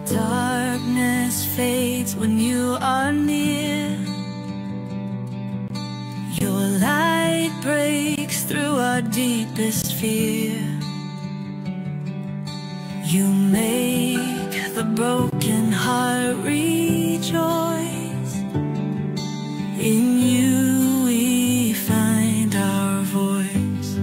Darkness fades when you are near. Your light breaks through our deepest fear. You make the broken heart rejoice. In you we find our voice.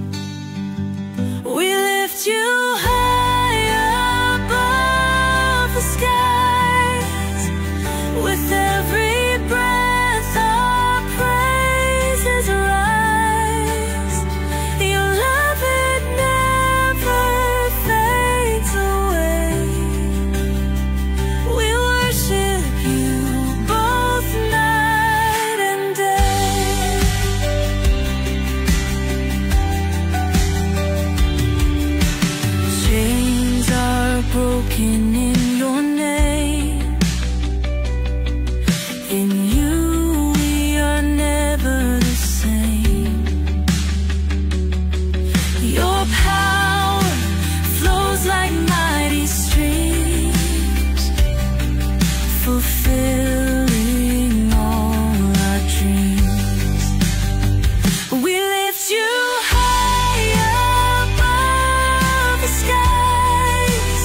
We lift you high above the skies. With every breath our praises rise. Your love, it never fades away. We worship you both night and day. Chains are broken in your name. In you we are never the same. Your power flows like mighty streams, fulfilling all our dreams. We lift you high above the skies.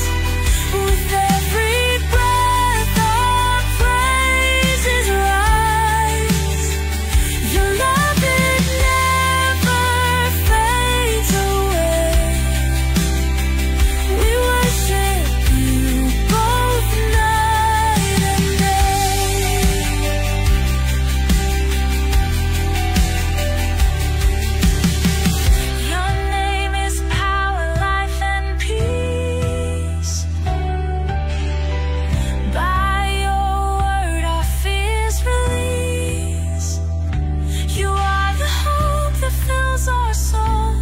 With every breath our praises rise. Your love, it never fades away. We worship you both night and day. Your name is power, life, and peace. By your word our fears release. You are the hope that fills our soul.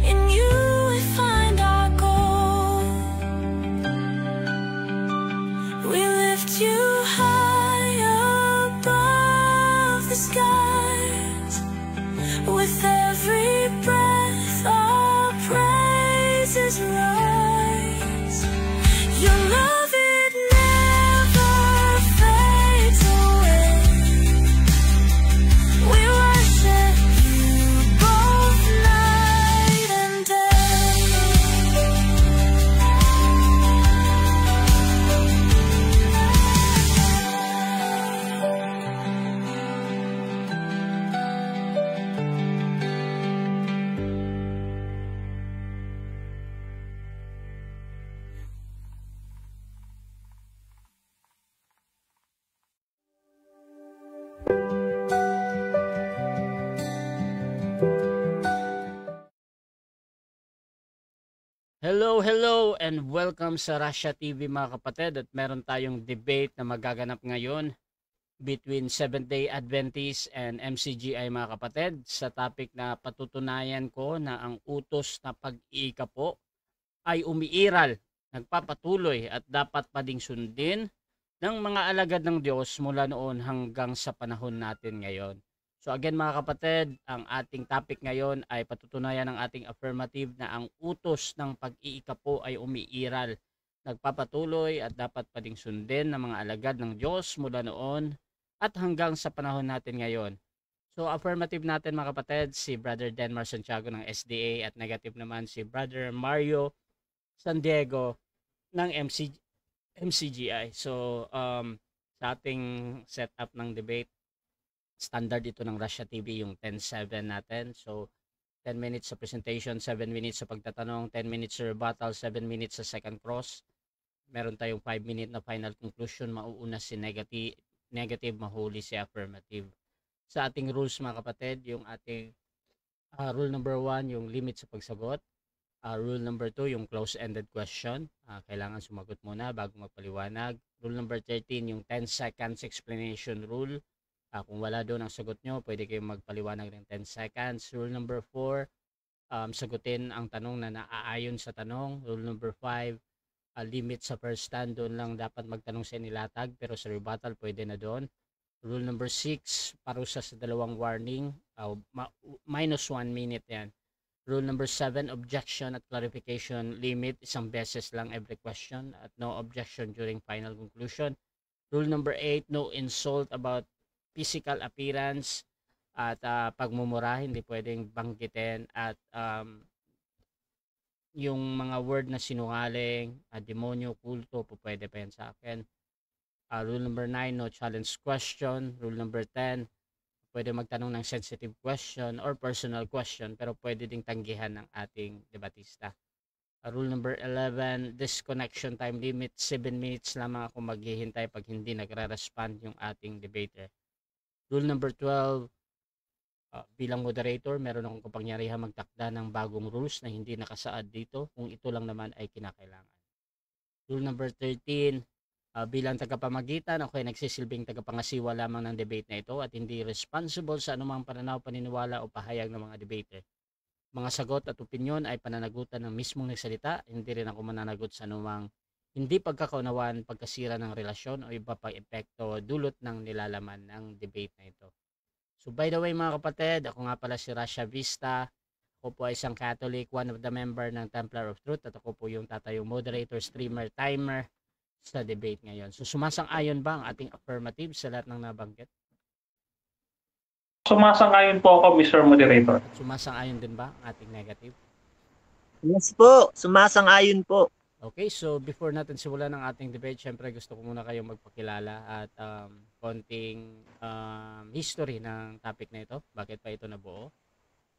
In you we find our goal. We lift you high above the skies. With every breath our praises rise. Your love, it never fades away. We worship you both night and day. Hello and welcome sa Russia TV mga kapatid, at meron tayong debate na magaganap ngayon between Seventh-day Adventist and MCGI mga kapatid, sa topic na patutunayan ko na ang utos na pag-iikapo ay umiiral, nagpapatuloy at dapat pa ding sundin ng mga alagad ng Diyos mula noon hanggang sa panahon natin ngayon. So again mga kapatid, ang ating topic ngayon ay patutunayan ng ating affirmative na ang utos ng pag-iikapo ay umiiral, nagpapatuloy at dapat pa ding sundin ng mga alagad ng Diyos mula noon at hanggang sa panahon natin ngayon. So affirmative natin mga kapatid, si Brother Denmar Santiago ng SDA, at negative naman si Brother Mario San Diego ng MCGI. So sa ating setup ng debate, standard ito ng Russia TV, yung 10-7 natin. So 10 minutes sa presentation, 7 minutes sa pagtatanong, 10 minutes sa rebuttal, 7 minutes sa second cross. Meron tayong 5 minute na final conclusion. Mauuna si negative, mahuli si affirmative. Sa ating rules mga kapatid, yung ating rule number 1, yung limit sa pagsagot. Rule number 2, yung close-ended question. Kailangan sumagot muna bago magpaliwanag. Rule number 13, yung 10 seconds explanation rule. Kung wala doon ang sagot nyo, pwede kayong magpaliwanag ng 10 seconds. Rule number 4, sagutin ang tanong na naaayon sa tanong. Rule number 5, limit sa first stand, doon lang dapat magtanong sa inilatag, pero sa rebuttal pwede na doon. Rule number 6, parusa sa dalawang warning, minus 1 minute yan. Rule number 7, objection at clarification limit isang beses lang every question at no objection during final conclusion. Rule number 8, no insult about physical appearance at pagmumura, hindi pwedeng banggitin at yung mga word na sinungaling, demonyo, kulto, pwede pa yan sa akin. Rule number 9, no challenge question. Rule number 10, pwede magtanong ng sensitive question or personal question pero pwede ding tanggihan ng ating debatista. Rule number 11, disconnection time limit, 7 minutes lamang ako maghihintay pag hindi nagre-respond yung ating debater. Rule number 12, bilang moderator, meron akong kapangyarihan magtakda ng bagong rules na hindi nakasaad dito kung ito lang naman ay kinakailangan. Rule number 13, bilang tagapamagitan, ako ay nagsisilbing tagapangasiwa lamang ng debate na ito at hindi responsible sa anumang pananaw, paniniwala o pahayag ng mga debater. Mga sagot at opinyon ay pananagutan ng mismong nagsalita, hindi rin ako mananagot sa anumang hindi pagkakaunawaan, pagkasira ng relasyon o iba pang epekto dulot ng nilalaman ng debate na ito. So by the way mga kapatid, ako nga pala si Rasha Vista. Ako po ay isang Catholic, one of the member ng Templar of Truth at ako po yung tatayong moderator, streamer, timer sa debate ngayon. So sumasang-ayon ba ang ating affirmative sa lahat ng nabanggit? Sumasang-ayon po ako, Mr. Moderator. At sumasang-ayon din ba ang ating negative? Yes po, sumasang-ayon po. Okay, so before natin simulan ang ating debate, syempre gusto ko muna kayong magpakilala at konting history ng topic na ito. Bakit pa ito nabuo?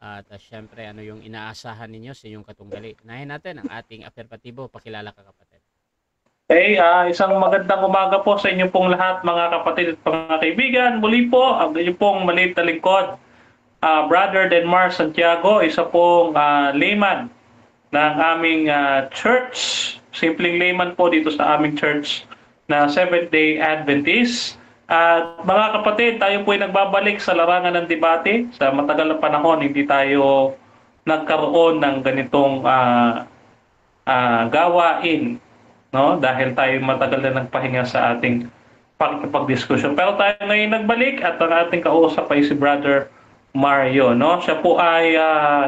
At syempre ano yung inaasahan ninyo sa inyong katunggali. Unahin natin ang ating affirmatibo. Pakilala ka kapatid. Okay, isang magandang umaga po sa inyo pong lahat mga kapatid at mga kaibigan. Muli po, ang inyong pong maliit na lingkod, Brother Denmar Santiago, isa pong layman ng aming church. Simpleng layman po dito sa aming church na Seventh-day Adventist. At mga kapatid, tayo po ay nagbabalik sa larangan ng debate. Sa matagal na panahon, hindi tayo nagkaroon ng ganitong gawain. No, dahil tayo matagal na nagpahinga sa ating pakikipagdiskusyon. Pero tayo ngayon nagbalik at ang ating kausap ay si Brother Mario. No? Siya po ay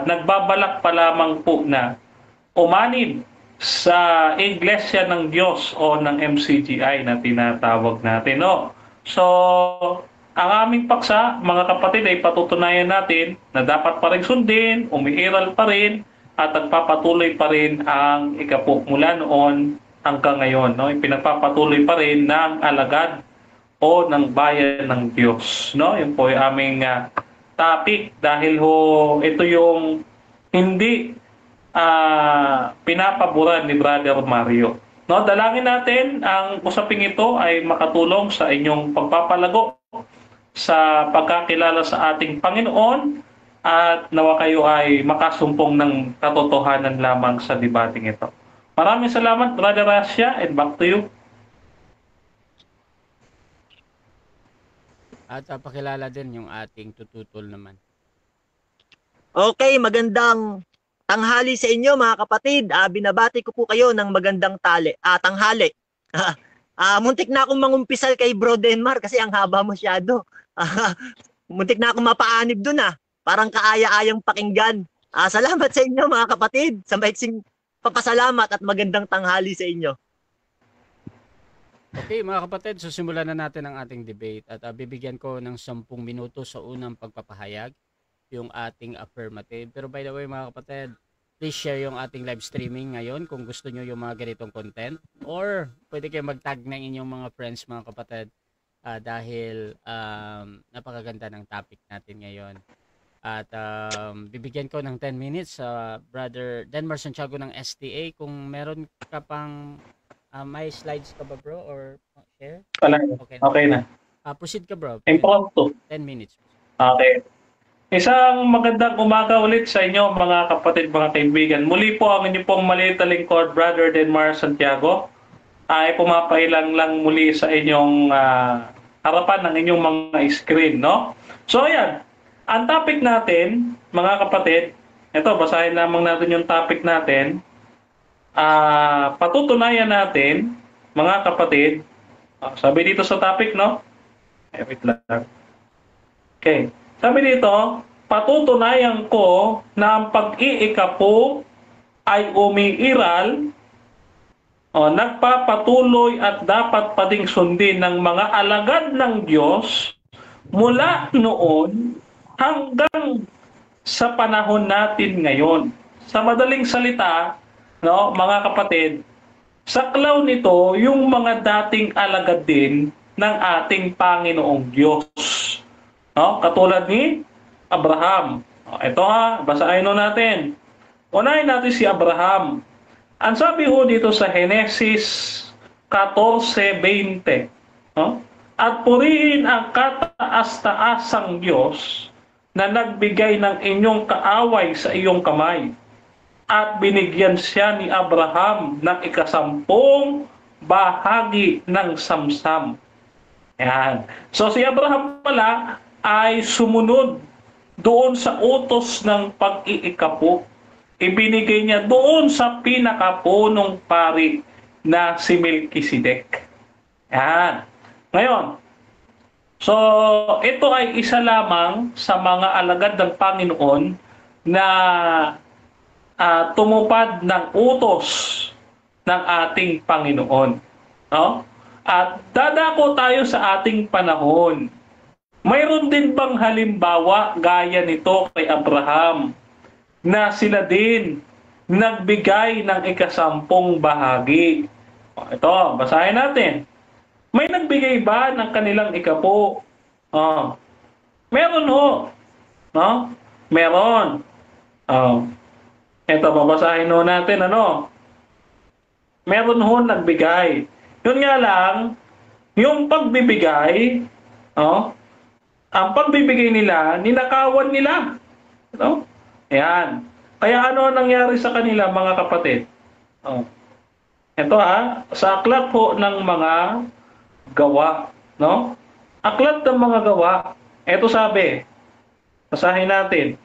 nagbabalak pa lamang po na umanib sa Iglesia ng Diyos o ng MCGI na tinatawag natin. No? So, ang aming paksa, mga kapatid, ay patutunayan natin na dapat pa rin sundin, umiiral pa rin, at nagpapatuloy pa rin ang ikapo mula noon hanggang ngayon, no? Pinagpapatuloy pa rin ng alagad o ng bayan ng Diyos, no? Yun po yung aming topic dahil ito yung hindi pinapaboran ni Brother Mario. No, dalangin natin ang usaping ito ay makatulong sa inyong pagpapalago sa pagkakilala sa ating Panginoon at nawa kayo ay makasumpong ng katotohanan lamang sa debating ito. Maraming salamat, Brother Rasha, and back to you. At pakilala din yung ating tututol naman. Okay, magandang tanghali sa inyo mga kapatid. Binabati ko po kayo ng magandang tanghali. Muntik na akong mangumpisal kay Bro Denmar kasi ang haba masyado. Muntik na akong mapaanib dun Parang kaaya-ayang pakinggan. Salamat sa inyo mga kapatid. Sa maiksing papasalamat at magandang tanghali sa inyo. Okay mga kapatid, so simulan na natin ang ating debate at bibigyan ko ng 10 minuto sa unang pagpapahayag yung ating affirmative. Pero by the way mga kapatid, please share yung ating live streaming ngayon kung gusto nyo yung mga ganitong content or pwede kayo mag-tag ng inyong mga friends mga kapatid dahil napakaganda ng topic natin ngayon. At bibigyan ko ng 10 minutes sa Brother Denmar Santiago ng STA. Kung meron ka pang may slides ka ba bro or share? Wala. Okay na. Proceed ka bro. Impromptu. 10 minutes. Okay. Isang magandang umaga ulit sa inyo mga kapatid, mga kaibigan. Muli po ang inyong pong maliit na lingkod, Brother Denmar Santiago, ay pumapailang lang muli sa inyong harapan ng inyong mga screen, no? So ayan, ang topic natin, mga kapatid, ito, basahin lamang natin yung topic natin. Patutunayan natin, mga kapatid, sabi dito sa topic, no? Wait lang. Okay. Sabi dito, patutunayan ko na ang pag-iikapo ay umiiral, nagpapatuloy at dapat pa ding sundin ng mga alagad ng Diyos mula noon hanggang sa panahon natin ngayon. Sa madaling salita, no, mga kapatid, saklaw nito yung mga dating alagad din ng ating Panginoong Diyos. No? Katulad ni Abraham. Ito basahin natin. Unahin natin si Abraham. Ang sabi ho dito sa Genesis 14:20, no? At purihin ang kataas-taasang Diyos na nagbigay ng inyong kaaway sa iyong kamay. At binigyan siya ni Abraham ng 10 bahagi ng samsam. Yan. So si Abraham pala ay sumunod doon sa utos ng pag-iikapo. Ibinigay niya doon sa pinakapunong pari na si Melchizedek. Yan. Ngayon, so ito ay isa lamang sa mga alagad ng Panginoon na tumupad ng utos ng ating Panginoon. No? At dadako tayo sa ating panahon. Mayroon din bang halimbawa gaya nito kay Abraham na sila din nagbigay ng 10 bahagi? Ito, basahin natin. May nagbigay ba ng kanilang 10? Meron ho. No? Meron. Ito, babasahin ho natin. Meron ho nagbigay. Yun nga lang, yung pagbibigay, ang pagbibigay nila, ninakawan nila. No? Ayan. Kaya ano nangyari sa kanila, mga kapatid? Ito sa aklat po ng mga gawa. No? Aklat ng mga gawa. Ito sabi, basahin natin.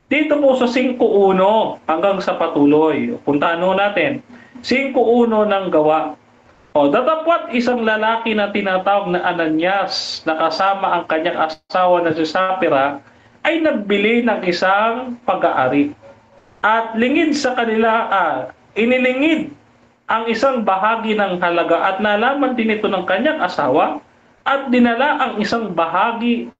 Dito po sa 5:1 hanggang sa patuloy. Puntaan natin. 5:1 ng gawa. Datapwat isang lalaki na tinatawag na Ananias na kasama ang kanyang asawa na si Sapphira ay nagbili ng isang pag-aari. At lingid sa kanila, inilingid ang isang bahagi ng halaga at nalaman din ito ng kanyang asawa at dinala ang isang bahagi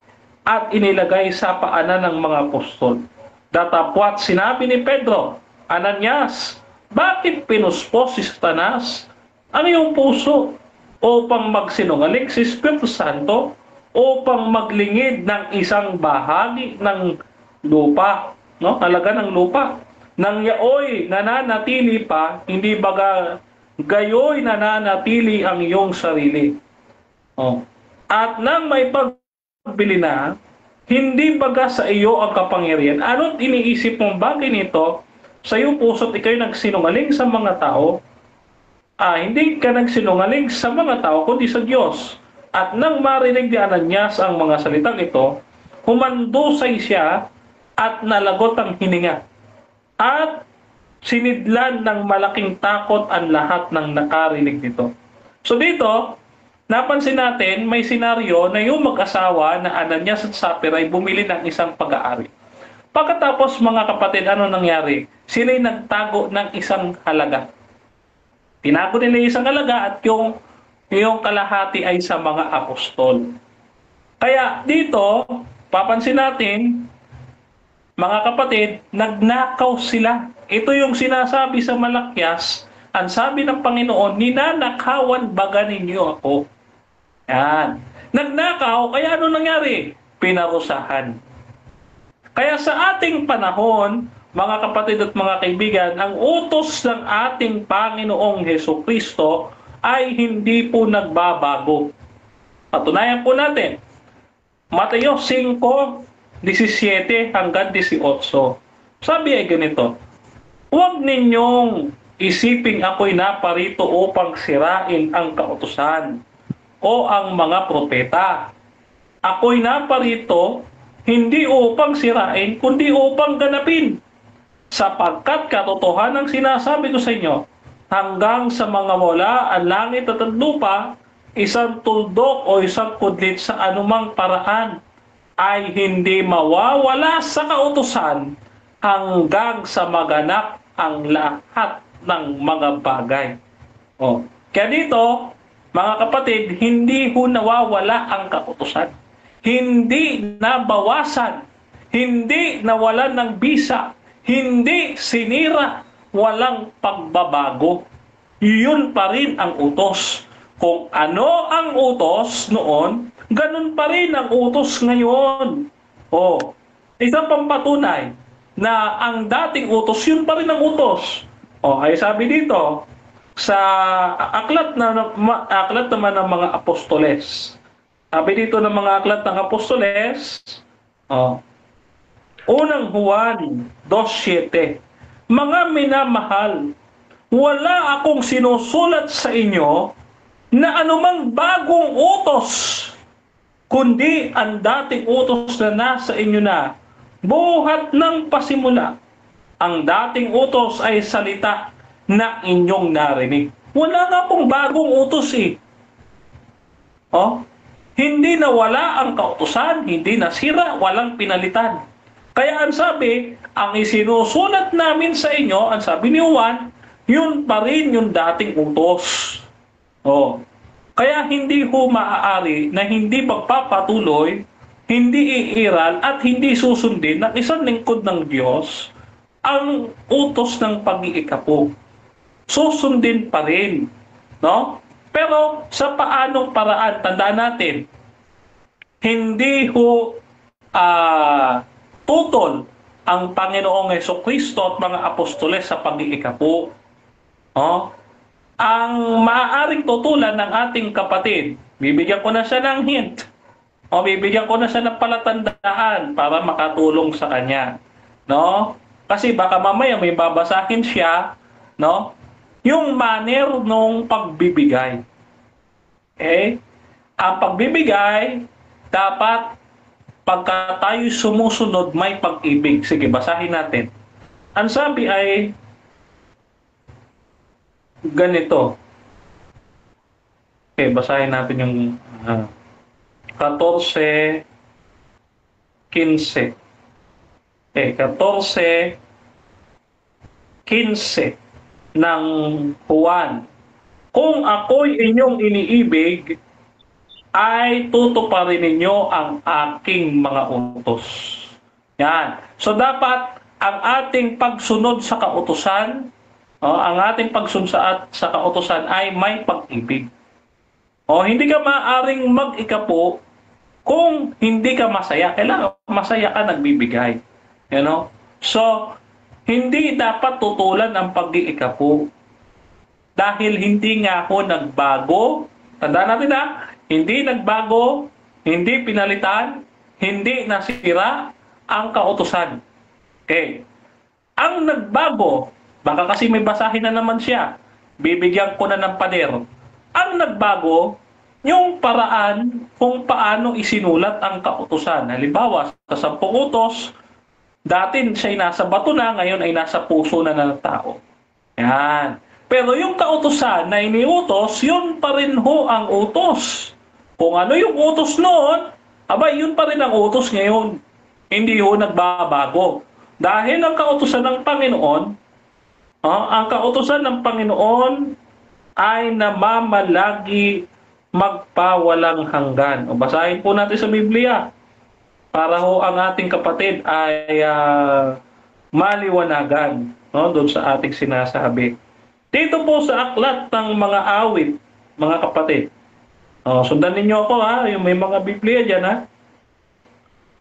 at inilagay sa paanan ng mga apostol. Datapwat sinabi ni Pedro, Ananias, bakit pinuspos si Satanas ang iyong puso upang magsinungaling si Espiritu Santo upang maglingid ng isang bahagi ng lupa, no? Halaga ng lupa. Nang yaoy nananatili pa, hindi baga gayoy nananatili ang iyong sarili. At nang may pagbili na, hindi baga sa iyo ang kapangyarihan. Ano't iniisip mong bagay nito sa iyong puso't ikaw'y nagsinungaling sa mga tao? Hindi ka nagsinungaling sa mga tao, kundi sa Diyos. At nang marinig ni Ananias ang mga salitang ito, humandusay siya at nalagot ang hininga. At sinidlan ng malaking takot ang lahat ng nakarinig nito. So dito, napansin natin, may senaryo na yung mag-asawa na Ananias at Sapphira ay bumili ng isang pag-aari. Pagkatapos, mga kapatid, ano nangyari? Sila'y nagtago ng isang halaga. Tinago nila isang halaga at yung kalahati ay sa mga apostol. Kaya dito, papansin natin, mga kapatid, nagnakaw sila. Ito yung sinasabi sa Malakyas, ang sabi ng Panginoon, ninanakawan baga ninyo ako. Yan. Nagnakaw, kaya ano nangyari? Pinarusahan. Kaya sa ating panahon, mga kapatid at mga kaibigan, ang utos ng ating Panginoong Hesukristo ay hindi po nagbabago. Patunayan po natin. Mateo 5:17 hanggang 18. Sabi ay ganito, huwag ninyong isiping ako'y naparito upang sirain ang kautusan o ang mga propeta. Ako'y naparito hindi upang sirain, kundi upang ganapin. Sapagkat katotohanan ang sinasabi ko sa inyo, hanggang sa mga wala ang langit at ang lupa, isang tuldok o isang kudlit sa anumang paraan ay hindi mawawala sa kautusan hanggang sa maganap ang lahat ng mga bagay. Kaya dito, mga kapatid, hindi ho nawawala ang kautusan. Hindi nabawasan, hindi nawalan ng bisa, hindi sinira, walang pagbabago. Yun pa rin ang utos. Kung ano ang utos noon, ganun pa rin ang utos ngayon. Isang pampatunay na ang dating utos, yun pa rin ang utos. Ay sabi dito, sa aklat naman ng mga apostoles. Sabi dito ng mga aklat ng apostoles, unang Juan 2:7, mga minamahal, wala akong sinusulat sa inyo na anumang bagong utos, kundi ang dating utos na nasa inyo na, buhat ng pasimula. Ang dating utos ay salita na inyong narinig. Wala nga pong bagong utos eh. Hindi nawala ang kautusan, hindi nasira, walang pinalitan. Kaya ang sabi, ang isinusulat namin sa inyo, ang sabi ni Juan, yun pa rin yung dating utos. Kaya hindi ho maaari na hindi magpapatuloy, hindi iiral at hindi susundin ng isang lingkod ng Diyos ang utos ng pag-iikapo. Susundin pa rin, no? Pero sa paanong paraan, tandaan natin, hindi ho tutol ang Panginoong Hesukristo at mga apostoles sa pag-iikapo. Ang maaaring tutulan ng ating kapatid, bibigyan ko na siya ng hint, bibigyan ko na siya ng palatandaan para makatulong sa kanya, no? Kasi baka mamaya may babasahin siya, no? Yung manner nung pagbibigay. Ang pagbibigay, dapat pagka tayo sumusunod, may pag-ibig. Sige, basahin natin. Ang sabi ay ganito. Basahin natin yung 14:15. 14:15 ng Juan. Kung ako'y inyong iniibig, ay tutuparin ninyo ang aking mga utos. Yan. So dapat ang ating pagsunod sa kautusan, ang ating pagsunod sa kautusan ay may pag-ibig. Hindi ka maaaring mag-ikapo kung hindi ka masaya. Kailangan masaya ka nagbibigay. So, hindi dapat tutulan ang pag-iikapo. Dahil hindi nga ako nagbago. Tandaan natin hindi nagbago, hindi pinalitan, hindi nasira ang kautusan. Ang nagbago, baka kasi may basahin na naman siya, bibigyan ko na ng pader. Ang nagbago, yung paraan kung paano isinulat ang kautusan. Halimbawa, sa 10 utos, dati siya'y nasa bato na, ngayon ay nasa puso na ng tao. Yan. Pero yung kautusan na iniutos, yun pa rin ho ang utos. Kung ano yung utos noon, yun pa rin ang utos ngayon. Hindi ho nagbabago. Dahil ang kautusan ng Panginoon, ay namamalagi magpawalang hanggan. Basahin po natin sa Biblia para ho ang ating kapatid ay maliwanagan doon sa ating sinasabi. Dito po sa aklat ng mga awit, mga kapatid. Sundan ninyo ako yung may mga Biblia dyan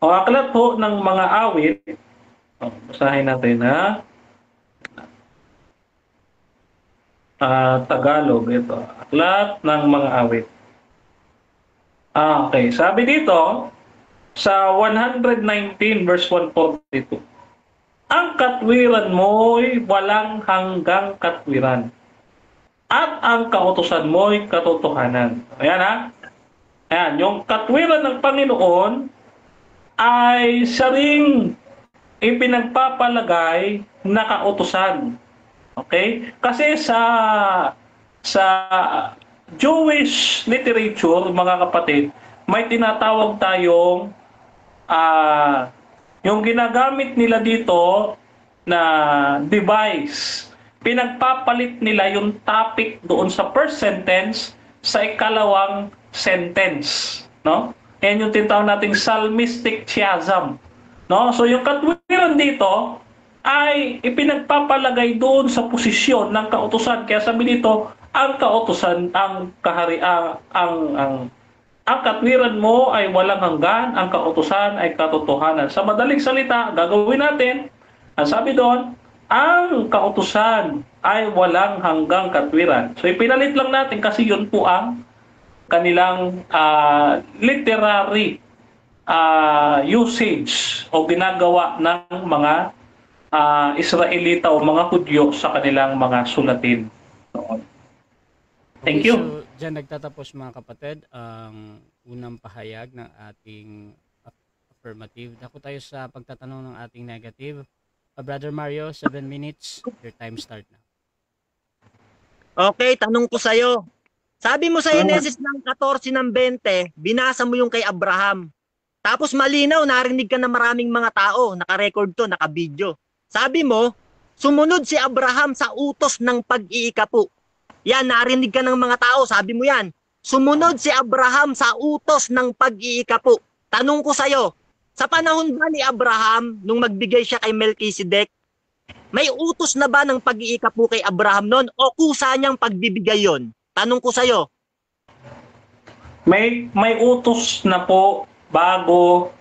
aklat po ng mga awit. Basahin natin Tagalog ito. Aklat ng mga awit. Okay, sabi dito sa 119 verse 142. Ang katwiran mo'y walang hanggang katwiran, at ang kautusan mo'y katotohanan. Ayan Ayan, yung katwiran ng Panginoon ay siya ring ipinagpapalagay na kautusan. Okay? Kasi sa Jewish literature, mga kapatid, may tinatawag tayong yung ginagamit nila dito na device, pinagpapalit nila yung topic doon sa first sentence sa ikalawang sentence, no? Yan yung tinatawag nating psalmistic chiasm, no? So yung katwiran dito ay ipinagpapalagay doon sa posisyon ng kautusan. Kaya sabi dito, ang kautusan, ang kaharian, ang katwiran mo ay walang hanggan, ang kautusan ay katotohanan. Sa madaling salita, gagawin natin, ang sabi doon, ang kautusan ay walang hanggang katwiran. So ipinalit lang natin kasi yun po ang kanilang literary usage o ginagawa ng mga Israelita o mga Hudyo sa kanilang mga sulatin. Thank you. So, dyan nagtatapos mga kapatid ang unang pahayag ng ating affirmative. Dako tayo sa pagtatanong ng ating negative. Brother Mario, 7 minutes. Your time start na. Okay, tanong ko sa'yo. Sabi mo sa Genesis ng 14 ng 20, binasa mo yung kay Abraham. Tapos malinaw, narinig ka na maraming mga tao. Naka-record to, naka-video. Sabi mo, sumunod si Abraham sa utos ng pag-iikapo. Yan, narinig ka ng mga tao, sabi mo yan. Sumunod si Abraham sa utos ng pag-iikapo. Tanong ko sa'yo, sa panahon ba ni Abraham, nung magbigay siya kay Melchizedek, may utos na ba ng pag-iikapo kay Abraham noon o kusa niyang pagbibigay yon? Tanong ko sa'yo. May utos na po bago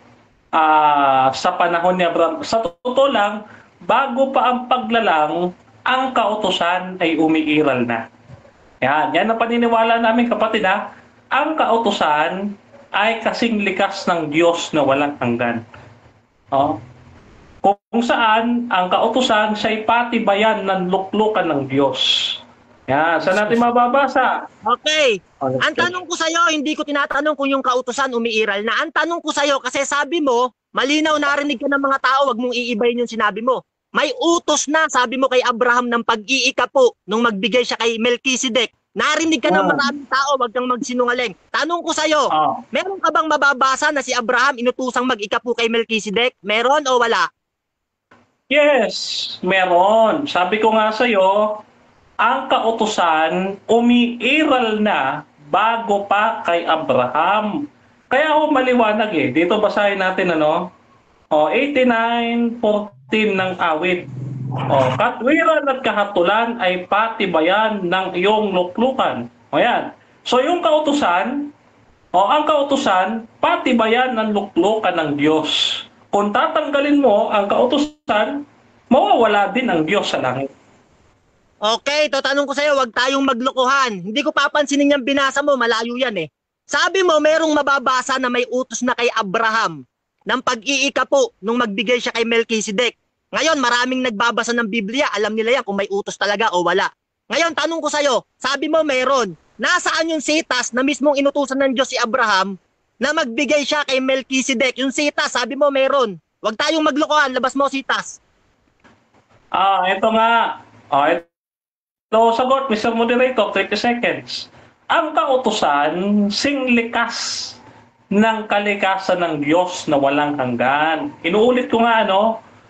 sa panahon ni Abraham. Sa totoo lang, bago pa ang paglalang, ang kautusan ay umiiral na. Yan ang paniniwala namin kapatid ha. Ang kautusan ay kasing likas ng Diyos na walang hanggan. Kung saan ang kautusan siya'y patibayan ng luklukan ng Diyos. Yan, saan natin mababasa? Okay. Ang tanong ko sa'yo, hindi ko tinatanong kung yung kautusan umiiral na. Ang tanong ko sa'yo, kasi sabi mo, malinaw narinig ka ng mga tao, wag mong iibayin yung sinabi mo. May utos na, sabi mo kay Abraham ng pag-iikapo nung magbigay siya kay Melchizedek. Narinig ka ng maraming tao, wag kang magsinungaling. Tanong ko sa'yo, meron ka bang mababasa na si Abraham inutusang mag-ikapo kay Melchizedek? Meron o wala? Yes, meron. Sabi ko nga sa'yo, ang kautusan umiiral na bago pa kay Abraham. Kaya ako maliwanag eh. Dito basahin natin 89:14 ng awit. Katwiran at kahatulan ay patibayan ng iyong luklukan. Ayan. So yung kautusan, ang kautusan, patibayan ng luklukan ng Diyos. Kung tatanggalin mo ang kautusan, mawawala din ang Diyos sa langit. Okay, tanong ko sa'yo, wag tayong maglokohan. Hindi ko papansinin yung binasa mo, malayo yan eh. Sabi mo, merong mababasa na may utos na kay Abraham ng pag-iikapo nung magbigay siya kay Melchizedek. Ngayon, maraming nagbabasa ng Biblia, alam nila yan kung may utos talaga o wala. Ngayon, tanong ko sa'yo, sabi mo meron. Nasaan yung sitas na mismong inutusan ng Diyos si Abraham na magbigay siya kay Melchizedek? Yung sitas, sabi mo meron. Wag tayong maglokohan, labas mo sitas. Ito nga. Ito, sagot, Mr. Moderator, 30 seconds. Ang kautusan, singlikas ng kalikasan ng Diyos na walang hanggan. Inuulit ko nga,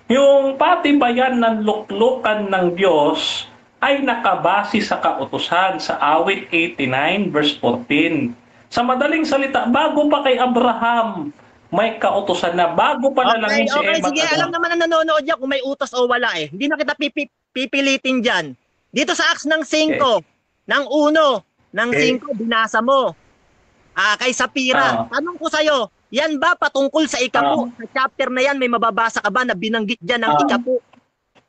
yung patibayan ng luklukan ng Diyos ay nakabase sa kautusan sa awit 89 verse 14. Sa madaling salita, bago pa kay Abraham, may kautusan na bago pa lalangin si Eva. Sige, alam naman na nanonood yan kung may utos o wala eh. Hindi na kita pipilitin dyan. Dito sa Acts ng 5, ng 1, ng 5, binasa mo. Kay Sapira. Tanong ko sa'yo, yan ba patungkol sa ikapo? Sa chapter na yan, may mababasa ka ba na binanggit dyan ng ikapo?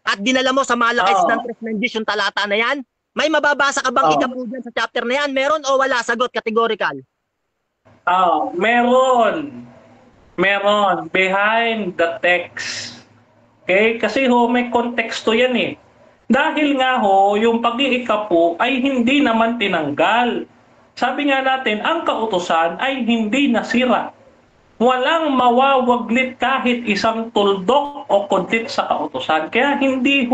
At dinala mo sa Malakay ng Diyos yung talata na yan? May mababasa ka bang ikapo dyan sa chapter na yan? Meron o wala? Sagot, categorical. Meron. Meron. Behind the text. Okay? Kasi may konteksto yan eh. Dahil nga yung pag-iikapo ay hindi naman tinanggal. Sabi nga natin, ang kautusan ay hindi nasira. Walang mawawaglit kahit isang tuldok o kundit sa kautusan. Kaya hindi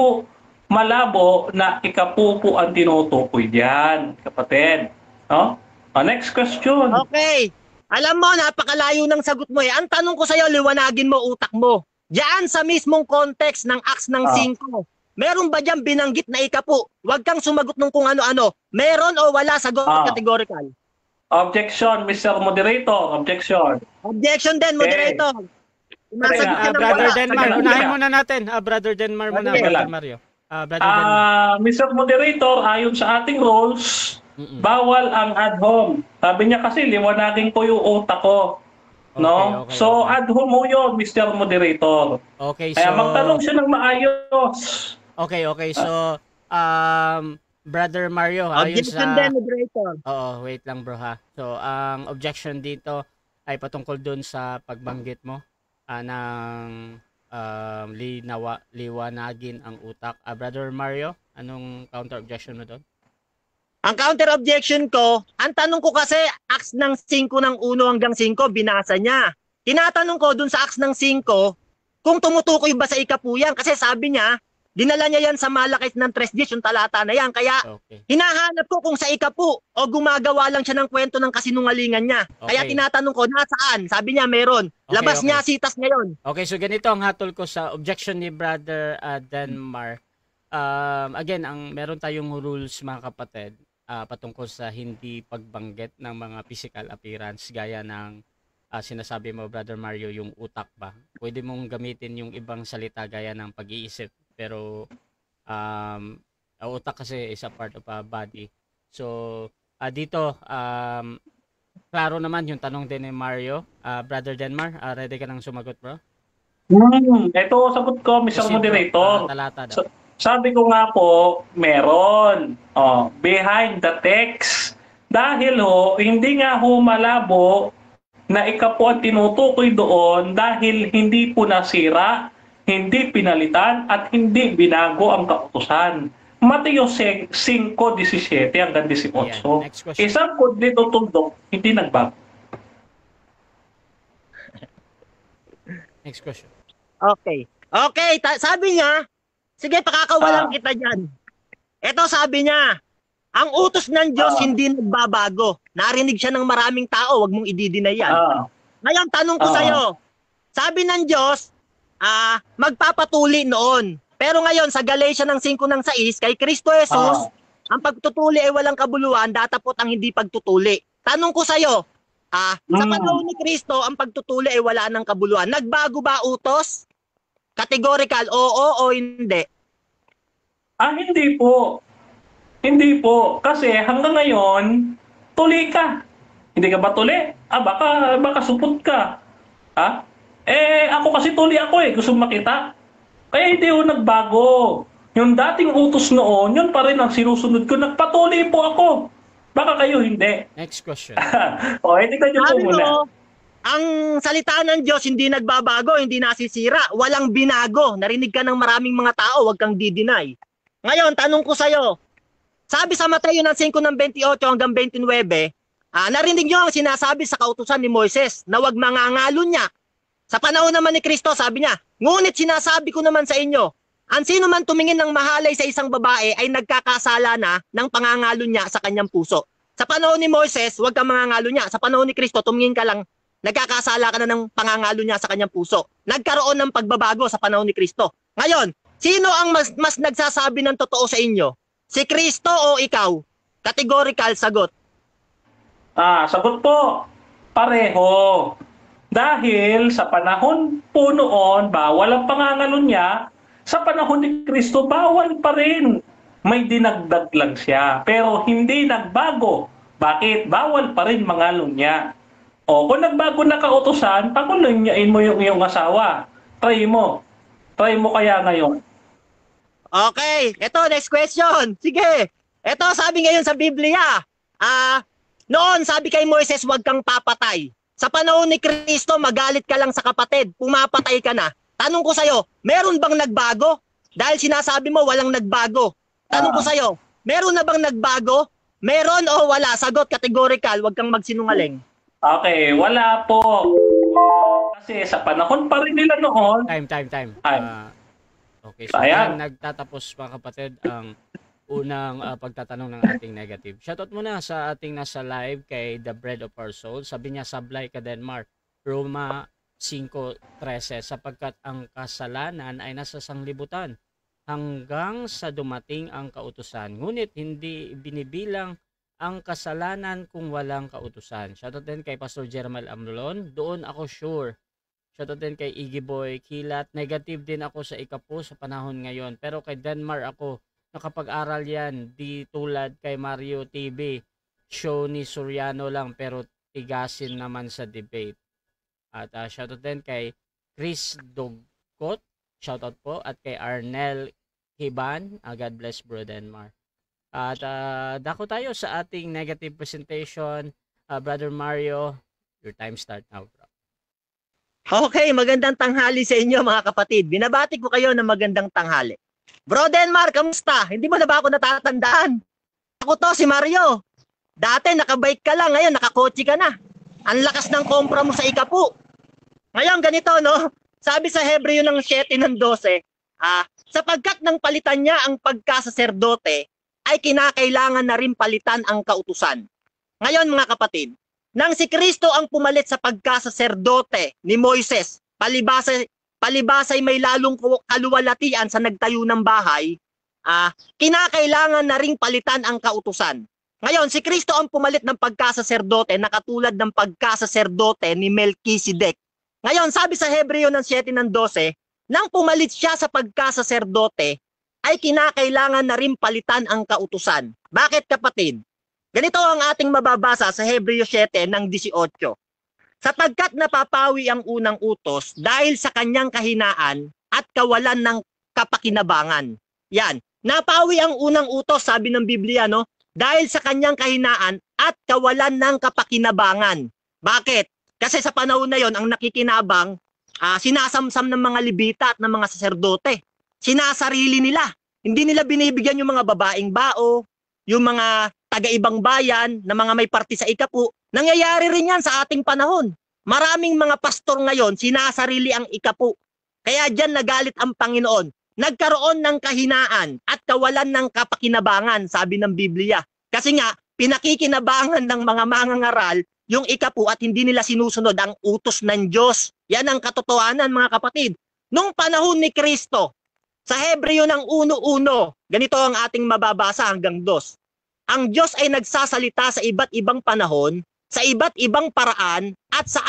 malabo na ikapo po ang tinutukoy diyan, kapatid. Next question. Okay. Alam mo, napakalayo ng sagot mo eh. Ang tanong ko sa'yo, liwanagin mo utak mo. Diyan sa mismong context ng Acts ng 5, meron ba diyan binanggit na ikapu? Huwag kang sumagot ng kung ano-ano. Meron o wala, sagot categorical. Objection, Mr. Moderator. Objection. Objection din, moderator. Sumasagot ka ng Brother wala. Denmar, Teka lang, unahin teka. muna natin. Brother Denmar muna, Okay. Brother Mario. Brother Denmar. Mr. Moderator, ayon sa ating rules, bawal ang ad hom. Sabi niya kasi, liwanagin ko yung utak ko. No? Okay, So, okay. ad hom mo yun, Mr. Moderator. Okay, Kaya so magtanong siya ng maayos. Okay, so Brother Mario, ayon Objection sa din, moderator. Oo, wait lang bro ha. So, ang objection dito ay patungkol dun sa pagbanggit mo ng liwanagin ang utak. Brother Mario, anong counter objection mo doon? Ang counter objection ko, ang tanong ko kasi, Acts ng 5 ng 1 hanggang 5, binasa niya. Tinatanong ko dun sa Acts ng 5, kung tumutukoy ba sa ikapu yan. Kasi sabi niya, dinala niya yan sa Malakit ng 3:10, yung talata na yan. Kaya Okay. hinahanap ko kung sa ikapu o gumagawa lang siya ng kwento ng kasinungalingan niya. Kaya Okay. tinatanong ko, nasaan? Sabi niya, meron. Okay, Labas okay. niya, sitas ngayon. Okay, so ganito ang hatol ko sa objection ni Brother Denmar. Again, meron tayong rules mga kapatid patungkol sa hindi pagbanggit ng mga physical appearance gaya ng sinasabi mo Brother Mario, yung utak ba. Pwede mong gamitin yung ibang salita gaya ng pag-iisip, pero ang utak kasi is a part of a body. So dito klaro naman yung tanong din ni Mario. Brother Denmar, ready ka nang sumagot bro? Ito, sagot ko, Mr. Proceed, bro. Moderator. Talata daw. Sabi ko nga po, meron. Behind the text. Dahil hindi nga malabo na ikapu ang tinutukoy doon dahil hindi po nasira, hindi pinalitan, at hindi binago ang kautusan. Mateo 5:17 hanggang 18. Ayan, next question. Isang kudli tutundok, hindi nagbago. Next question. Okay. Okay, sabi niya, sige, pakakawalan kita dyan. Ito sabi niya, ang utos ng Diyos hindi nagbabago. Narinig siya ng maraming tao, wag mong i-deny yan. Ngayon, tanong ko sa'yo, sabi ng Diyos, magpapatuli noon. Pero ngayon, sa Galatia ng 5:6, kay Kristo Jesus, ang pagtutuli ay walang kabuluhan, datapot ang hindi pagtutuli. Tanong ko sa'yo, sa panahon ni Kristo, ang pagtutuli ay wala ng kabuluhan. Nagbago ba utos? Categorical, oo o hindi? Hindi po. Hindi po. Kasi hanggang ngayon, tuli ka. Hindi ka ba tuli? Baka supot ka. Ako kasi tuli ako Gusto mo makita? Kaya hindi nagbago. Yung dating utos noon, yun pa rin ang sinusunod ko. Nagpatuli po ako. Baka kayo hindi. Next question. Hindi ka nyo po Sabi muna. mo, ang salita ng Diyos hindi nagbabago, hindi nasisira, walang binago. Narinig ka ng maraming mga tao, wag kang di-deny. Ngayon, tanong ko sa'yo, sabi sa Mateo ng 5:28 hanggang 29, narinig nyo ang sinasabi sa kautusan ni Moises na wag mangangalo niya. Sa panahon naman ni Kristo, sabi niya, ngunit sinasabi ko naman sa inyo, ang sino man tumingin ng mahalay sa isang babae ay nagkakasala na ng pangangalo niya sa kanyang puso. Sa panahon ni Moises, wag kang mangangalo niya. Sa panahon ni Kristo, tumingin ka lang, nagkakasala ka na ng pangangalo niya sa kanyang puso. Nagkaroon ng pagbabago sa panahon ni Kristo. Ngayon, sino ang mas nagsasabi ng totoo sa inyo? Si Kristo o ikaw? Categorical sagot. Sagot po, pareho. Dahil sa panahon po noon, bawal ang pangangalo niya. Sa panahon ni Kristo, bawal pa rin. May dinagdag lang siya, pero hindi nagbago. Bakit? Bawal pa rin mangalo niya. Kung nagbago na kautusan, pakulunyain mo yung iyong asawa. Try mo. Try mo kaya ngayon. Okay, eto next question. Sige. Eto sabi ngayon sa Biblia. Noon sabi kay Moises, huwag kang papatay. Sa panahon ni Kristo, magalit ka lang sa kapatid, pumapatay ka na. Tanong ko sa'yo, meron bang nagbago? Dahil sinasabi mo walang nagbago. Tanong ko sa'yo, meron na bang nagbago? Meron o wala? Sagot categorical, huwag kang magsinungaling. Okay, wala po. Kasi sa panahon pa rin nila noon. Time. Ay. Okay, so Ayan. nagtatapos mga kapatid ang unang pagtatanong ng ating negative. Shoutout muna sa ating nasa live kay The Bread of Our Soul. Sabi niya, sablay ka Denmark. Roma 5:13, sapagkat ang kasalanan ay nasa sanglibutan hanggang sa dumating ang kautusan. Ngunit hindi binibilang ang kasalanan kung walang kautusan. Shoutout din kay Pastor Jermel Amlon. Doon ako sure. Shoutout din kay Iggy Boy Kilat. Negative din ako sa ikapo sa panahon ngayon. Pero kay Denmark ako nakapag-aral yan. Di tulad kay Mario TV. Show ni Soriano lang pero tigasin naman sa debate. At shoutout din kay Chris Dogkot. Shoutout po. At kay Arnel Hiban. God bless bro Denmark. At dako tayo sa ating negative presentation. Brother Mario, your time start now bro. Okay, magandang tanghali sa inyo mga kapatid. Binabati ko kayo ng magandang tanghali. Bro Denmark, kamusta? Hindi mo na ba ako natatandaan? Ako to, si Mario. Dati nakabike ka lang, ngayon nakakotse ka na. Ang lakas ng kompra mo sa ikapu. Ngayon ganito, no? Sabi sa Hebreo ng 7:12, sapagkat nang palitan niya ang pagkasaserdote, ay kinakailangan na rin palitan ang kautusan. Ngayon mga kapatid, nang si Kristo ang pumalit sa pagkasaserdote ni Moises, palibasay may lalong kaluwalhatian sa nagtayo ng bahay, kinakailangan na ring palitan ang kautusan. Ngayon, si Kristo ang pumalit ng pagkasaserdote na katulad ng pagkasaserdote ni Melchizedek. Ngayon, sabi sa Hebreo ng 7:12, nang pumalit siya sa pagkasaserdote, ay kinakailangan na rin palitan ang kautusan. Bakit kapatid? Ganito ang ating mababasa sa Hebreo 7:18. Sapagkat napapawi ang unang utos dahil sa kanyang kahinaan at kawalan ng kapakinabangan. Yan. Napawi ang unang utos, sabi ng Biblia, no? Dahil sa kanyang kahinaan at kawalan ng kapakinabangan. Bakit? Kasi sa panahon na yon ang nakikinabang, sinasamsam ng mga Levita at ng mga saserdote. Sinasarili nila. Hindi nila binibigyan yung mga babaeng bao, yung mga taga-ibang bayan na mga may parti sa ikapu. Nangyayari rin yan sa ating panahon. Maraming mga pastor ngayon, sinasarili ang ikapu. Kaya dyan nagalit ang Panginoon. Nagkaroon ng kahinaan at kawalan ng kapakinabangan, sabi ng Biblia. Kasi nga, pinakikinabangan ng mga mangangaral yung ikapu at hindi nila sinusunod ang utos ng Diyos. Yan ang katotohanan mga kapatid. Nung panahon ni Kristo, sa Hebreo ng 1:1, ganito ang ating mababasa hanggang 2. Ang Diyos ay nagsasalita sa iba't ibang panahon, sa iba't ibang paraan, at sa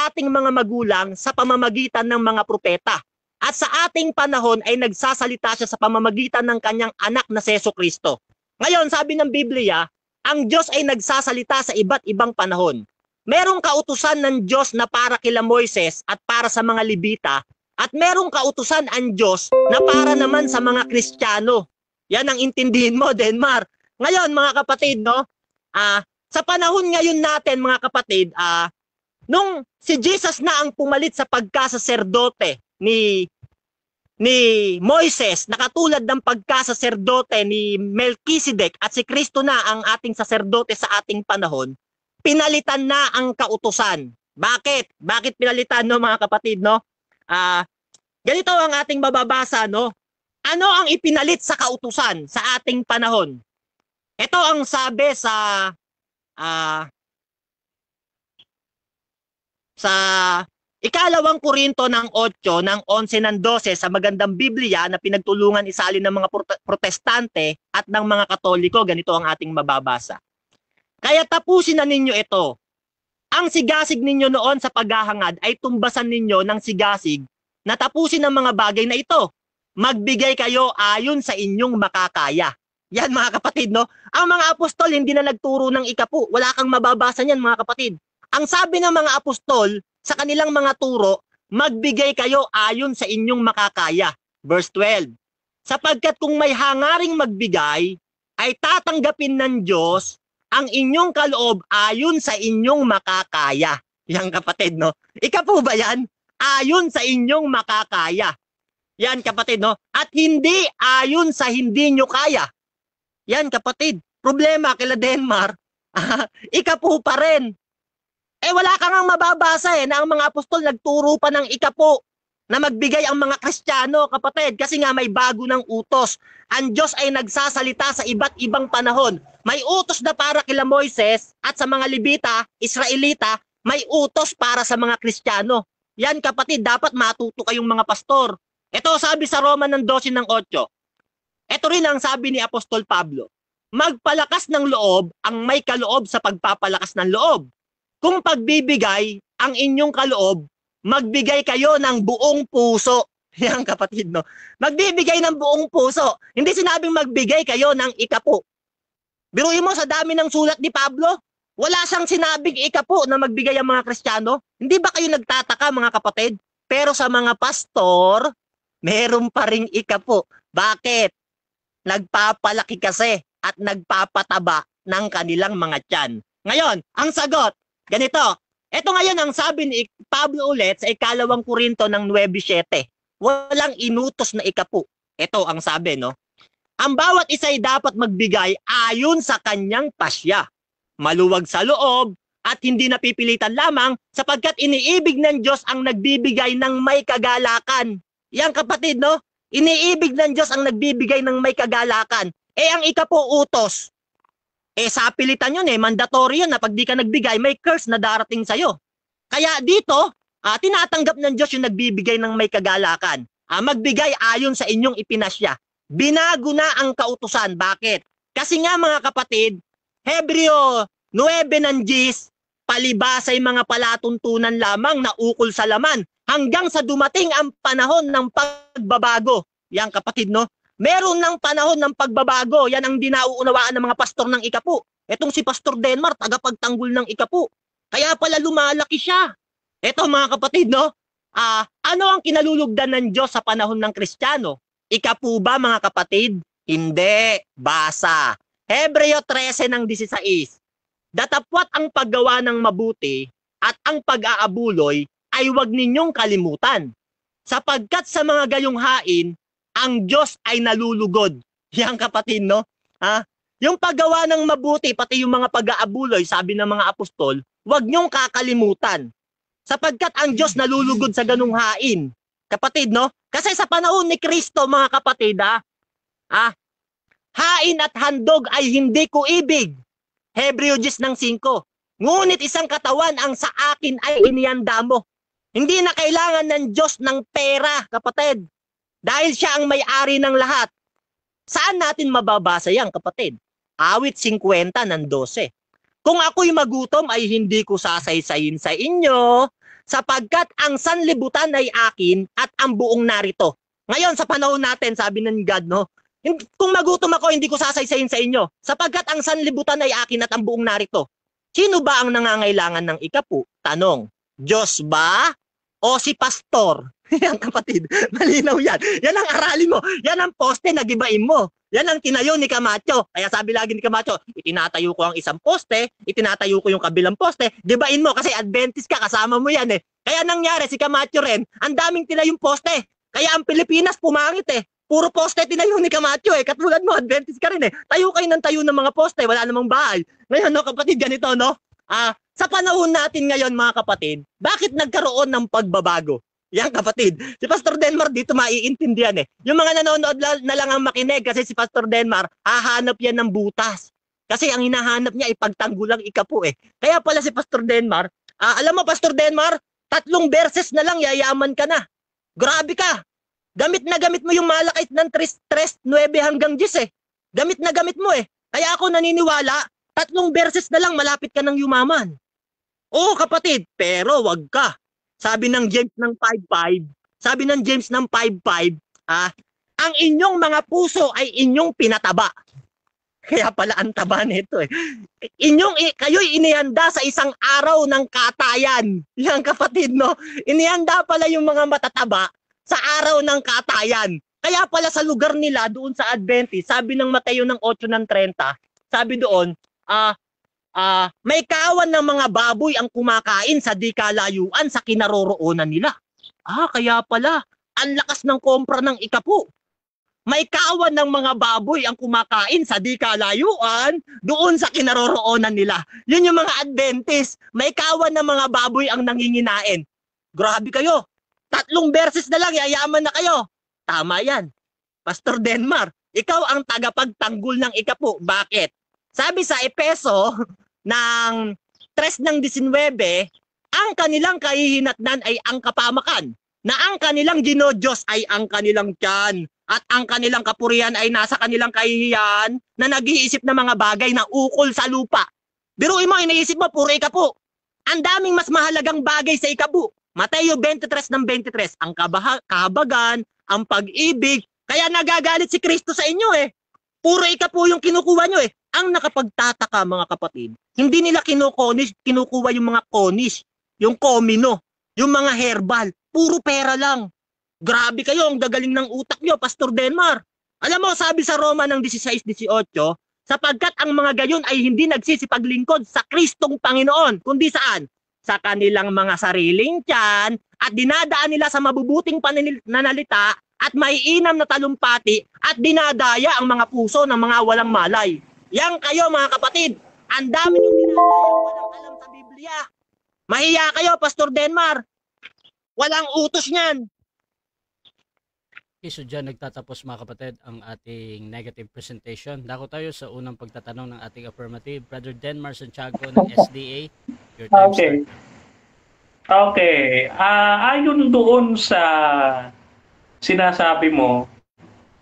ating mga magulang sa pamamagitan ng mga propeta. At sa ating panahon ay nagsasalita siya sa pamamagitan ng kanyang anak na si Jesucristo. Ngayon, sabi ng Biblia, ang Diyos ay nagsasalita sa iba't ibang panahon. Merong kautusan ng Diyos na para kila Moises at para sa mga Levita, at merong kautusan ang Diyos na para naman sa mga Kristiyano. Yan ang intindihin mo, Denmark. Ngayon, mga kapatid, no? Sa panahon ngayon natin, mga kapatid, nung si Jesus na ang pumalit sa pagkasaserdote ni Moises, na katulad ng pagkasaserdote ni Melchizedek, at si Kristo na ang ating saserdote sa ating panahon, pinalitan na ang kautusan. Bakit? Bakit pinalitan, no, mga kapatid, no? Ganito ang ating mababasa, no? Ano ang ipinalit sa kautusan sa ating panahon? Ito ang sabi sa Ikalawang Korinto ng 8, ng 11 ng 12 sa magandang Biblia na pinagtulungan isalin ng mga protestante at ng mga Katoliko, ganito ang ating mababasa. Kaya tapusin na ninyo ito. Ang sigasig ninyo noon sa paghahangad ay tumbasan ninyo ng sigasig na tapusin ang mga bagay na ito. Magbigay kayo ayon sa inyong makakaya. Yan mga kapatid, no? Ang mga apostol hindi na nagturo ng ikapu. Wala kang mababasa niyan mga kapatid. Ang sabi ng mga apostol sa kanilang mga turo, magbigay kayo ayon sa inyong makakaya. Verse 12. Sapagkat kung may hangaring magbigay, ay tatanggapin ng Diyos ang inyong kaloob ayon sa inyong makakaya. Yan kapatid, no? Ikapu ba yan? Ayon sa inyong makakaya. Yan kapatid, no? At hindi ayon sa hindi nyo kaya. Yan kapatid. Problema kila Denmark, ikapu pa rin. Wala kang ang mababasa na ang mga apostol nagturo pa ng ikapu. na magbigay ang mga Kristiyano, kapatid, kasi nga may bago ng utos. Ang Diyos ay nagsasalita sa iba't ibang panahon. May utos na para kila Moises at sa mga Levita, Israelita, may utos para sa mga Kristiyano. Yan, kapatid, dapat matuto kayong mga pastor. Ito sabi sa Roma ng 12:8. Ito rin ang sabi ni Apostol Pablo. Magpalakas ng loob ang may kaloob sa pagpapalakas ng loob. Kung pagbibigay ang inyong kaloob, magbigay kayo ng buong puso. Yan, kapatid, no? Magbibigay ng buong puso. Hindi sinabing magbigay kayo ng ikapo. Biruin mo sa dami ng sulat ni Pablo, wala siyang sinabing ikapo na magbigay ang mga Kristiyano. Hindi ba kayo nagtataka, mga kapatid? Pero sa mga pastor, meron pa ring ikapo. Bakit? Nagpapalaki kasi at nagpapataba ng kanilang mga tiyan. Ngayon, ang sagot, ganito. Ito ngayon ang sabi ni Pablo ulit sa 2 Korinto ng 9:7. Walang inutos na ikapo. Ito ang sabi, no? Ang bawat isa ay dapat magbigay ayon sa kanyang pasya. Maluwag sa loob at hindi napipilitan lamang sapagkat iniibig ng Diyos ang nagbibigay ng may kagalakan. Yan, kapatid, no? Iniibig ng Diyos ang nagbibigay ng may kagalakan. Ang ikapo utos. Sa pilitan yun mandatory yun na pag di ka nagbigay, may curse na darating sa'yo. Kaya dito, tinatanggap ng Diyos yung nagbibigay ng may kagalakan. Magbigay ayon sa inyong ipinasya. Binago na ang kautusan. Bakit? Kasi nga, mga kapatid, Hebreo 9:10, palibasay mga palatuntunan lamang na ukol sa laman hanggang sa dumating ang panahon ng pagbabago. Yan, kapatid, no? Meron ng panahon ng pagbabago. Yan ang dinauunawaan ng mga pastor ng ikapo. Etong si Pastor Denmar, tagapagtanggol ng ikapo. Kaya pala lumalaki siya. Eto, mga kapatid, no? Ano ang kinalulugdan ng Diyos sa panahon ng Kristiyano? Ikapo ba, mga kapatid? Hindi. Basa. Hebreo 13:16. Datapwat ang paggawa ng mabuti at ang pag-aabuloy ay huwag ninyong kalimutan. Sapagkat sa mga gayong hain, ang Diyos ay nalulugod. Yan, kapatid, no? Yung paggawa ng mabuti, pati yung mga pag-aabuloy, sabi ng mga apostol, huwag niyong kakalimutan. Sapagkat ang Diyos nalulugod sa ganung hain. Kapatid, no? Kasi sa panahon ni Kristo, mga kapatid, hain at handog ay hindi ko ibig. Hebreo 10:5. Ngunit isang katawan ang sa akin ay inihanda mo. Hindi na kailangan ng Diyos ng pera, kapatid. Dahil siya ang may-ari ng lahat. Saan natin mababasa yan, kapatid? Awit 50:12. Kung ako'y magutom ay hindi ko sasaysayin sa inyo, sapagkat ang sanlibutan ay akin at ang buong narito. Ngayon, sa panahon natin, sabi ng God, no? Kung magutom ako, hindi ko sasaysayin sa inyo, sapagkat ang sanlibutan ay akin at ang buong narito. Sino ba ang nangangailangan ng ikapo? Tanong, Diyos ba o si pastor? Yan, kapatid, malinaw yan. Yan ang aralin mo. Yan ang poste na gibain mo. Yan ang tinayo ni Camacho. Kaya sabi lagi ni Camacho, itinatayo ko ang isang poste, itinatayo ko yung kabilang poste, gibain mo kasi Adventist ka, kasama mo yan Kaya nangyari si Camacho rin, ang daming tinayong poste. Kaya ang Pilipinas pumangit Puro poste tinayo ni Camacho Katulad mo, Adventist ka rin Tayo kayo ng tayo ng mga poste, wala namang bahay. Ngayon, no, kapatid, ganito, no? Sa panahon natin ngayon, mga kapatid, bakit nagkaroon ng pagbabago? Yan, kapatid. Si Pastor Denmar dito maiintindihan Yung mga nanonood na lang ang makinig kasi si Pastor Denmar, hahanap yan ng butas. Kasi ang hinahanap niya ay pagtanggol ang ikapo Kaya pala si Pastor Denmar, alam mo, Pastor Denmar, 3 verses na lang yayaman ka na. Grabe ka. Gamit na gamit mo yung malakit ng 3:9-10 Gamit na gamit mo Kaya ako naniniwala, 3 verses na lang malapit ka ng yumaman. Oo, kapatid, pero wag ka. Sabi ng James ng 5:5, ang inyong mga puso ay inyong pinataba. Kaya pala ang taba nito kayo'y inihanda sa isang araw ng katayan. Yan, kapatid, no? Inihanda pala yung mga matataba sa araw ng katayan. Kaya pala sa lugar nila doon sa Adventist, sabi ng Mateo ng 8:30, sabi doon, may kawan ng mga baboy ang kumakain sa di kalayuan sa kinaroroonan nila. Kaya pala, ang lakas ng kompra ng ikapo. May kawan ng mga baboy ang kumakain sa di kalayuan doon sa kinaroroonan nila. Yun yung mga Adventist. May kawan ng mga baboy ang nanginginain. Grabe kayo. 3 verses na lang, yayaman na kayo. Tama yan. Pastor Denmar, ikaw ang tagapagtanggol ng ikapu. Bakit? Sabi sa Epeso ng 3:19, ang kanilang kahihinatnan ay ang kapamakan, na ang kanilang ginodiyos ay ang kanilang tiyan, at ang kanilang kapurihan ay nasa kanilang kahihiyan na nag-iisip ng mga bagay na ukol sa lupa. Biruin mo, iniisip mo, puro ikapu. Ang daming mas mahalagang bagay sa ikapu. Mateo 23:23, ang kahabagan, ang pag-ibig. Kaya nagagalit si Kristo sa inyo eh. Puro ikapu yung kinukuha nyo eh. Ang nakapagtataka mga kapatid, hindi nila kinukuha yung mga konis, yung komino, yung mga herbal. Puro pera lang. Grabe kayo, ang gagaling ng utak nyo, Pastor Denmar. Alam mo, sabi sa Roma ng 16:18, sapagkat ang mga gayon ay hindi nagsisipaglingkod sa Kristong Panginoon, kundi saan? Sa kanilang mga sariling tiyan, at dinadaan nila sa mabubuting pananalita at maiinam na talumpati at dinadaya ang mga puso ng mga walang malay. Yang kayo mga kapatid, ang dami yung dinadaya, walang alam sa Biblia. Mahiya kayo, Pastor Denmar. Walang utos niyan. Okay, so dyan nagtatapos mga kapatid ang ating negative presentation. Dako tayo sa unang pagtatanong ng ating affirmative. Brother Denmar Santiago ng SDA. Your time Okay. starts. Okay. Ayon doon sa sinasabi mo,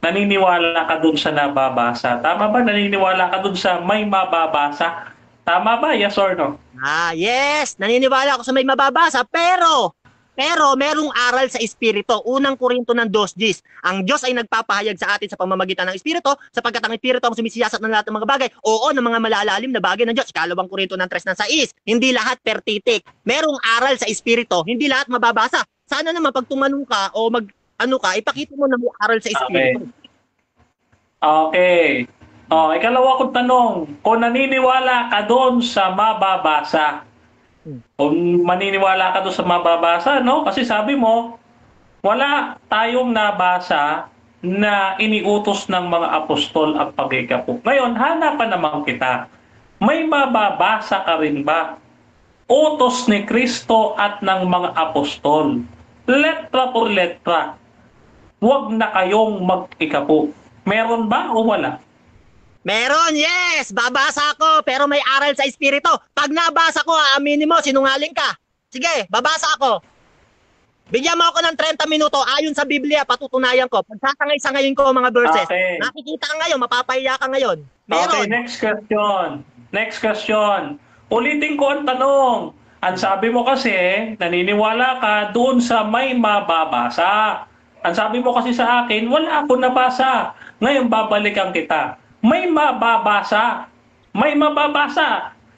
naniniwala ka doon sa nababasa. Tama ba? Naniniwala ka doon sa may mababasa? Tama ba? Yes or no? Yes, naniniwala ako sa may mababasa, pero merong aral sa Espiritu. Unang Korinto ng 2:10. Ang Diyos ay nagpapahayag sa atin sa pamamagitan ng Espiritu, sapagkat ang Espiritu ang sumisiyasat ng lahat ng mga bagay. Oo, ng mga malalalim na bagay ng Diyos. 2 Korinto ng 3:6. Hindi lahat per titik. Merong aral sa Espiritu, hindi lahat mababasa. Sana naman pag tumanong ka o ipakita mo na may aral sa Espiritu. Okay. Ikalawa kong tanong, kung naniniwala ka doon sa mababasa, kung maniniwala ka doon sa mababasa, no? Kasi sabi mo, wala tayong nabasa na iniutos ng mga apostol ang pag-ikapu. Ngayon, hanapan naman kita. May mababasa ka rin ba? Utos ni Kristo at ng mga apostol. Letra por letra. Huwag na kayong mag-ikapu. Meron ba o wala? Meron, yes! Babasa ako, pero may aral sa Espiritu. Pag nabasa ko, aaminin mo, sinungaling ka. Sige, babasa ako. Bigyan mo ako ng 30 minuto, ayon sa Biblia, patutunayan ko. Pagsasangay-sangayin ko mga verses. Okay. Nakikita ka ngayon, mapapahiya ka ngayon. Meron. Okay, next question. Ulitin ko ang tanong. Ang sabi mo kasi, naniniwala ka doon sa may mababasa. Ang sabi mo kasi sa akin, wala ako nabasa. Ngayon babalikan kita. May mababasa.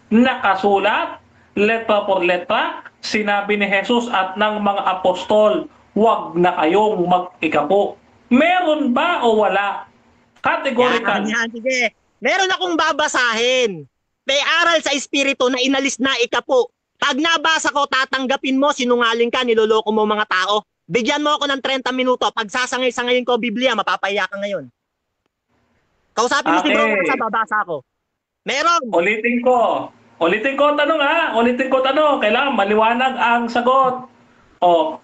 Nakasulat, letra por letra, sinabi ni Jesus at ng mga apostol, huwag na kayong mag-ikapu. Meron ba o wala? Categorical. Yan, sige. Meron akong babasahin. May aral sa Espiritu na inalis na ikapu. Pag nabasa ko, tatanggapin mo, sinungaling ka, niloloko mo mga tao. Bigyan mo ako ng 30 minuto. Pag sasangay-sangayin ko Biblia, mapapahiya ka ngayon. Kausapin mo si Bro, sa babasa ko. Meron. Ulitin ko tanong ha. Kailangan maliwanag ang sagot.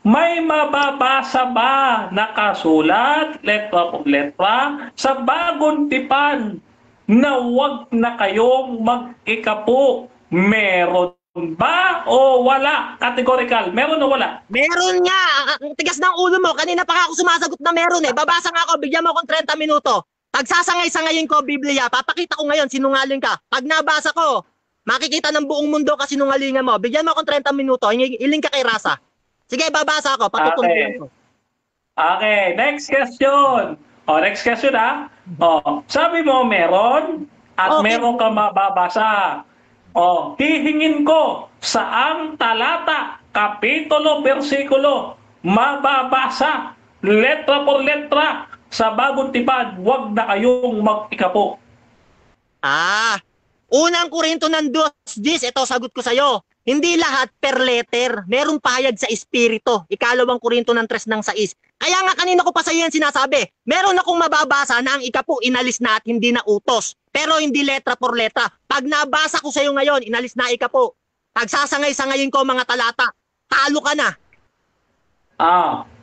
May mababasa ba nakasulat, letra por letra, sa bagong tipan na huwag na kayong mag-ikapu? Meron ba o wala? Categorical. Meron o wala? Meron nga. Ang tigas ng ulo mo. Kanina pa ako sumasagot na meron eh. Babasa nga ako. Bigyan mo akong 30 minuto. Pag sasangay-sangayin ko Biblia, papakita ko ngayon, sinungaling ka. Pag nabasa ko, makikita ng buong mundo kasi sinungalingan mo. Bigyan mo akong 30 minuto, iling ka kay Rasa. Sige, babasa ako, patutunayan ko. Okay, next question. Next question ha. Sabi mo meron at Okay. meron ka mababasa. Hihingin ko saang talata, kapitulo, versikulo, mababasa, letra por letra, sa bagong tipan, huwag na kayong mag-ikapu. Unang Korinto ng 2:10, ito sagot ko sa'yo. Hindi lahat per letter, merong pahayag sa Espiritu. 2 Korinto ng 3:6. Kaya nga kanina ko pa sa'yo yan sinasabi. Meron akong mababasa na ang ikapu inalis na at hindi na utos. Pero hindi letra por letra. Pag nabasa ko sa'yo ngayon, inalis na ikapu. Pag sasangay-sangayin ko mga talata, talo ka na.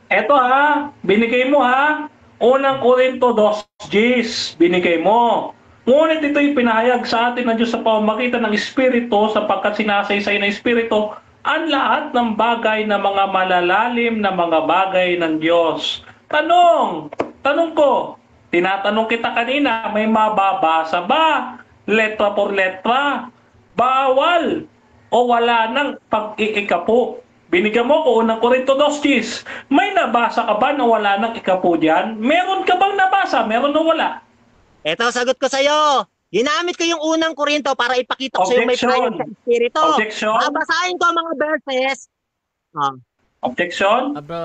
Eto ha, binigay mo ha. Unang Korinto 2:10, binigay mo. Ngunit ito'y pinahayag sa atin ng Diyos sa pamamagitan ng Espiritu, sapagkat sinasaysay ng Espiritu ang lahat ng bagay na mga malalalim na mga bagay ng Diyos. Tanong ko, tinatanong kita kanina, may mababasa ba? Letra por letra, bawal o wala ng pag-iikapo? Binigyan mo ko unang Korinto 2:10. May nabasa ka ba na wala ng ikapo diyan? Meron ka bang nabasa? Meron o wala? Ito, sagot ko sa'yo. Ginamit ko yung unang Korinto para ipakita ko sa'yo may Objection. prayers sa Espiritu. Objection. Babasahin ko ang mga verses. Objection? Bro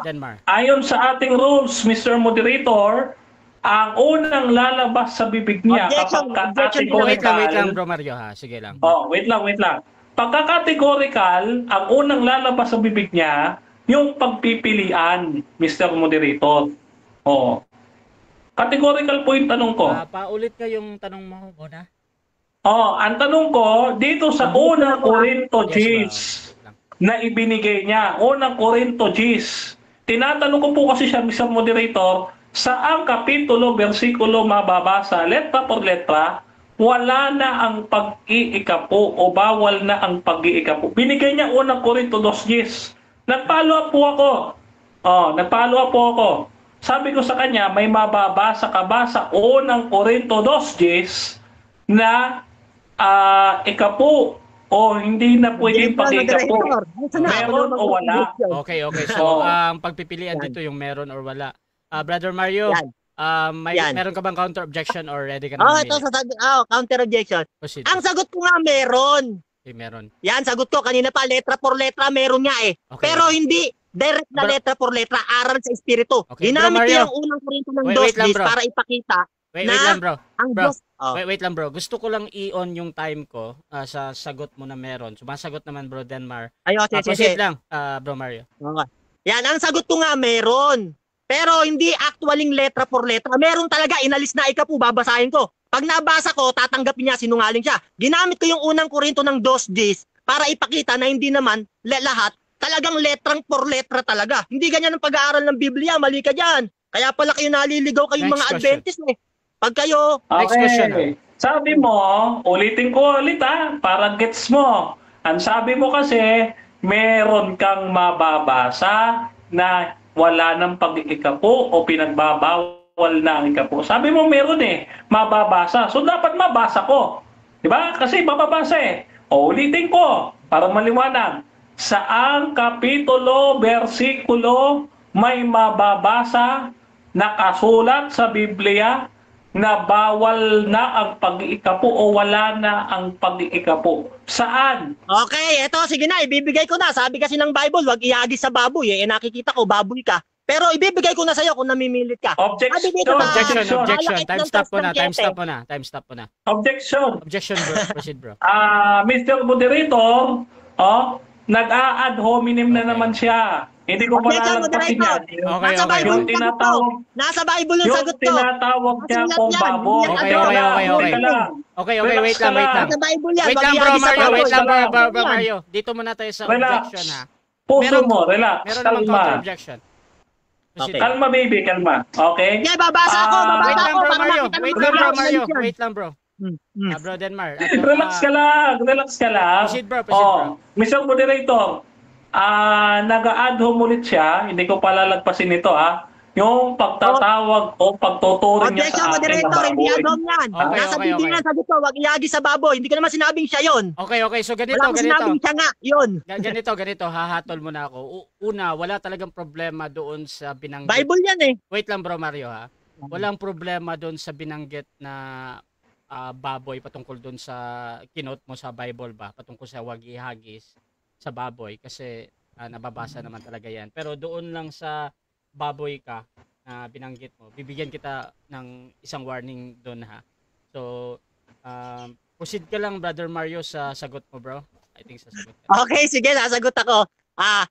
Denmar. Ayon sa ating rules, Mr. Moderator, ang unang lalabas sa bibig niya Objection, kapag objection. Wait lang categorical. bro Mario ha. Sige lang. Wait lang. Pagka-categorical, ang unang lalabas sa bibig niya, yung pagpipilian, Mr. Moderator. Categorical po yung tanong ko. Paulit ka yung tanong mo, Bona. Ang tanong ko, dito sa unang Korinto Yes, 10 na ibinigay niya, unang Korinto 10, tinatanong ko po kasi siya, Mr. Moderator, saang kapitulo, versikulo mababasa, letra por letra, wala na ang pag-iikapo o bawal na ang pag-iikapo. Binigay niya unang Korinto 2:10. Nag-follow up po ako. Nag-follow up po ako. Sabi ko sa kanya, may mababasa ka ba sa unang Korinto 2:10 na ikapo o hindi na pwedeng pag-ikapo? Meron o wala? Okay. So, ang pagpipilian dito yung meron or wala. Brother Mario, meron ka bang counter objection or ready ka na? Ito counter objection. Proceed. Ang sagot ko nga meron. Okay, meron. Yan, sagot ko kanina pa, letra por letra, meron nga eh. Okay. Pero hindi direct na letra por letra, aral sa Espiritu. Okay, Ginamit Bro ko Mario. yung unang Korinto ng Wait lang, 2:10 bro. para ipakita Wait na lang bro. ang Bro. Diyos. Wait lang bro. Gusto ko lang i-on yung time ko sa sagot mo na meron. Sumasagot naman bro Denmar. Sige. Proceed lang, bro Mario. Okay. Yan, ang sagot ko nga meron. Pero hindi actualing letra por letra. Meron talaga, inalis na ikapo, babasahin ko. Pag nabasa ko, tatanggapin niya, sinungaling siya. Ginamit ko yung unang Korinto ng 2:10 para ipakita na hindi naman lahat talagang letrang por letra talaga. Hindi ganyan ang pag-aaral ng Biblia, mali ka dyan. Kaya pala kayo naliligaw kayong Next mga question. Adventist eh. Pag kayo, Next question, Sabi mo, ulitin ko ulit para gets mo. Ang sabi mo kasi, meron kang mababasa na wala ng pag-iikapo o pinagbabawal na ang ikapo. Sabi mo meron mababasa. So dapat mabasa ko. Diba? Kasi mababasa ulitin ko para maliwanag. Saang kapitulo, versikulo may mababasa na kasulat sa Biblia na bawal na ang pag-iikapo o wala na ang pag-iikapo? Saan? okay, eto, sige na, ibibigay ko na. Sabi kasi ng Bible, wag ihagis sa baboy eh. Nakikita ko, baboy ka. Pero ibibigay ko na sa'yo kung namimilit ka. Sabi dito na- Objection. Malakit Time ng stop po na. text ng Time stop po na. Objection. Objection bro. Proceed bro. Mr. Moderator, nag-a-ad hominem na Okay. naman siya. Hindi ko Objection, malalagpasin Moderator. yan. Okay. Nasa Bible Yung yung sagot ko. tinatawag, Nasa Bible yung sagot ko. tinatawag niya Masulat kung yan. baboy. Hindi yan Okay. Teka lang. Okay, Relax wait ka lang. Nasa Bible yan. Wait wag lang bro ihagis sa Mario, baboy. wait lang bro Yan. Mario. Dito muna tayo sa Relax. objection ha. Puso Meron- mo, relax. Meron namang counter Kalma. objection. Proceed. Okay. Kalma, baby, kalma. Okay? Sige, babasa ako. Ah, Babasa Wait lang ako bro para Mario. makita ng Wait mga lang bro Bible Mario. yan. Wait lang bro. Hmm. Bro Denmar. Relax ka lang. Relax ka lang. Proceed, bro. Proceed, bro. Mr. Moderator, nag-a-add home ulit siya. Hindi ko palalagpasin ito, yung pagtatawag o pagtuturing niya Objection, sa akin na moderator, hindi baboy. adom yan. Okay, Nasa okay, Biblia okay. yan, sagot ko, wag ihagis sa baboy. Hindi ko naman sinabing siya yun. Okay. So Wala akong sinabing siya nga, yun. ganito. Hahatol mo na ako. Una, wala talagang problema doon sa binanggit. Bible yan eh. Wait lang bro Mario ha. Walang problema doon sa binanggit na baboy patungkol doon sa kinote mo sa Bible ba? Patungkol sa wag ihagis sa baboy kasi nababasa naman talaga yan. Pero doon lang sa baboy ka na binanggit mo, bibigyan kita ng isang warning doon ha. So, proceed ka lang Brother Mario sa sagot mo bro. I think sa sagot ka. Okay, sige, sasagot ako.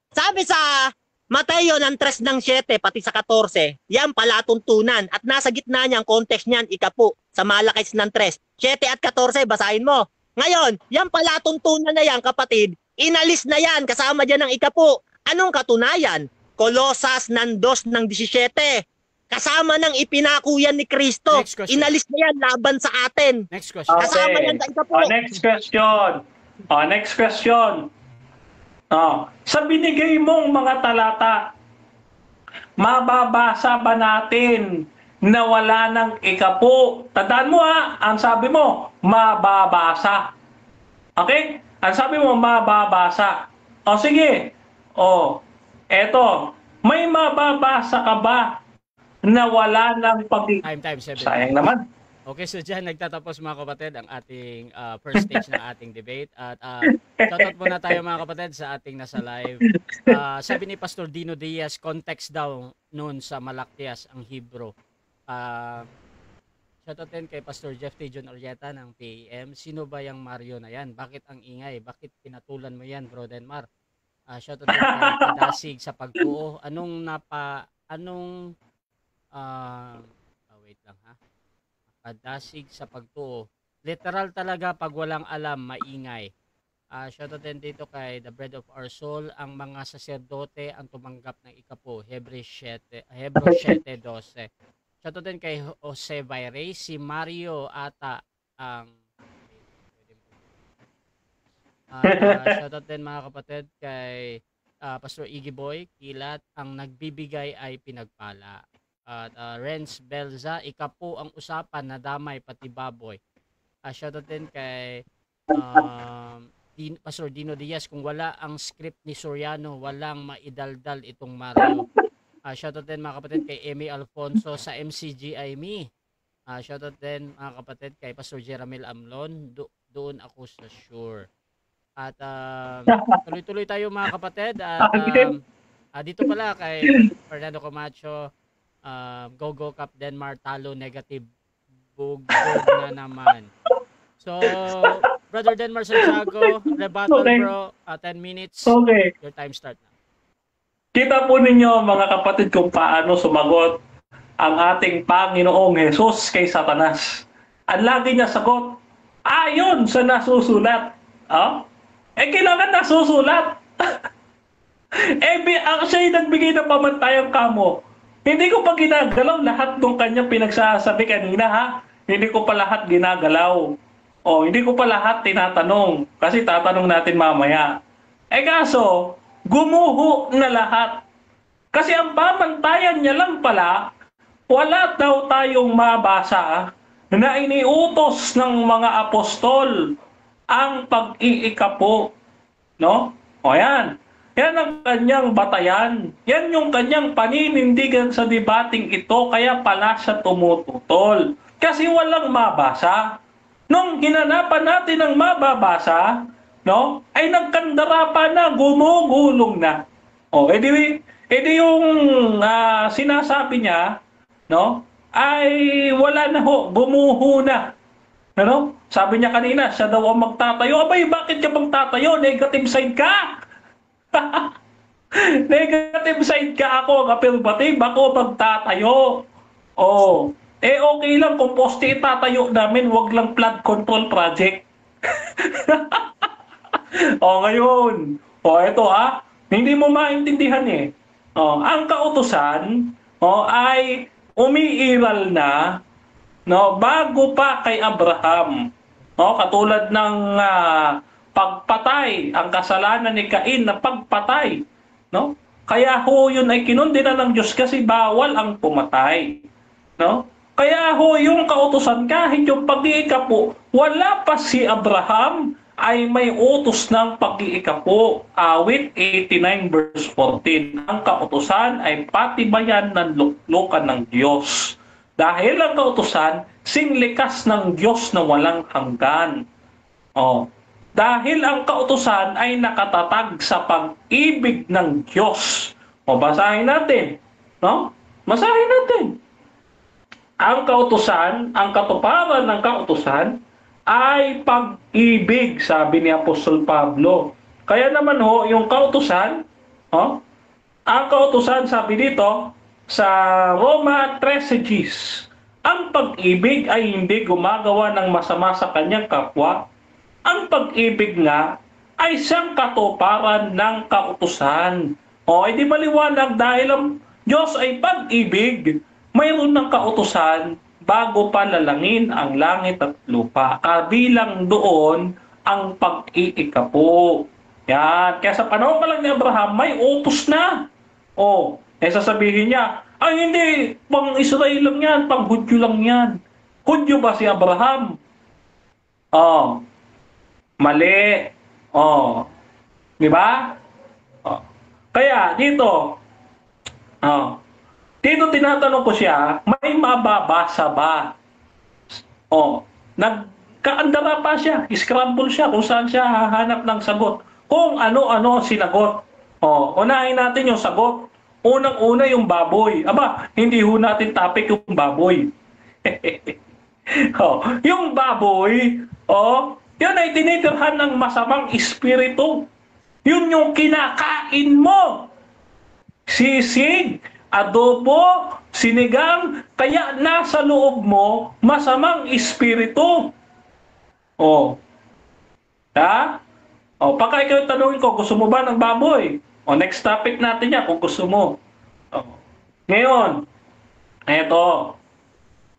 Sabi sa Mateo ng 3:7 pati sa 14, yan palatuntunan at nasa gitna niyan context niyan ikapo sa Malakay ng 3, 7 at 14 basahin mo. Ngayon, yan palatuntunan na yan kapatid, inalis na yan kasama diyan ng ikapo Anong katunayan? Kolosas ng 2:17. Kasama ng ipinako yan ni Kristo. Next question. Inalis na yan laban sa atin. Next question. Kasama yan sa isa po. Next question. Next question. Sa binigay mong mga talata, mababasa ba natin na wala ng ikapo? Tandaan mo ang sabi mo, mababasa. Okay? Ang sabi mo, mababasa. Sige. Eto, may mababasa ka ba na wala ng Time 7. Sayang naman. Okay, so dyan nagtatapos mga kapatid ang ating first stage ng ating debate. At shoutout muna tayo mga kapatid sa ating nasa live. Sabi ni Pastor Dino Diaz, context daw noon sa Malakias ang Hebrew. Shoutout din kay Pastor Jeff T. John Orieta ng PAM. Sino ba yung Mario na yan? Bakit ang ingay? Bakit pinatulan mo yan, Bro Denmar? Shoutout din kay Kadasig sa pagtuo. Wait lang ha. Kadasig sa pagtuo. Literal talaga pag walang alam, maingay. Shoutout din dito kay The Bread of Our Soul. Ang mga saserdote ang tumanggap ng ikapo. Hebrew 7:12. Shoutout din kay Jose Vaire. Si Mario ata ang shoutout din mga kapatid kay Pastor Iggy Boy Kilat. Ang nagbibigay ay pinagpala. At Renz Belza, ikapo ang usapan na damay pati baboy. Shoutout din kay Pastor Dino Diaz, kung wala ang script ni Soriano, walang maidaldal itong Mario. Shoutout din mga kapatid kay Amy Alfonso sa MCGI Me. Shoutout din mga kapatid kay Pastor Jeramil Amlon, doon ako sa sure. At tuloy-tuloy tayo mga kapatid. At dito pala kay Fernando Camacho, Go Cup Denmark talo negative bugbog na naman. So Brother Denmark Santiago, rebuttal bro, 10 minutes. Okay. Your time start na. Kita po ninyo mga kapatid kung paano sumagot ang ating Panginoong Jesus kay Satanas. Ang lagi niya sagot, ayon sa nasusulat. Kailangan nasusulat. Siya nagbigay ng pamantayang kamo. Hindi ko pa ginagalaw lahat ng kanyang pinagsasabi kanina ha. Hindi ko pa lahat ginagalaw. Hindi ko pa lahat tinatanong. Kasi tatanong natin mamaya. Kaso, gumuho na lahat. Kasi ang pamantayan niya lang pala, wala daw tayong mabasa na iniutos ng mga apostol ang pag-iikapo. No? Yan. Yan ang kanyang batayan. Yan yung kanyang paninindigan sa debating ito, kaya pala siya tumututol. Kasi walang mabasa. Nung ginanapan natin ang mababasa, no, ay nagkandara pa na, gumugulong na. Edi yung sinasabi niya, no, ay wala na ho, gumuho na. Ano? Sabi niya kanina, siya daw ang magtatayo. Abay, bakit ka bang tatayo? Negative side ka! Negative side ka ako, kapilbative, ako magtatayo. Okay lang kung poste itatayo namin, wag lang flood control project. Ngayon. Ito hindi mo maintindihan eh. Ang kautusan ay umiiral na, no, bago pa kay Abraham. Katulad ng pagpatay, ang kasalanan ni Cain na pagpatay, no? Kaya yun ay kinundina ng Diyos kasi bawal ang pumatay, no? Kaya yung kautusan, kahit yung pag-iikapo, wala pa si Abraham ay may utos ng pag-iikapo. Awit 89 verse 14. Ang kautusan ay patibayan ng luklukan ng Diyos. Dahil ang kautusan, singlikas ng Diyos na walang hanggan. Dahil ang kautusan ay nakatatag sa pag-ibig ng Diyos. Basahin natin. No? Basahin natin. Ang kautusan, ang katuparan ng kautusan ay pag-ibig, sabi ni Apostol Pablo. Kaya naman yung kautusan, ang kautusan, sabi dito, sa Roma 13:10, ang pag-ibig ay hindi gumagawa ng masama sa kanyang kapwa. Ang pag-ibig nga ay siyang katuparan ng kautusan. O, edi maliwanag dahil ang Diyos ay pag-ibig, mayroon ng kautusan bago pa lalangin ang langit at lupa. Kabilang doon ang pag-iikapo. Yan. Kaya sa panahon pa lang ni Abraham, may utos na. O, sasabihin niya, ay hindi, pang Israel lang yan, pang Hudyo lang yan. Hudyo ba si Abraham? Oh, mali. Oh, di ba? Oh. Kaya dito, dito tinatanong ko siya, may mababasa ba? Oh, nagkaandara pa siya, scramble siya kung saan siya hahanap ng sagot. Kung ano-ano sinagot. Oh, unahin natin yung sagot. Unang-una yung baboy. Aba, hindi ho natin topic yung baboy. Oh, yung baboy, yun ay tinitirhan ng masamang espiritu. Yun yung kinakain mo. Sisig, adobo, sinigang, kaya nasa loob mo masamang espiritu. Oh. Ha? Oh, pagka ikaw tanungin ko, gusto mo ba ng baboy? O, next topic natin yan kung gusto mo. O. Ngayon, eto,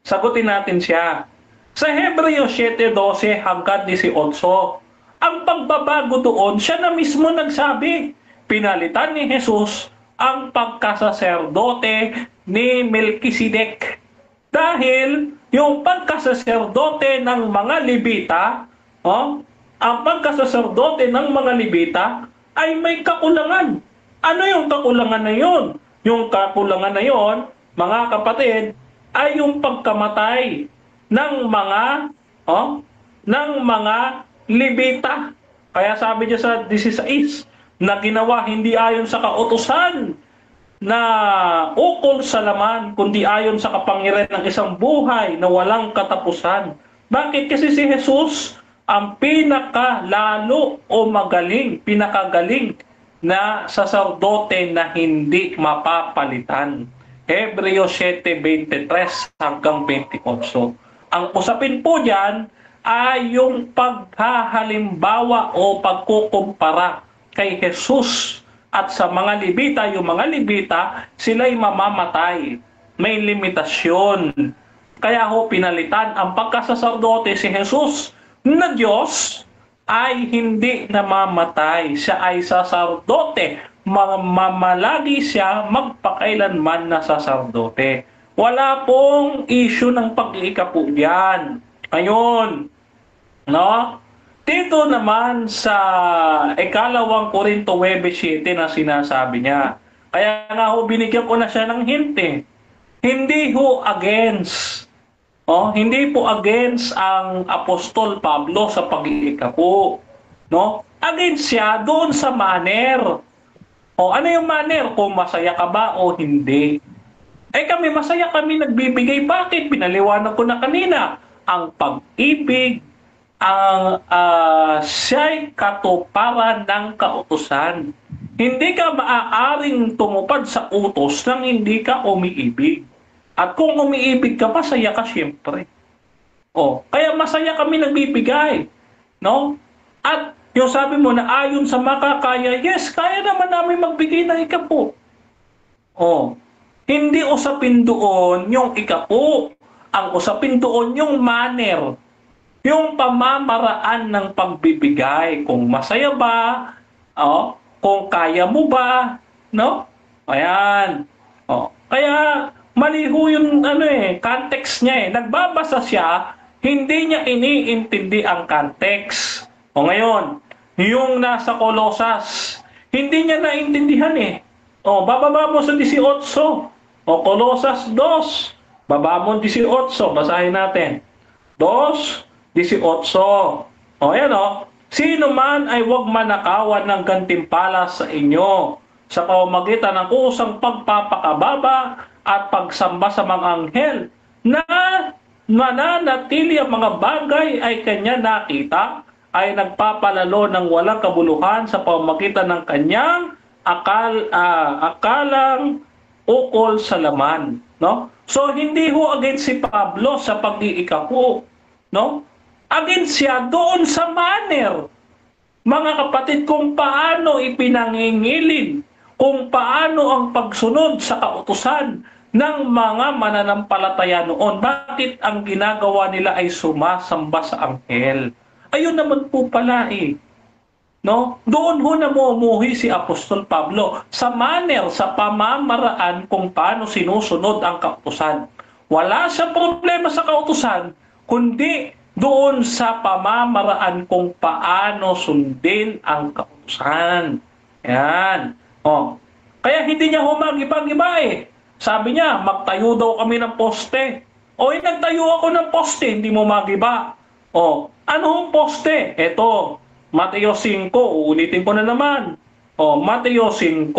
sagutin natin siya. Sa Hebreo 7:12 hanggang 18, ang pagbabago doon, siya na mismo nagsabi, pinalitan ni Jesus ang pagkasaserdote ni Melkisedek. Dahil yung pagkasaserdote ng mga Levita, ang pagkasaserdote ng mga Levita, ay may kakulangan. Ano yung kakulangan na yun? Yung kakulangan na yun, mga kapatid, ay yung pagkamatay ng mga Levita. Kaya sabi niya sa 16, na ginawa hindi ayon sa kautusan na ukol sa laman, kundi ayon sa kapangyarihan ng isang buhay na walang katapusan. Bakit? Kasi si Jesus ang pinakalalo o pinakagaling na saserdote na hindi mapapalitan. Hebreo 7:23 hanggang 28. Ang usapin po diyan ay yung paghahalimbawa o pagkukumpara kay Jesus at sa mga Levita. Yung mga Levita, sila'y mamamatay. May limitasyon. Kaya ho pinalitan ang pagkasaserdote si Jesus na Diyos ay hindi namamatay. Siya ay saserdote. Mamalagi siya magpakailanman na saserdote. Wala pong issue ng pag-iikapo diyan. Ngayon, dito naman sa ikalawang Korinto 9:7 na sinasabi niya. Kaya nga ho, binigyan ko na siya ng hint eh. Hindi ho against hindi po against ang Apostol Pablo sa pag-iikapo. Against siya doon sa manner. Ano yung manner? Kung masaya ka ba o hindi. Kami masaya kami nagbibigay. Bakit? Pinaliwanag ko na kanina. Ang pag-ibig, siya'y katuparan ng kautusan. Hindi ka maaaring tumupad sa utos nang hindi ka umiibig. At kung umiibig ka, masaya ka siyempre. Kaya masaya kami nagbibigay. At yung sabi mo na ayon sa makakaya, yes, kaya naman namin magbigay ng ikapo. Hindi usapin doon yung ikapo. Ang usapin doon yung manner. Yung pamamaraan ng pagbibigay. Kung masaya ba, kung kaya mo ba, Ayan. Kaya mali ho yung context niya. Nagbabasa siya, hindi niya iniintindi ang context. Ngayon, yung nasa Kolosas, hindi niya naintindihan bababa mo sa 18. Kolosas 2, baba mo 18, basahin natin. 2:18. Ayan sino man ay huwag manakawan ng gantimpala sa inyo sa pamamagitan ng kusang pagpapakababa at pagsamba sa mga anghel na mananatili ang mga bagay ay kanya nakita ay nagpapalalo ng walang kabuluhan sa pamamagitan ng kanyang akalang ukol sa laman. So hindi ho against si Pablo sa pag-iikapo. Against siya doon sa manner. Mga kapatid, kung paano ipinangingilin kung paano ang pagsunod sa kautusan ng mga mananampalataya noon. Bakit ang ginagawa nila ay sumasamba sa anghel? Ayun naman po pala eh. No? Doon ho namumuhi si Apostol Pablo sa manner, sa pamamaraan kung paano sinusunod ang kautusan. Wala siyang problema sa kautusan, kundi doon sa pamamaraan kung paano sundin ang kautusan. Yan. Oh. Kaya hindi niya humag-ibang-iba eh. Sabi niya, magtayo daw kami ng poste. O, nagtayo ako ng poste, hindi mo magiba. O, anong poste? Ito, Mateo 5, uulitin ko na naman. O, Mateo 5,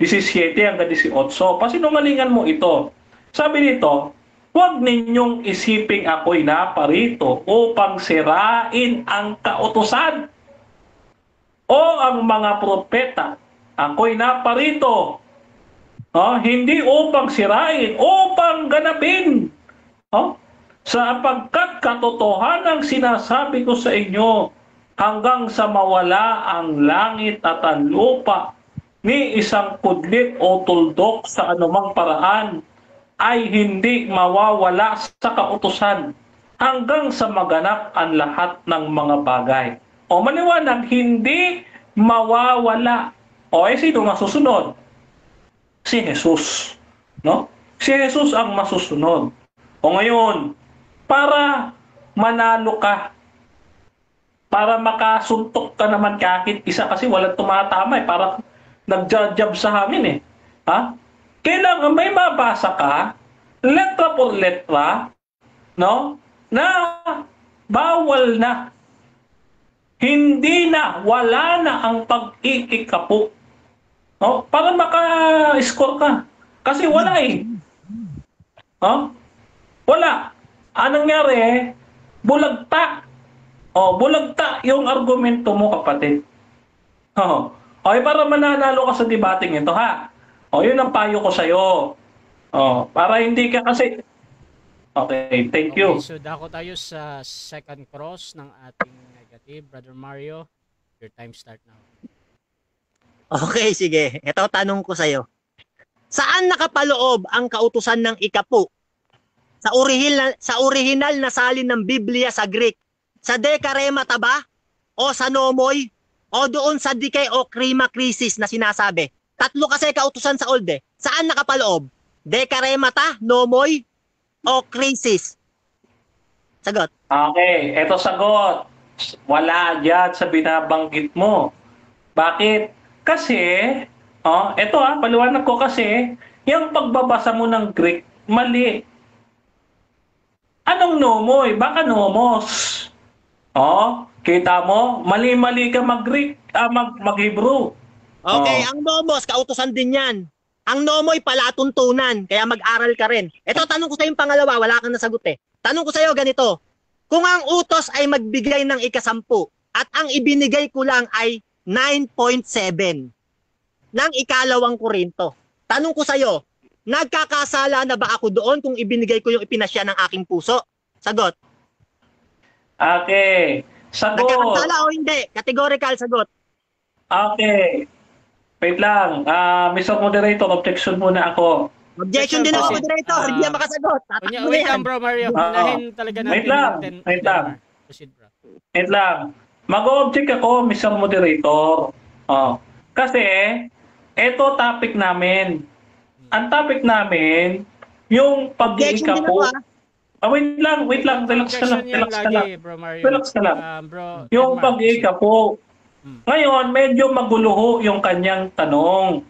17 hanggang 18. Pasinungalingan mo ito. Sabi nito, huwag ninyong isiping ako'y naparito upang sirain ang kautusan o ang mga propeta. Ako'y naparito, hindi upang sirain, upang ganapin. Sapagkat katotohanang sinasabi ko sa inyo, hanggang sa mawala ang langit at ang lupa, ni isang kudlit o tuldok sa anumang paraan, ay hindi mawawala sa kautusan, hanggang sa maganap ang lahat ng mga bagay. O maliwanag, hindi mawawala. O sino masusunod? Si Jesus. No? Si Jesus ang masusunod. O ngayon, para manalo ka, para makasuntok ka naman kahit isa kasi walang tumatama eh, para nagja-jab sa hangin eh. Ha? Kailangan may mabasa ka, letra por letra, no? Na bawal na. Hindi na, wala na ang pag-iikapo. No? Para maka-score ka. Kasi wala eh. No? Wala. Anong nangyari? Bulagta. Bulagta yung argumento mo, kapatid. Para mananalo ka sa debating ito, ha? Yun ang payo ko sa'yo. Para hindi ka kasi... Okay, thank you. Okay, so dako tayo sa second cross ng ating negative. Brother Mario, your time start now. Okay, sige. Ito tanong ko sa'yo. Saan nakapaloob ang kautusan ng ikapo? Sa orihinal na salin ng Biblia sa Greek? Sa dekaremata ba? O sa nomoy? O doon sa dikay o krima krisis na sinasabi? Tatlo kasi kautusan sa old eh. Saan nakapaloob? Dekaremata, nomoy, o krisis? Sagot. Okay, eto sagot. Wala dyan sa binabanggit mo. Bakit? Kasi, eto paliwanag ko kasi, yung pagbabasa mo ng Greek, mali. Anong nomoy? Baka nomos. Kita mo? Mali-mali ka mag-Greek, mag-Hebrew. Okay, ang nomos, kautusan din yan. Ang nomoy palatuntunan, kaya mag-aral ka rin. Ito, tanong ko sa yung pangalawa, wala kang nasagot eh. Tanong ko sa iyo ganito, kung ang utos ay magbigay ng ika-10 at ang ibinigay ko lang ay 9.7 ng ikalawang Korinto. Tanong ko sa iyo, nagkakasala na ba ako doon kung ibinigay ko yung ipinasya ng aking puso? Sagot. Okay. Sagot. Nagkakasala o hindi? Categorical sagot. Okay. Wait lang. Mr. Moderator, objection muna ako. Objection din ako, moderator. Hindi yan makasagot. Wait lang, bro, Mario. Unahin talaga natin. Wait lang. Proceed, bro. Wait lang. Mag-object ako, Mr. Moderator. Kasi, ito topic namin. Ang topic namin, yung pag-iikapo. Wait lang. Relax ka lang. Relax ka lang. Yung pag-iikapo. Ngayon, medyo maguluho yung kanyang tanong.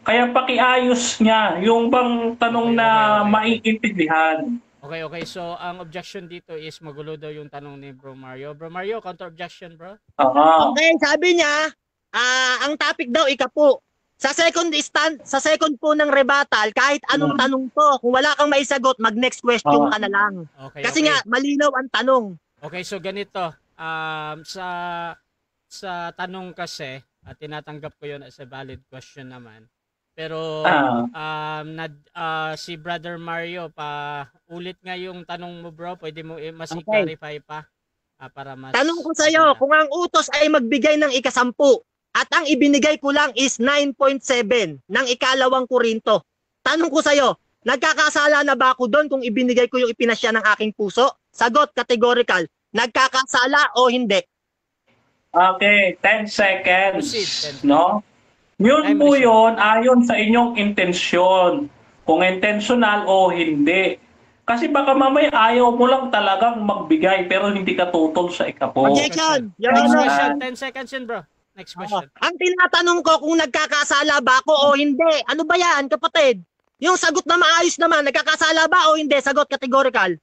Kaya pakiayos niya yung bang tanong na maiintindihan. Okay. So, ang objection dito is magulo daw yung tanong ni Bro Mario. Bro Mario, counter-objection, bro? Okay, sabi niya, ang topic daw ikapo. Sa second po ng rebuttal, kahit anong tanong to, kung wala kang maisagot, mag-next question ka na lang. Kasi nga, malinaw ang tanong. Okay, so ganito. Sa tanong kasi, tinatanggap ko yun as a valid question naman. Pero si Brother Mario, ulit nga yung tanong mo, bro. Pwede mo mas i-clarify pa para mas... Tanong ko sa iyo, kung ang utos ay magbigay ng ika-10 at ang ibinigay ko lang is 9.7 ng ikalawang Korinto. Tanong ko sa'yo, nagkakasala na ba ako doon kung ibinigay ko yung ipinasya ng aking puso? Sagot, categorical. Nagkakasala o hindi? Okay, 10 seconds. Proceed, 10. No? Yun Time po resume. yun ayon sa inyong intensyon. Kung intentional o hindi. Kasi baka mamaya ayaw mo lang talagang magbigay pero hindi ka tutol sa ikapo. Objection! Your Next Honor. question. 10 seconds yun, bro. Next question. Ang tinatanong ko kung nagkakasala ba ako o hindi. Ano ba yan, kapatid? Yung sagot na maayos naman, nagkakasala ba o hindi? Sagot categorical.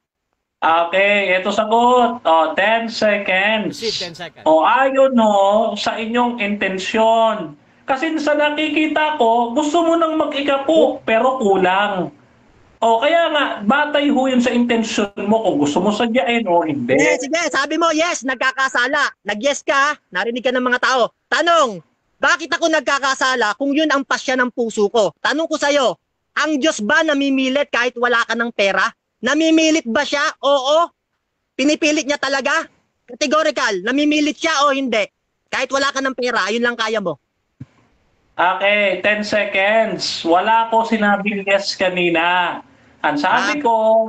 Okay, ito sagot. 10 seconds. Proceed, 10 seconds. Ayon no, sa inyong intensyon. Kasi sa nakikita ko, gusto mo nang mag-ikapo pero kulang. Kaya nga, batay ho yun sa intensyon mo kung gusto mo sadyain o hindi. Sige, sabi mo, yes, nagkakasala. Nag-yes ka, narinig ka ng mga tao. Tanong, bakit ako nagkakasala kung yun ang pasya ng puso ko? Tanong ko sa'yo, ang Diyos ba namimilit kahit wala ka ng pera? Namimilit ba siya? Oo. Pinipilit niya talaga? Categorical, namimilit siya o hindi? Kahit wala ka ng pera, ayun lang kaya mo. Okay, 10 seconds. Wala ko sinabing yes kanina. Ang sabi ko,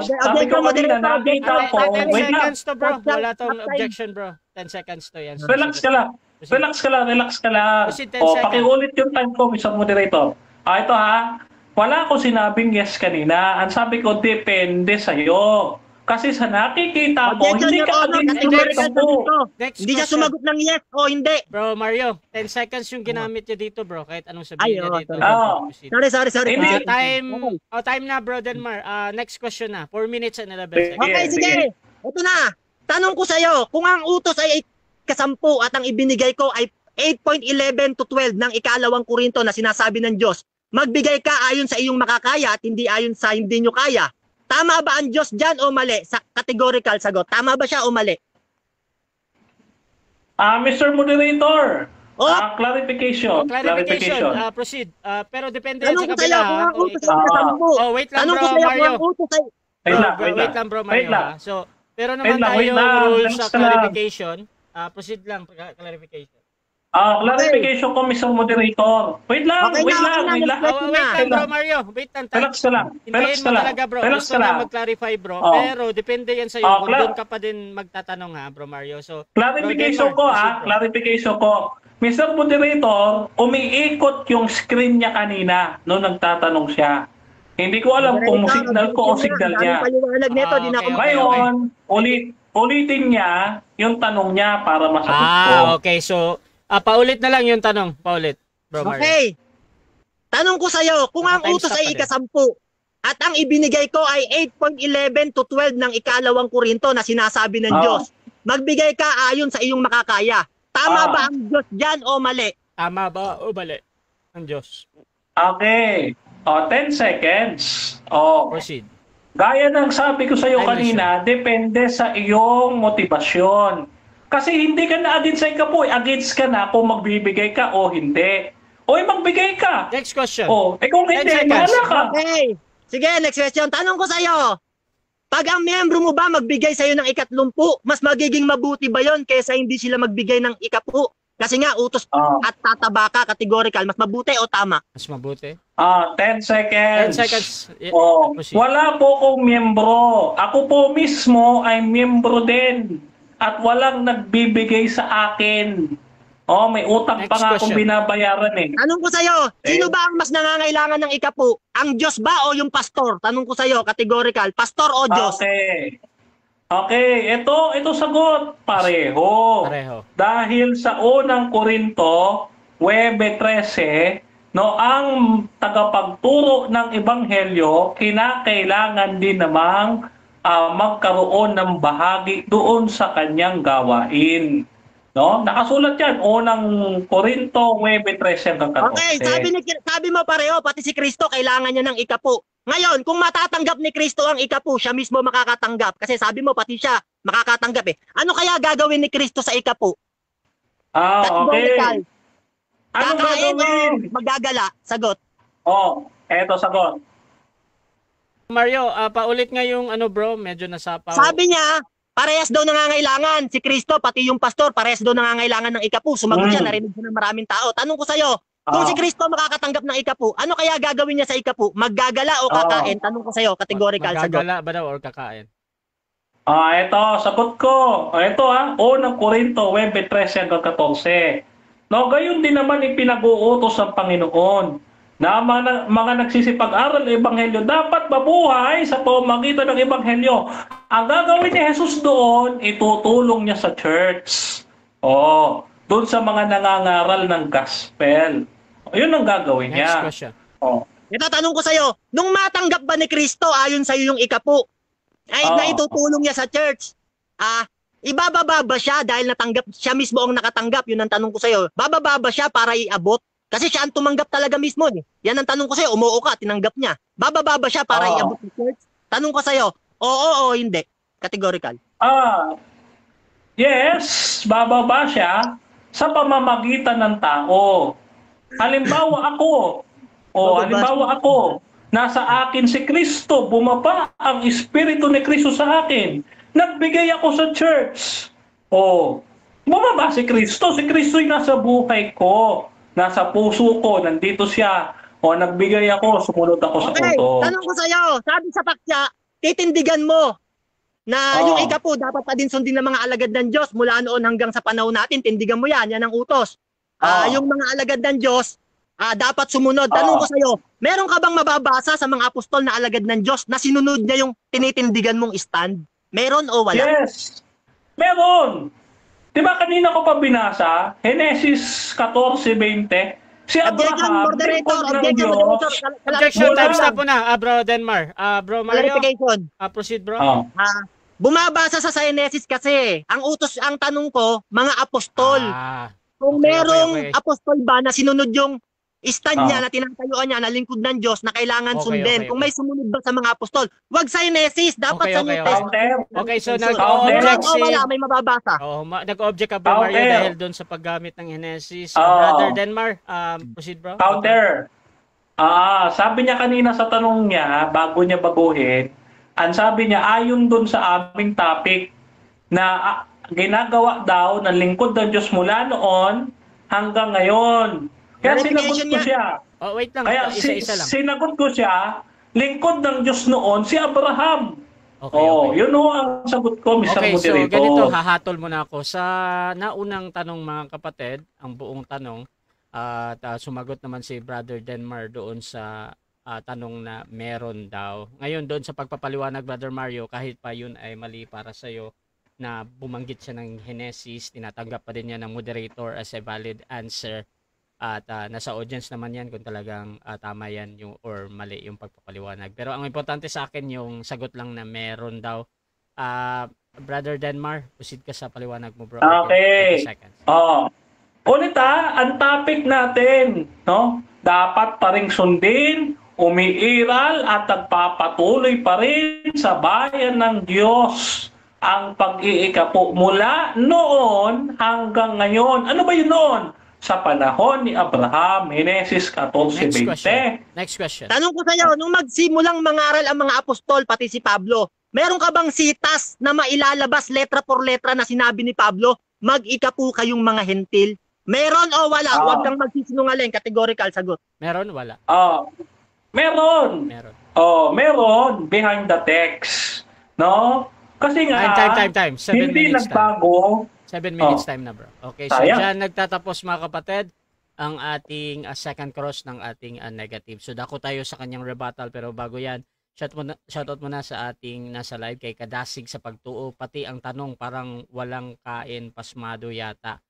sabi ko kanina, nakita ko, 10 wait lang, seconds to, bro. Wala tong objection, bro. 10 seconds to yan. relax ka lang. Relax ka lang. Proceed, 10 seconds. Pakiulit yung time ko, Mr. Moderator. Ito ha, wala ko sinabing yes kanina. Ang sabi ko, depende sa'yo. Kasi sa nakikita mo, Objection, hindi Your ka Honor, agad categorical sumagot po. dito. Next Hindi siya question. sumagot ng yes o hindi. Bro, Mario, 10 seconds yung ginamit niya dito, bro. Kahit anong Ay, sabihin niya oo, dito. sorry. Proceed. Sorry. Hindi. Time na, bro, Denmar. Next question na. 4 minutes and 11 seconds. Okay, sige. Ito na. Tanong ko sa'yo, kung ang utos ay 10 at ang ibinigay ko ay 8.11 to 12 ng ikalawang Korinto na sinasabi ng Diyos, magbigay ka ayon sa iyong makakaya at hindi ayon sa hindi nyo kaya. Tama ba ang Diyos dyan o mali? Sa categorical sagot. Tama ba siya o mali? Mr. Moderator, Oh, clarification. Clarification. Proceed. Pero depende yan tanong sa ko sa'yo, kabila. kung ang ha? utos ay 10. Wait lang, Tanong bro, ko sa'yo, kung Mario. ang utos ay... Wait lang, bro, Mario. Wait lang. ha? So, pero naman Wait tayo lang. rules Relax sa ka lang. clarification. Proceed lang, clarification. Clarification ko, Mr. Moderator. Wait lang. Okay na, Wait lang. next Wait lang, Wait bro, lang. Mario. Wait lang. Relax ka lang. Hintayin mo talaga, bro. Relax Gusto ka lang. na mag-clarify, bro. Oh. Pero depende yan sa'yo. Oh, Kung doon ka pa din magtatanong, ha, bro Mario. So, Clarification bro, ko, Denmar, proceed, bro. Clarification ko. Mr. Moderator, umiikot yung screen niya kanina nung nagtatanong siya. Hindi ko alam kung signal ko o signal niya. Paliwanag nito, di na ako Okay. Ngayon, ulitin niya yung tanong niya para masagot ko. Okay. So, paulit na lang yung tanong. Paulit, bro Mario. Okay. Tanong ko sa'yo, kung ang Naka-time utos stop ay pa din. 10 at ang ibinigay ko ay 8.11 to 12 ng ikalawang Korinto na sinasabi ng Diyos, magbigay ka ayon sa iyong makakaya. Tama ba ang Diyos dyan o mali? Tama ba o mali ang Diyos? Okay. 10 seconds. Proceed. Gaya ng sabi ko sa iyo Time kanina, depende sa iyong motibasyon. Kasi hindi ka na against sa ikapo, against ka na kung magbibigay ka o hindi. Magbigay ka. Next question. Kung 10 hindi, seconds. bahala ka. Okay. Sige, next question. Tanong ko sa'yo, pag ang miyembro mo ba magbigay sa'yo ng 30, mas magiging mabuti ba yon kaysa hindi sila magbigay ng 10? Kasi nga, utos at tataba ka, categorical, mas mabuti o tama? Mas mabuti. 10 seconds. 10 seconds. Proceed. Wala po akong miyembro. Ako po mismo ay miyembro din. At walang nagbibigay sa akin. May utang Next pa nga akong question. binabayaran eh. Tanong ko sa'yo, sino ba ang mas nangangailangan ng 10? Ang Diyos ba o yung pastor? Tanong ko sa'yo, categorical, pastor o Diyos? Okay, ito sagot. Pareho. Pareho. Dahil sa unang Korinto, 9:13, ang tagapagturo ng ebanghelyo, kinakailangan din namang magkaroon ng bahagi doon sa kanyang gawain. Nakasulat yan, unang Korinto 9:13 hanggang 14. Okay, sabi mo pareho, pati si Kristo kailangan niya ng 10. Ngayon, kung matatanggap ni Kristo ang 10, siya mismo makakatanggap. Kasi sabi mo, pati siya makakatanggap eh. Ano kaya gagawin ni Kristo sa 10? Okay. Ano Kakain gagawin? o magagala? Sagot. Eto sagot. Mario, paulit nga yung bro, medyo nasapaw. Sabi niya, Parehas daw nangangailangan. Si Kristo, pati yung pastor, parehas daw nangangailangan ng ikapu. Sumagot siya, narinig siya ng maraming tao. Tanong ko sa'yo, kung si Kristo makakatanggap ng ikapu, ano kaya gagawin niya sa ikapu? Maggagala o kakain? Tanong ko sa'yo, categorical sagot. Magagala ba daw or kakain? Ito, sagot ko. Ito unang Korinto 9:13 hanggang 14. No, gayon din naman ipinag-uutos ng Panginoon na mga nagsisipag-aral ng Ebanghelyo dapat mabuhay sa pamamagitan ng Ebanghelyo. Ang gagawin ni Jesus doon, itutulong niya sa church. Doon sa mga nangangaral ng gospel. Yun ang gagawin Next niya. question. Ito, tanong ko sa'yo, nung matanggap ba ni Kristo ayon sa'yo yung ikapu, ay na itutulong niya sa church, ibababa ba siya dahil natanggap, siya mismo ang nakatanggap? Yun ang tanong ko sa'yo. Bababa ba siya para iabot? Kasi siya ang tumanggap talaga mismo. Yan ang tanong ko sa'yo, umuo ka, tinanggap niya. Bababa ba siya para iabot sa church? Tanong ko sa'yo, oo o hindi? Categorical. Yes, bababa siya sa pamamagitan ng tao. Halimbawa ako, nasa akin si Kristo, bumaba ang Espiritu ni Kristo sa akin. Nagbigay ako sa church. Bumaba si Kristo ay nasa buhay ko, nasa puso ko, nandito siya. Nagbigay ako, sumunod ako sa utos. Tanong ko sa'yo, sabi sa pakya, titindigan mo na yung ikapu dapat pa din sundin ng mga alagad ng Diyos mula noon hanggang sa panahon natin, tindigan mo yan ang utos. Yung mga alagad ng Diyos, dapat sumunod. Tanong ko sa'yo, meron ka bang mababasa sa mga apostol na alagad ng Diyos na sinunod niya yung tinitindigan mong stand? Meron o wala? Yes, meron. Diba kanina ko pa binasa, Genesis 14:20, si Abraham, Objection, time stop po na, Bro Denmar. Bro Mario, proceed bro. Bumabasa sa Genesis kasi. Ang tanong ko, mga apostol. Kung merong apostol ba na sinunod yung stand niya na tinatayuan niya na lingkod ng Diyos na kailangan sundin. Kung may sumunod ba sa mga apostol, wag sa Genesis, dapat sa New Testament. Okay, so nag-object si... wala, may mababasa. Nag-object ka bro Mario dahil doon sa paggamit ng Genesis. Brother Denmar, proceed bro. Counter. Sabi niya kanina sa tanong niya, bago niya baguhin, ang sabi niya, ayon doon sa aming topic na ginagawa daw ng lingkod ng Diyos mula noon hanggang ngayon. Kaya sinagot ko siya. Wait lang. Kaya Isa-isa lang. sinagot ko siya, lingkod ng Diyos noon, si Abraham. Okay. Yun ang sagot ko, Mr. Okay, so Moderator. ganito, hahatol muna ako. Sa naunang tanong mga kapatid, ang buong tanong, at sumagot naman si Brother Denmar doon sa tanong na meron daw. Ngayon doon sa pagpapaliwanag, Brother Mario, kahit pa yun ay mali para sa'yo, na bumanggit siya ng Genesis, tinatanggap pa din niya ng moderator as a valid answer. At nasa audience naman yan kung talagang tama yan yung, or mali yung pagpapaliwanag. Pero ang importante sa akin yung sagot lang na meron daw. Brother Denmar, proceed ka sa paliwanag mo bro. Okay. Ulit ang topic natin, no? Dapat pa ring sundin, umiiral at nagpapatuloy pa rin sa bayan ng Diyos ang pag-iikapu mula noon hanggang ngayon. Ano ba yun noon? Sa panahon ni Abraham, Genesis 14:20. Next question. Tanong ko sa'yo, nung magsimulang mangaral ang mga apostol, pati si Pablo, meron ka bang sitas na mailalabas letra por letra na sinabi ni Pablo, mag-ikapu kayong mga hentil? Meron o wala? Huwag kang magsisinungaling. Categorical sagot. Meron, wala? Meron. Meron behind the text. No? Kasi nga, time. 7 hindi minutes nagbago. 7 minutes time na bro. Okay, so dyan nagtatapos mga kapatid ang ating second cross ng ating negative. So dako tayo sa kanyang rebuttal, pero bago yan, shoutout muna sa ating nasa live kay Kadasig sa pagtuo, pati ang tanong parang walang kain, pasmado yata.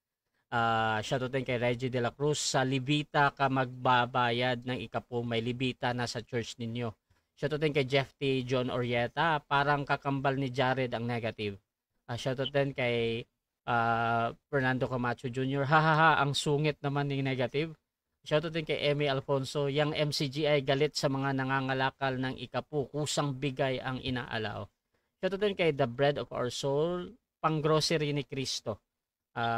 Shoutout din kay Reggie de la Cruz, sa Libita ka magbabayad ng ikapu, may Libita na sa church ninyo. Shoutout din kay Jeff T. John Orieta, parang kakambal ni Jared ang negative. Shoutout din kay Fernando Camacho Jr. Hahaha, ang sungit naman ng negative. Shoutout din kay Emmy Alfonso, yang MCGI galit sa mga nangangalakal ng ikapu, kusang bigay ang inaalaw. Shoutout din kay The Bread of Our Soul, pang grocery ni Cristo,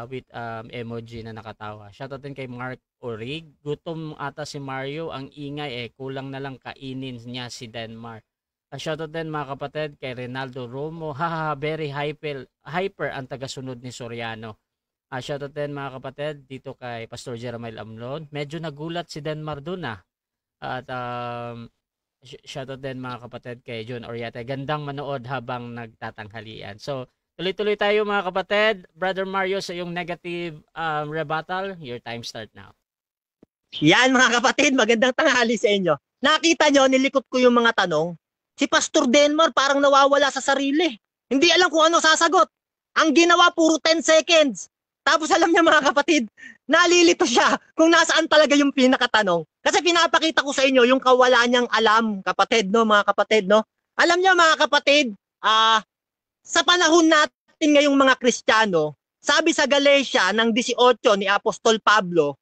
with emoji na nakatawa. Shoutout din kay Mark Orig, gutom ata si Mario, ang ingay kulang na lang kainin niya si Denmar. Shoutout din mga kapatid kay Ronaldo Romo. Haha, very hyper ang tagasunod ni Soriano. Shoutout din mga kapatid dito kay Pastor Jeremiel Amlon. Medyo nagulat si Denmar dun At shoutout din mga kapatid kay John Oriate. Gandang manood habang nagtatanghalian. So, tuloy-tuloy tayo mga kapatid. Brother Mario, sa yung negative rebuttal, your time start now. Yan mga kapatid, magandang tanghali sa inyo. Nakita nyo, nilikot ko yung mga tanong. Si Pastor Denmar parang nawawala sa sarili. Hindi alam kung ano sasagot. Ang ginawa puro 10 seconds. Tapos alam niya mga kapatid, nalilito siya kung nasaan talaga yung pinakatanong. Kasi pinapakita ko sa inyo yung kawalan niyang alam, kapatid, no, mga kapatid, no. Alam niyo mga kapatid, sa panahon natin ngayong mga Kristiyano, sabi sa Galatia ng 18 ni Apostol Pablo,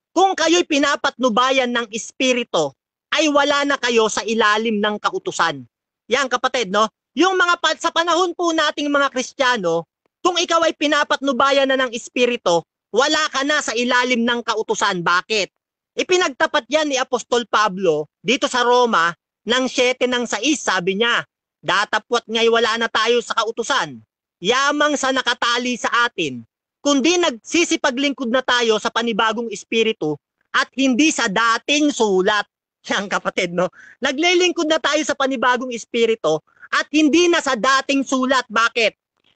kung kayo'y pinapatnubayan ng Espiritu, ay wala na kayo sa ilalim ng kautusan. Yan kapatid, no? Yung sa panahon po nating mga Kristiyano, kung ikaw ay pinapatnubayan na ng Espiritu, wala ka na sa ilalim ng kautusan. Bakit? Ipinagtapat yan ni Apostol Pablo dito sa Roma ng 7:6, sabi niya, datapwat nga'y wala na tayo sa kautusan, yamang sa nakatali sa atin, kundi nagsisipaglingkod na tayo sa panibagong Espiritu at hindi sa dating sulat. Yan kapatid, no? Naglilingkod na tayo sa panibagong Espiritu at hindi na sa dating sulat. Bakit?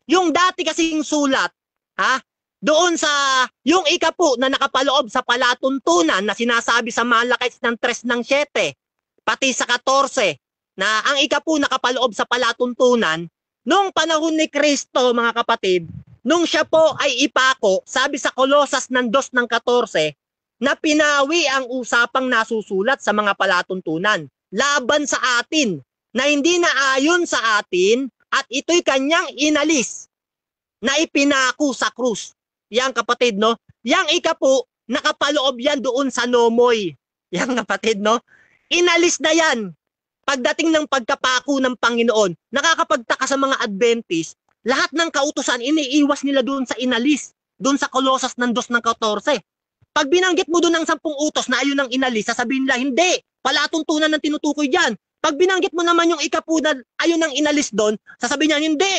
Yung dati kasing sulat, doon sa yung ikapu na nakapaloob sa palatuntunan na sinasabi sa Malakay ng 3:7, pati sa 14, na ang ikapu nakapaloob sa palatuntunan, nung panahon ni Kristo mga kapatid, nung siya po ay ipako, sabi sa Kolosas ng 2:14, na pinawi ang usapang nasusulat sa mga palatuntunan laban sa atin na hindi na ayon sa atin at ito'y kanyang inalis na ipinako sa krus. Yang kapatid, no? Yang ikapu, nakapaloob yan doon sa Nomoy. Yang kapatid, no? Inalis na yan. Pagdating ng pagkapako ng Panginoon, nakakapagtaka sa mga Adventist, lahat ng kautusan iniiwas nila doon sa inalis, doon sa Kolosas ng 2:14. Pag binanggit mo doon ng 10 utos na ayun ang inalis, sasabihin nila, hindi, palatuntunan ng tinutukoy dyan. Pag binanggit mo naman yung ikapu na ayun ang inalis doon, sasabihin niya, hindi,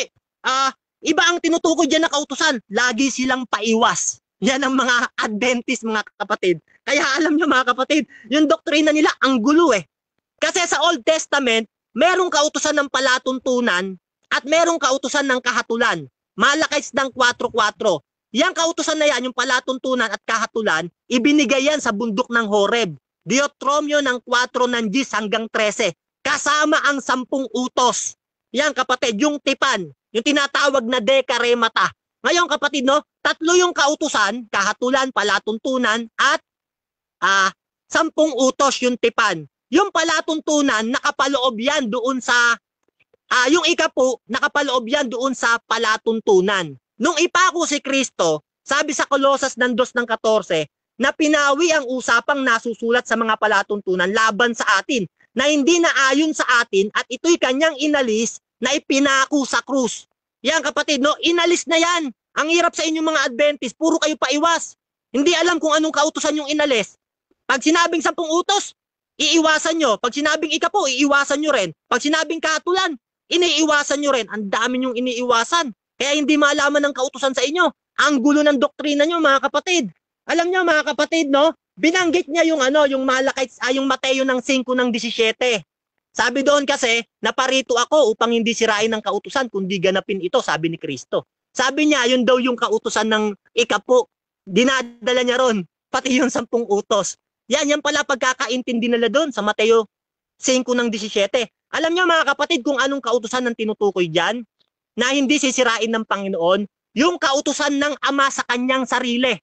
iba ang tinutukoy dyan na kautusan. Lagi silang paiwas. Yan ang mga Adventist, mga kapatid. Kaya alam nyo mga kapatid, yung doktrina nila, ang gulo eh. Kasi sa Old Testament, merong kautusan ng palatuntunan at merong kautusan ng kahatulan. Malakay ng 4:4. Yang kautusan na yan, yung palatuntunan at kahatulan, ibinigay yan sa bundok ng Horeb. Deuteronomio ng 4:10-13. Kasama ang 10 utos. Yan kapatid, yung tipan, yung tinatawag na dekaremata. Ngayon kapatid, no, 3 yung kautusan, kahatulan, palatuntunan, at 10 utos yung tipan. Yung palatuntunan, nakapaloob yan doon sa, yung ikapu, nakapaloob yan doon sa palatuntunan. Nung ipako si Kristo, sabi sa Kolosas ng 2:14, na pinawi ang usapang nasusulat sa mga palatuntunan laban sa atin, na hindi na ayon sa atin at ito'y kanyang inalis na ipinako sa krus. Yan kapatid, no? Inalis na yan. Ang hirap sa inyong mga Adventist, puro kayo paiwas. Hindi alam kung anong kautusan yung inalis. Pag sinabing 10 utos, iiwasan nyo. Pag sinabing ikapu, iiwasan nyo rin. Pag sinabing kahatulan, iniiwasan nyo rin. Ang dami nyong iniiwasan. Kaya hindi malaman ng kautusan sa inyo. Ang gulo ng doktrina nyo, mga kapatid. Alam nyo, mga kapatid, no? Binanggit niya yung yung Malakay, yung Mateo ng 5:17. Sabi doon kasi, naparito ako upang hindi sirain ng kautusan, kundi ganapin ito, sabi ni Kristo. Sabi niya, yun daw yung kautusan ng ikapu. Dinadala niya ron, pati yung 10 utos. Yan pala pagkakaintindi nila doon sa Mateo 5:17. Alam niyo mga kapatid kung anong kautusan ng tinutukoy dyan? Na hindi sisirain ng Panginoon, yung kautusan ng Ama sa kanyang sarili.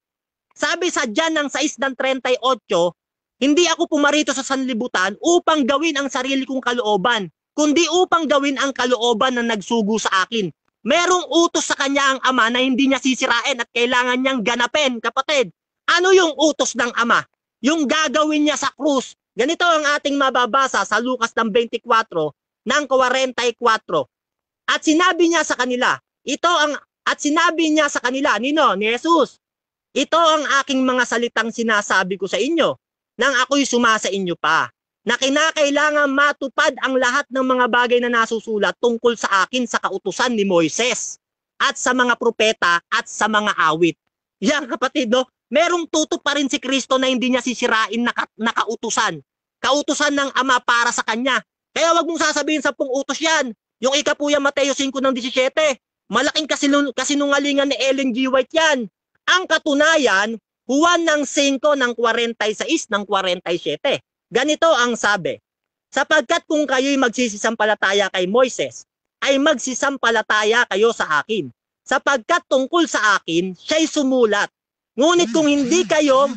Sabi sa John ng 6:38, hindi ako pumarito sa sanlibutan upang gawin ang sarili kong kalooban, kundi upang gawin ang kalooban na nagsugo sa akin. Merong utos sa kanya ang Ama na hindi niya sisirain at kailangan niyang ganapin, kapatid. Ano yung utos ng Ama? Yung gagawin niya sa krus. Ganito ang ating mababasa sa Lucas ng 24 ng 44. At sinabi niya sa kanila, nino, ni Jesus, ito ang aking mga salitang sinasabi ko sa inyo, nang ako'y sumasa inyo pa. na kinakailangan matupad ang lahat ng mga bagay na nasusulat tungkol sa akin sa kautusan ni Moises at sa mga propeta at sa mga awit. Yan kapatid, no? Merong tuto pa rin si Kristo na hindi niya sisirain na kautusan. Kautusan ng Ama para sa Kanya. Kaya wag mong sasabihin 10 utos yan. Yung ikapuya Mateo 5:17. Malaking kasinungalingan ni Ellen G. White yan. Ang katunayan, Juan ng 5 ng 46 ng 47. Ganito ang sabi, sapagkat kung kayo'y magsisisampalataya kay Moises, ay magsisampalataya kayo sa akin. Sapagkat tungkol sa akin, siya'y sumulat. Ngunit kung hindi kayo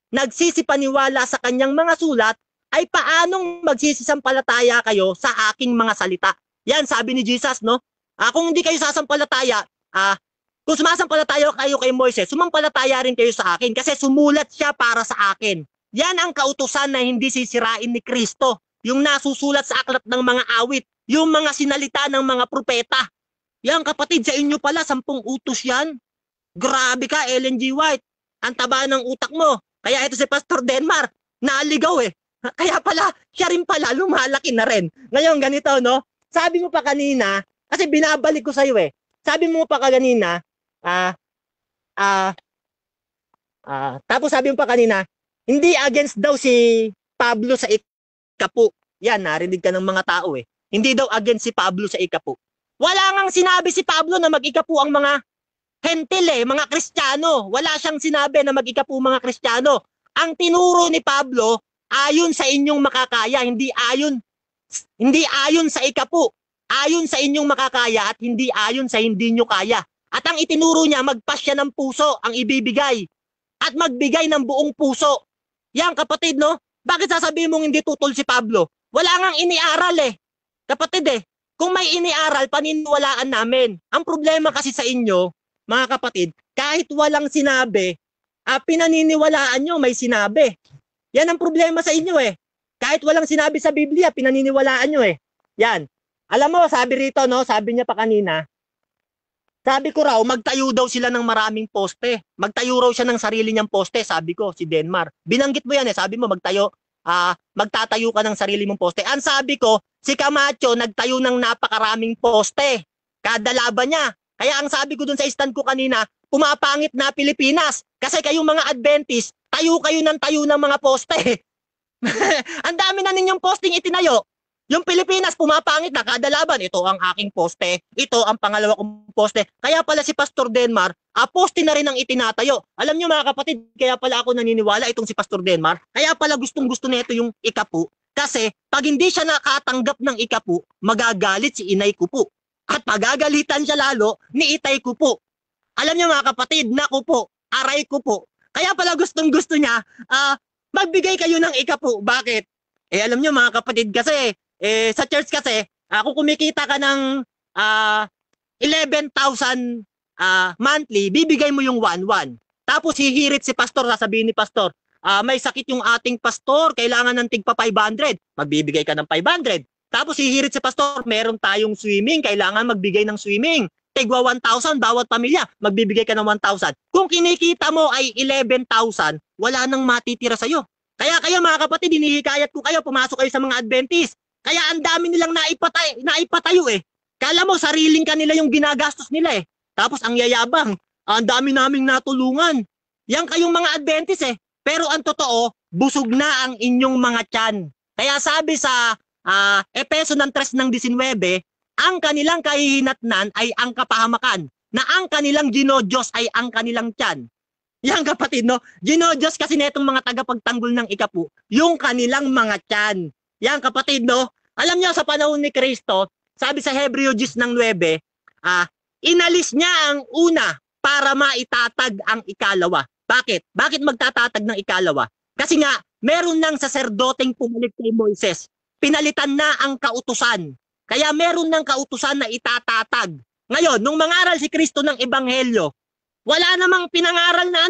nagsisipaniwala sa kanyang mga sulat, ay paanong magsisisampalataya kayo sa aking mga salita? Yan, sabi ni Jesus, no? Kung hindi kayo sasampalataya, kung sumasampalataya kayo kay Moises, sumampalataya rin kayo sa akin kasi sumulat siya para sa akin. Yan ang kautusan na hindi sisirain ni Kristo. Yung nasusulat sa aklat ng mga awit, yung mga sinalita ng mga propeta. Yan kapatid, sa inyo pala, 10 utos yan. Grabe ka, Ellen G. White. Ang taba ng utak mo. Kaya ito si Pastor Denmar, naaligaw eh. Kaya pala, siya rin pala, lumalaki na rin. Ngayon, ganito, no? Sabi mo pa kanina, kasi binabalik ko sa'yo eh. Sabi mo pa kanina, tapos sabi mo pa kanina, hindi against daw si Pablo sa ikapu. Yan, narinig ka ng mga tao eh. Hindi daw against si Pablo sa ikapu. Wala ngang sinabi si Pablo na mag-ikapu ang mga hentil eh, mga Kristiyano. Wala siyang sinabi na mag-ikapu mga Kristiyano. Ang tinuro ni Pablo, ayon sa inyong makakaya, hindi ayon sa ikapu. Ayon sa inyong makakaya at hindi ayon sa hindi nyo kaya. At ang itinuro niya, magpasya ng puso ang ibibigay. At magbigay ng buong puso. Yan kapatid, no? Bakit sasabihin mong hindi tutol si Pablo? Wala ngang iniaral eh. Kapatid eh, kung may iniaral, paniniwalaan namin. Ang problema kasi sa inyo, mga kapatid, kahit walang sinabi, pinaniniwalaan nyo may sinabi. Yan ang problema sa inyo eh. Kahit walang sinabi sa Biblia, pinaniniwalaan nyo eh. Yan. Alam mo, sabi rito, no? Sabi niya pa kanina, sabi ko raw, magtayo daw sila ng maraming poste. Magtayo raw siya ng sarili niyang poste, sabi ko, si Denmar. Binanggit mo yan eh, sabi mo magtatayo ka ng sarili mong poste. Ang sabi ko, si Camacho nagtayo ng napakaraming poste. Kada laban niya. Kaya ang sabi ko dun sa stand ko kanina, pumapangit na Pilipinas. Kasi kayong mga Adventist, tayo ng mga poste. Ang dami na ninyong posting itinayo. Yung Pilipinas, pumapangit na kada laban. Ito ang aking poste. Ito ang pangalawa kong poste. Kaya pala si Pastor Denmar, poste na rin ang itinatayo. Alam nyo mga kapatid, kaya pala ako naniniwala itong si Pastor Denmar. Kaya pala gustong-gusto nito yung ikapu. Kasi pag hindi siya nakatanggap ng ikapu, magagalit si inay ko po. At pagagalitan siya lalo ni itay ko po. Alam nyo mga kapatid, naku po, aray ko po. Kaya pala gustong-gusto niya, magbigay kayo ng ikapu. Bakit? Alam nyo mga kapatid kasi, sa church kasi, kung kumikita ka ng 11,000 monthly, bibigay mo yung 1,100. Tapos hihirit si pastor, sasabihin ni pastor, may sakit yung ating pastor, kailangan ng tigpa 500. Magbibigay ka ng 500. Tapos hihirit si pastor, meron tayong swimming, kailangan magbigay ng swimming. Tigwa 1,000 bawat pamilya, magbibigay ka ng 1,000. Kung kinikita mo ay 11,000, wala nang matitira sa'yo. Kaya kayo mga kapatid, hinihikayat ko kayo, pumasok kayo sa mga Adventist. Kaya ang dami nilang naipatayo eh. Kala mo, sariling kanila yung ginagastos nila eh. Tapos ang yayabang, ang dami naming natulungan. Yan kayong mga Adventist eh. Pero ang totoo, busog na ang inyong mga tiyan. Kaya sabi sa Efeso 3:19, ang kanilang kahihinatnan ay ang kapahamakan, na ang kanilang ginodiyos ay ang kanilang tiyan. Yan kapatid, no? Ginodiyos kasi netong mga tagapagtanggol ng ikapu, yung kanilang mga tiyan. Yan kapatid, no? Alam niyo sa panahon ni Kristo, sabi sa Hebreo 10:9, inalis niya ang una para maitatag ang ikalawa. Bakit? Bakit magtatatag ng ikalawa? Kasi nga, meron ng saserdoteng pumalit kay Moises. Pinalitan na ang kautusan. Kaya meron ng kautusan na itatatag. Ngayon, nung mangaral si Kristo ng Ebanghelyo, wala namang pinangaral na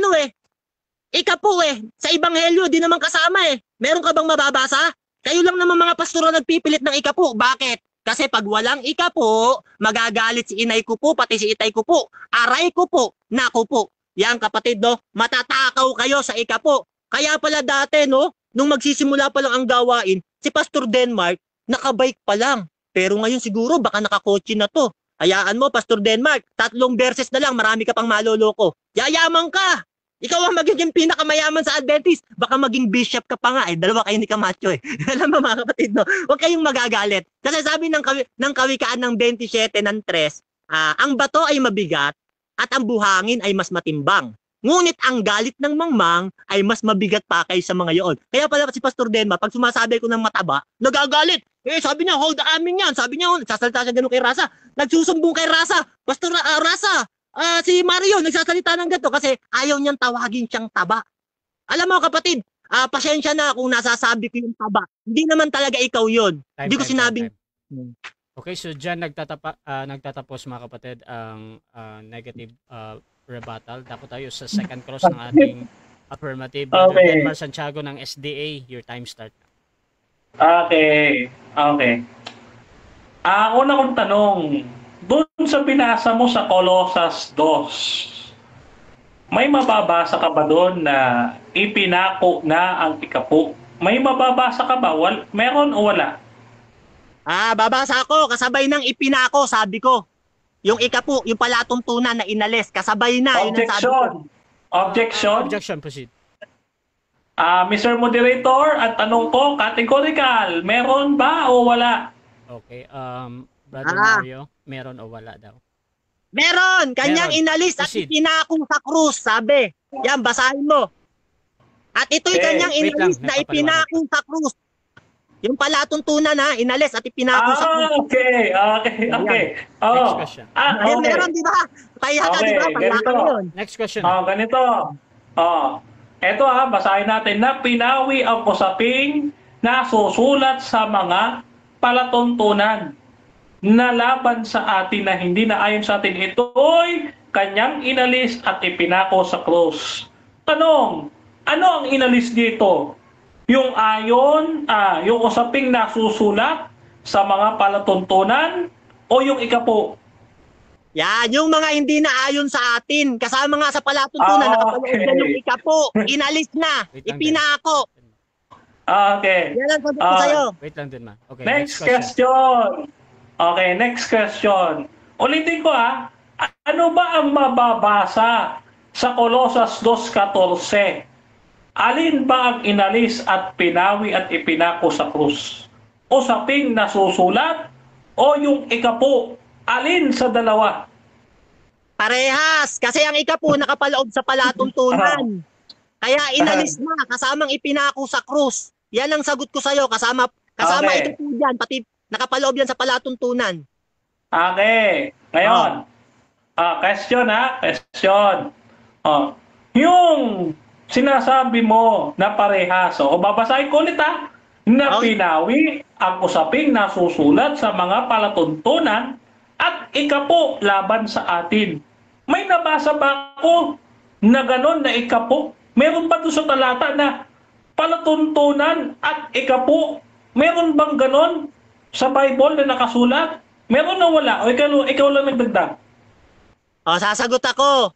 ikapu sa Ebanghelyo, di naman kasama eh. Meron ka bang mababasa? Kayo lang naman mga pastor na nagpipilit ng ikapu. Bakit? Kasi pag walang ikapu, magagalit si inay ko po, pati si itay ko po. Aray ko po, naku po. Yan kapatid, no? Matatakaw kayo sa ikapu. Kaya pala dati, no? Nung magsisimula pa lang ang gawain, si Pastor Denmark, nakabike pa lang. Pero ngayon siguro baka nakakotse na to. Hayaan mo, Pastor Denmark, 3 beses na lang, marami ka pang maloloko. Yayaman ka! Ikaw ang magiging pinakamayaman sa Adventist. Baka maging bishop ka pa nga. 2 kayo ni Camacho eh. Alam mo mga kapatid, no? Huwag kayong magagalit. Kasi sabi ng Kawikaan ng 27 ng 3, ang bato ay mabigat at ang buhangin ay mas matimbang. Ngunit ang galit ng mangmang ay mas mabigat pa kaysa mga iyon. Kaya pala si Pastor Denmark, pag sumasabi ko ng mataba, nagagalit. Sabi niya, hold the amin yan. Sabi niya, nagsasalita siya ganun kay Rasa. Nagsusumbong kay Rasa. Pastor Rasa, si Mario nagsasalita ng ganito kasi ayaw niyang tawagin siyang taba. Alam mo kapatid, pasensya na kung nasasabi ko yung taba. Hindi naman talaga ikaw yun. Hindi ko sinabing... Okay, so dyan nagtatapos mga kapatid ang negative rebuttal. Dapat tayo sa second cross ng ating affirmative. Okay. Denmar Santiago ng SDA, your time start. Okay. Una kong tanong, doon sa binasa mo sa Colosas 2, may mababasa ka ba doon na ipinako na ang ikapo? May mababasa ka ba? Meron o wala? Babasa ko, kasabay ng ipinako, sabi ko. Yung ikapo, yung palatuntunan na inalis, kasabay na. Yun ang sabi ko. Objection, proceed. Mr. Moderator, at tanong ko, categorical, meron ba o wala? Okay, Brother Mario, meron o wala daw? Meron! Kanyang inalis at Proceed. ipinako sa krus, sabi. Yan, basahin mo. At ito'y kanyang wait inalis lang, na ipinako sa krus. Yung palatuntunan inalis at ipinako sa krus. Okay. Next question. Okay. Meron, di ba? Kaya ka, di ba? ganito. Yun. Next question. Ganito. Eto basahin natin na pinawi ang usaping nasusulat sa mga palatuntunan na laban sa atin na hindi na ayon sa atin. Ito'y kanyang inalis at ipinako sa krus. Tanong, ano ang inalis dito? Yung ayon, yung usaping nasusulat sa mga palatuntunan o yung ikapo? Yan, yung mga hindi na ayon sa atin. Kasama nga sa palatuntunan, nakapanood yan yung ikapo. Inalis na, Wait lang, ipinako. Okay. Yan ang sabi ko sa'yo. Wait lang din, ma. Okay, Next question. Okay, next question. Ulitin ko ano ba ang mababasa sa Colosas 2:14? Alin ba ang inalis at pinawi at ipinako sa krus? Usaping nasusulat o yung ikapo? Alin sa dalawa? Parehas, kasi ang ikapo nakapaloob sa palatuntunan. Kaya inalis na, kasamang ipinako sa krus. Yan ang sagot ko sa'yo, kasama Okay. ikapo dyan, pati nakapaloob yan sa palatuntunan. Okay. Ngayon, question question. Yung sinasabi mo na parehas, babasahin ko ulit na Okay. pinawi ang usaping nasusulat sa mga palatuntunan at ikapo laban sa atin. May nabasa ba ako na gano'n na ikapo? Meron ba doon sa talata na palatuntunan at ikapo? Meron bang gano'n sa Bible na nakasulat? Meron o wala? O ikaw lang nagdagdag? Sasagot ako.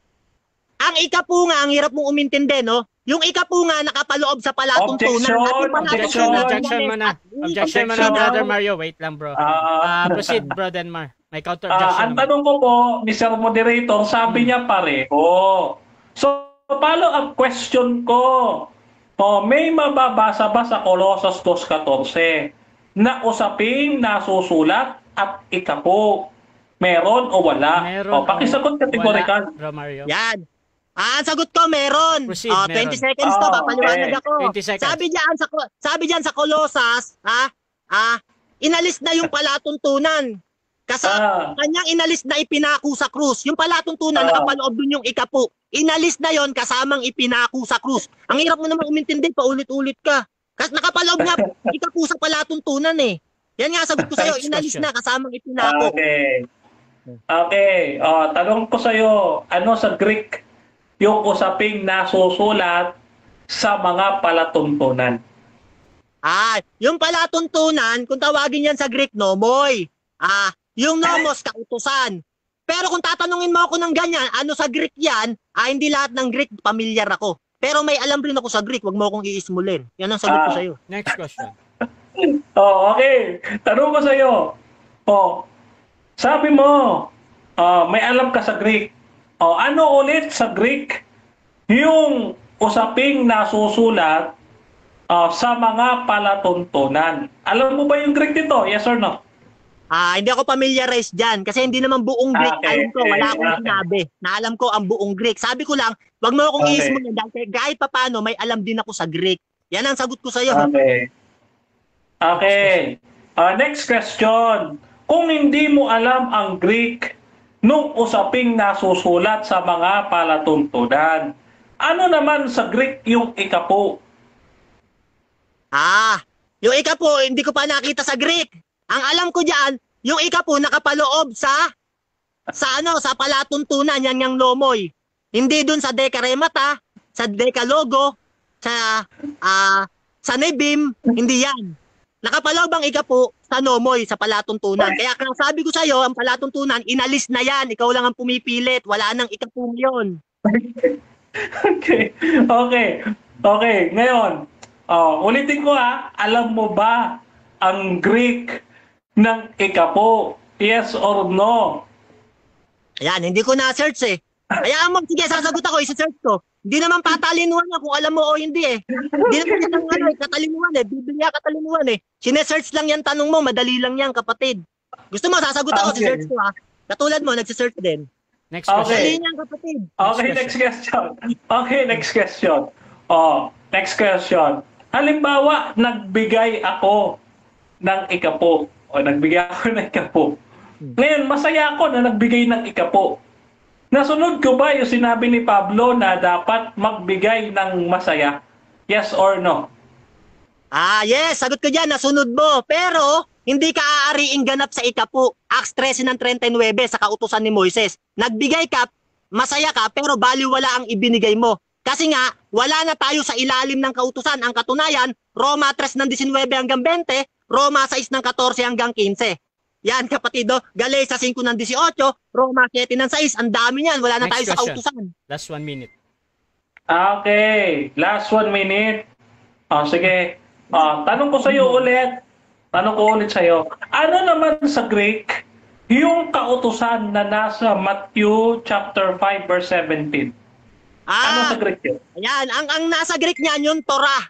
Ang ikapo nga, ang hirap mong umintindi, no? Yung ikapo nga nakapaloob sa palatuntunan. Objection mo na, Brother Mario. Wait lang, bro. Proceed, Bro Denmar. May counter objection. Ang tanong ko po, Mr. Moderator, sabi niya pareho. So, follow-up question ko. May mababasa ba sa Colosas 2:14 na usaping nasusulat at ikapo? Meron o wala? Meron pakisagot categorical. Bro Mario. Yan. Ang sagot ko, meron. Proceed, 20 meron. seconds to, papaliwanag Okay. ako. 20 seconds. Sabi diyan sa Colosas, inalis na yung palatuntunan. Kasi kanyang inalis na ipinako sa krus. Yung palatuntunan, nakapaloob dun yung ikapo. Inalis na yon kasamang ipinako sa krus. Ang hirap mo naman umintindi, paulit-ulit ka. Kasi nakapaloob nga ikapo sa palatuntunan eh. Yan nga sagot ko sa'yo, inalis na kasamang ipinako. Okay. Tanong ko sa'yo, ano sa Greek yung usaping nasusulat sa mga palatuntunan? Yung palatuntunan, kung tawagin yan sa Greek, nomoy. Yung nomos, kautusan. Pero kung tatanungin mo ako ng ganyan, ano sa Greek yan, hindi lahat ng Greek pamilyar ako. Pero may alam rin ako sa Greek, wag mo akong iismulin. Yan ang sagot ko sa'yo. Next question. Oh, okay. Tanong ko sa'yo. Oh, sabi mo, may alam ka sa Greek. Oh, ano ulit sa Greek yung usaping nasusulat sa mga palatuntunan? Alam mo ba yung Greek nito? Yes or no? Hindi ako familiarized dyan kasi hindi naman buong Greek Okay, alam ko. Wala akong okay. sinabi na alam ko ang buong Greek. Sabi ko lang, wag mo akong Okay. iismo yan dahil kahit papano may alam din ako sa Greek. Yan ang sagot ko sa'yo. Okay. Okay. Next question. Kung hindi mo alam ang Greek nung usaping nasusulat sa mga palatuntunan, ano naman sa Greek yung ikapo? Yung ika po, hindi ko pa nakita sa Greek. Ang alam ko diyan, yung ika po nakapaloob sa palatuntunan yan yung lomoy. Hindi dun sa Dekaremata, sa Dekalogo, sa Nebim, hindi yan. Nakapaloob ang ika po sa Nomoy, sa palatuntunan. Kaya sabi ko sa iyo, ang palatuntunan, inalis na yan. Ikaw lang ang pumipilit. Wala nang ika po yun. Okay. Okay. Okay. Ngayon, ulitin ko alam mo ba ang Greek ng ikapo? Yes or no? Ayan, hindi ko na-search eh. Hayaan mo, sige, sasagot ako, isa-search ko. Hindi naman patalinuhan yan kung alam mo o hindi eh. Hindi naman yan katalinuhan eh. Biblia katalinuhan eh. Sinesearch lang yan tanong mo, madali lang yan kapatid. Gusto mo, sasagot ako, Okay. sisearch ko Katulad mo, nagsisearch din. Next question. Okay. Madali yan kapatid. Okay, next question. Okay, next question. Next question. Halimbawa, nagbigay ako ng ikapo. Nagbigay ako ng ikapo. Ngayon, masaya ako na nagbigay ng ikapo. Nasunod ko ba yung sinabi ni Pablo na dapat magbigay ng masaya? Yes or no? Yes, sagot ko dyan, nasunod mo. Pero, hindi ka aariing ganap sa ikapo. Acts 13 ng 39 sa kautusan ni Moises. Nagbigay ka, masaya ka, pero baliwala ang ibinigay mo. Kasi nga, wala na tayo sa ilalim ng kautusan. Ang katunayan, Roma 3 ng 19 hanggang 20, Roma 6 ng 14 hanggang 15. Yan kapatid, Galesa 5 ng 18, Roma 7 ng 6, ang dami niyan. Wala na Next tayo sa question. kautusan. Last 1 minute. Okay, last 1 minute. Sige. Tanong ko sa iyo ulit. Tanong ko ulit sa iyo. Ano naman sa Greek yung kautusan na nasa Matthew chapter 5 verse 17? Ano sa Greek yun? Ayan, ang nasa Greek niyan yung Torah,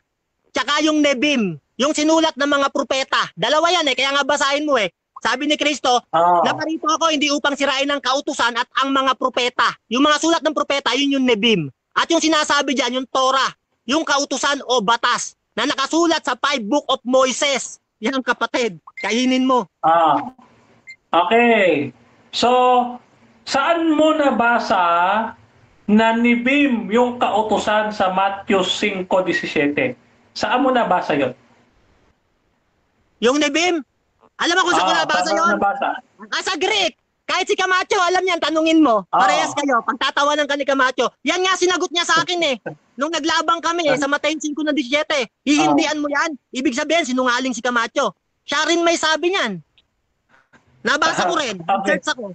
tsaka yung Nebim, yung sinulat ng mga propeta. Dalawa yan kaya nga basahin mo Sabi ni Kristo, naparito ako hindi upang sirain ang kautusan at ang mga propeta. Yung mga sulat ng propeta, yun yung Nebim. At yung sinasabi diyan, yung Torah, yung kautusan o batas na nakasulat sa 5 book of Moses. Yan kapatid, kainin mo. Okay. So, saan mo nabasa na nibim yung kautusan sa Matthew 5:17? Saan mo nabasa yun? Yung Nebim, alam mo kung saan ko nabasa saan mo yun? nabasa? Sa Greek. Kahit si Camacho, alam yan, tanungin mo. Parehas kayo, pagtatawanan ka ni Camacho. Yan nga sinagot niya sa akin Nung naglabang kami sa Mateo 5 ng 17, hihindian mo yan. Ibig sabihin, sinungaling si Camacho. Siya rin may sabi niyan. Nabasa ko rin, Okay. search ako.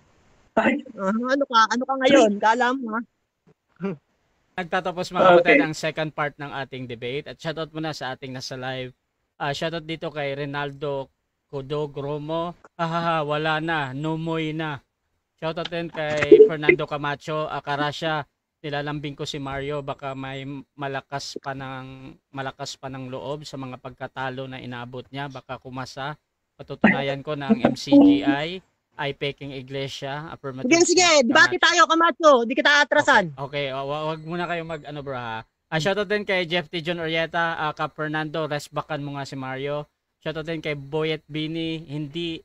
Ano ka ngayon? Kala mo Nagtatapos mga kapatid Okay. ang second part ng ating debate at shoutout muna sa ating nasa live. Shoutout dito kay Rinaldo Codog Romo. Wala na, numoy na. Shoutout din kay Fernando Camacho, Akarasya. Nilalambing ko si Mario, baka may malakas pa ng loob sa mga pagkatalo na inaabot niya, baka kumasa. Patutunayan ko na ang MCGI ay peking iglesia. Affirmative. Sige, debate tayo Camacho, di kita atrasan. Okay, wag muna kayo mag bro ha. Shoutout din kay Jeff T. John Orieta, Kap Fernando, resbakan mo nga si Mario. Shoutout din kay Boyet Bini, hindi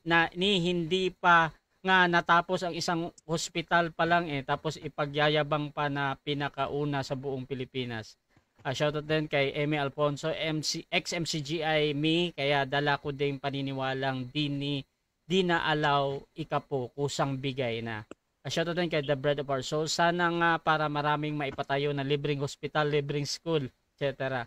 pa nga natapos ang isang hospital pa lang tapos ipagyayabang pa na pinakauna sa buong Pilipinas. Shoutout din kay Emi Alfonso, ex-MCGI me, kaya dala ko din paniniwalang di na allow ikapo, kusang bigay na. Shoutout din kay The Bread of Our Soul. Sana nga para maraming maipatayo na libreng hospital, libreng school, etc.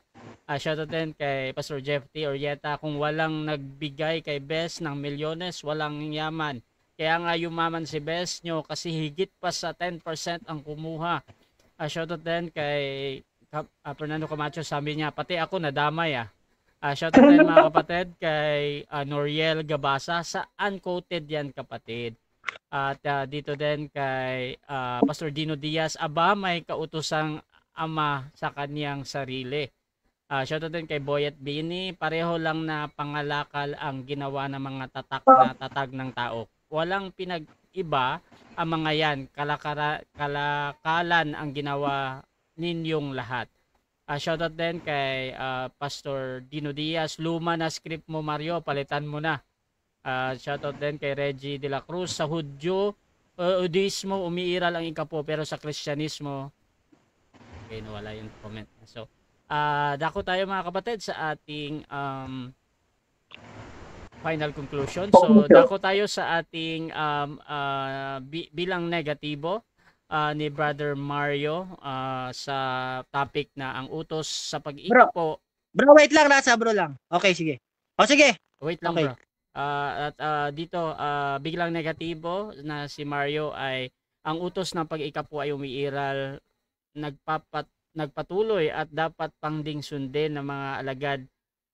Shoutout din kay Pastor Jeff T. Orieta, kung walang nagbigay kay Bes ng milyones, walang yaman. Kaya nga yumaman si Bes nyo kasi higit pa sa 10% ang kumuha. Shoutout din kay Fernando Camacho, sabi niya, pati ako nadamay Shoutout din mga kapatid kay Noriel Gabasa sa Unquoted yan kapatid. At dito din kay Pastor Dino Diaz, aba may kautusang ama sa kaniyang sarili. Shoutout din kay Boyet Bini, pareho lang na pangalakal ang ginawa ng mga tatag ng tao. Walang pinag-iba ang mga yan, kalakalan ang ginawa ninyong lahat. Shoutout din kay Pastor Dino Diaz, luma na script mo Mario, palitan mo na. Shoutout din kay Reggie de la Cruz, sa Judaismo umiiral ang ikapo pero sa Kristyanismo okay, nawala yung comment. So dako tayo mga kapatid sa ating final conclusion. So dako tayo sa ating bilang negatibo ni Brother Mario sa topic na ang utos sa pag-iikapo. Bro, wait lang, nasa bro lang. Okay, sige. O sige. Wait lang Okay. bro. At dito biglang negatibo na si Mario ay ang utos ng pag-iikapo ay umiiral, nagpatuloy at dapat pang ding sundin ng mga alagad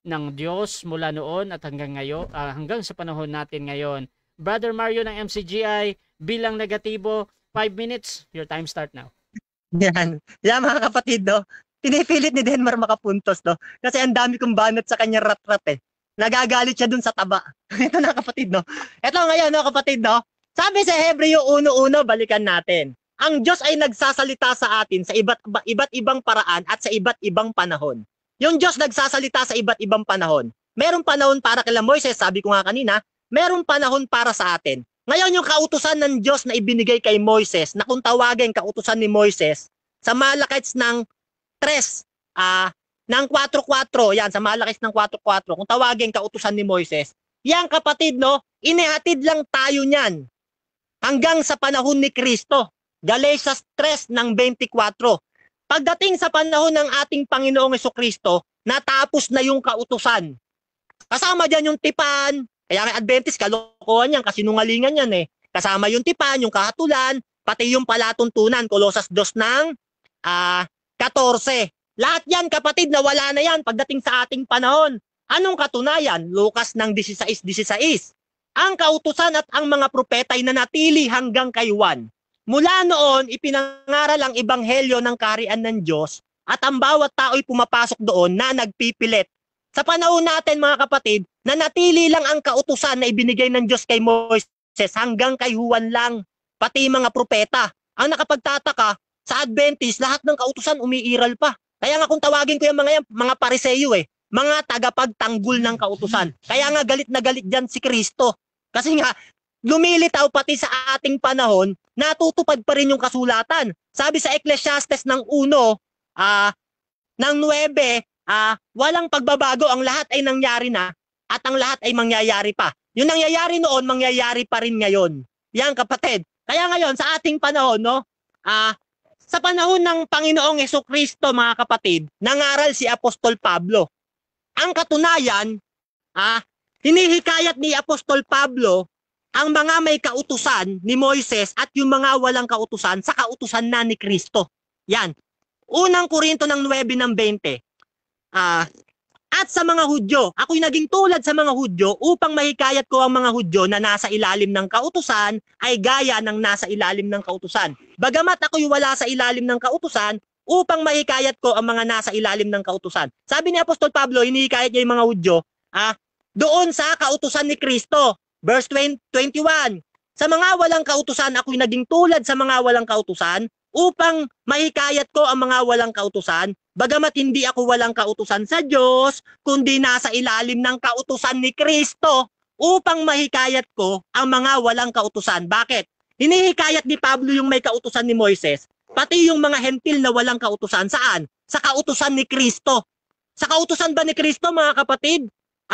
ng Diyos mula noon at hanggang ngayon, hanggang sa panahon natin ngayon. Brother Mario ng MCGI, bilang negatibo, 5 minutes, your time start now. Yan. Yan mga kapatid, no? Pinipilit ni Denmar makapuntos, no? Kasi ang dami kong banat sa kanya rat-rat, eh. Nagagalit siya dun sa taba. Ito na kapatid, no? Ito ngayon, no kapatid, no? Sabi sa Hebreo 1:1, balikan natin. Ang Diyos ay nagsasalita sa atin sa iba't ibang paraan at sa iba't ibang panahon. Yung Diyos nagsasalita sa iba't ibang panahon. Merong panahon para kay Moises, sabi ko nga kanina, merong panahon para sa atin. Ngayon yung kautusan ng Diyos na ibinigay kay Moises, na kung tawagin kautusan ni Moises, sa Malakites ng 3, ng 4:4, yan, sa Malakites ng 4:4, kung tawagin kautusan ni Moises, yan kapatid, no, inihatid lang tayo niyan hanggang sa panahon ni Kristo. Galatians 3 ng 24. Pagdating sa panahon ng ating Panginoong Jesucristo, natapos na yung kautusan. Kasama dyan yung tipan. Kaya nga Adventist, kalokohan yan, kasinungalingan yan eh. Kasama yung tipan, yung kahatulan, pati yung palatuntunan, Colosas 2 ng 14. Lahat yan kapatid, nawala na yan pagdating sa ating panahon. Anong katunayan? Lucas ng 16:16. Ang kautusan at ang mga propeta ay nanatili hanggang kay Juan. Mula noon, ipinangaral ang ebanghelyo ng kaharian ng Diyos at ang bawat tao'y pumapasok doon na nagpipilit. Sa panahon natin mga kapatid, nanatili lang ang kautusan na ibinigay ng Diyos kay Moises hanggang kay Juan lang, pati mga propeta. Ang nakapagtataka, sa Adventist, lahat ng kautusan umiiral pa. Kaya nga kung tawagin ko yung mga Pariseyo mga tagapagtanggol ng kautusan. Kaya nga galit na galit dyan si Kristo. Kasi nga, lumilitaw pati sa ating panahon, natutupad pa rin yung kasulatan. Sabi sa Ecclesiastes ng 1, ng 9, walang pagbabago, ang lahat ay nangyari na at ang lahat ay mangyayari pa. Yung nangyayari noon, mangyayari pa rin ngayon. Yan kapatid. Kaya ngayon sa ating panahon, no, sa panahon ng Panginoong Jesucristo mga kapatid, nangaral si Apostol Pablo. Ang katunayan, hinihikayat ni Apostol Pablo ang mga may kautusan ni Moises at yung mga walang kautusan sa kautusan na ni Kristo. Yan. Unang Korinto ng 9 ng 20. At sa mga Hudyo, ako'y naging tulad sa mga Hudyo upang mahikayat ko ang mga Hudyo na nasa ilalim ng kautusan ay gaya ng nasa ilalim ng kautusan. Bagamat ako'y wala sa ilalim ng kautusan upang mahikayat ko ang mga nasa ilalim ng kautusan. Sabi ni Apostol Pablo, hinihikayat niya yung mga Hudyo doon sa kautusan ni Kristo. Verse 21, sa mga walang kautusan, ako'y naging tulad sa mga walang kautusan upang mahikayat ko ang mga walang kautusan, bagamat hindi ako walang kautusan sa Diyos, kundi nasa ilalim ng kautusan ni Kristo upang mahikayat ko ang mga walang kautusan. Bakit? Hinihikayat ni Pablo yung may kautusan ni Moises, pati yung mga hentil na walang kautusan. Saan? Sa kautusan ni Kristo. Sa kautusan ba ni Kristo mga kapatid?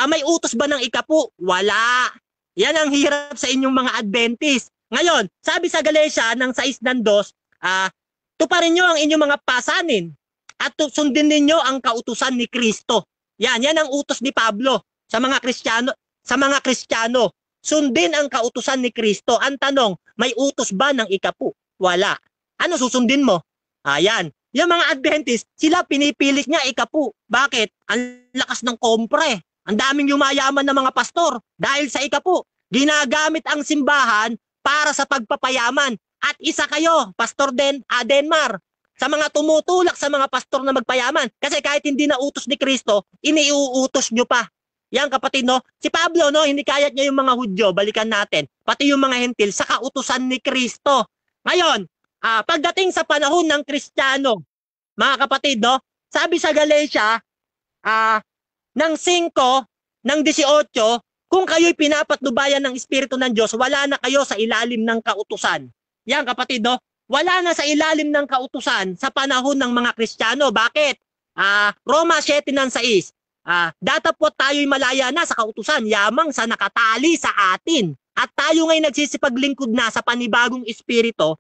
May utos ba ng ikapu? Wala. Yan ang hirap sa inyong mga Adventist. Ngayon, sabi sa Galatia ng 6:2, tuparin nyo ang inyong mga pasanin at sundin ninyo ang kautusan ni Kristo. Yan ang utos ni Pablo sa mga Kristiyano. Sundin ang kautusan ni Kristo. Ang tanong, may utos ba ng ikapu? Wala. Ano susundin mo? Yan. Yung mga Adventist, sila pinipilit niya ikapu. Bakit? Ang lakas ng kompre. Ang daming yumayaman ng mga pastor. Dahil sa ikapu, ginagamit ang simbahan para sa pagpapayaman. At isa kayo, Pastor Denmar, sa mga tumutulak sa mga pastor na magpayaman. Kasi kahit hindi na utos ni Kristo, iniuutos nyo pa. Yan kapatid, no? Si Pablo, no, hindi kayat niya yung mga Hudyo, balikan natin. Pati yung mga Hentil sa kautusan ni Kristo. Ngayon, pagdating sa panahon ng Kristiyano, mga kapatid, no, sabi sa Galatia, ng 5, ng 18, kung kayo'y pinapatnubayan ng Espiritu ng Diyos, wala na kayo sa ilalim ng kautusan. Yan kapatid, no? Wala na sa ilalim ng kautusan sa panahon ng mga Kristiyano. Bakit? Roma 7:6. Datapot tayo'y malaya na sa kautusan, yamang sa nakatali sa atin. At tayo ngayon nagsisipaglingkod na sa panibagong espiritu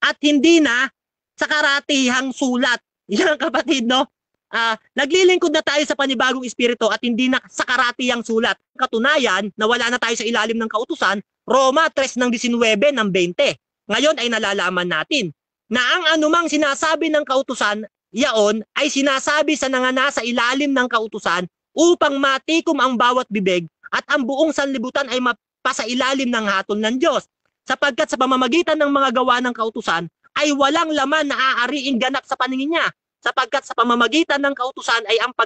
at hindi na sa karatihang sulat. Yan kapatid, no? Naglilingkod na tayo sa panibagong espiritu at hindi na sa karatihang sulat. Katunayan na wala na tayo sa ilalim ng kautusan, Roma 3:19-20. Ngayon ay nalalaman natin na ang anumang sinasabi ng kautusan, yaon ay sinasabi sa nasa ilalim ng kautusan upang matikom ang bawat bibig at ang buong sanlibutan ay mapasailalim ng hatol ng Diyos. Sapagkat sa pamamagitan ng mga gawa ng kautusan ay walang laman na aariing ganap sa paningin niya. Sapagkat sa pamamagitan ng kautusan ay ang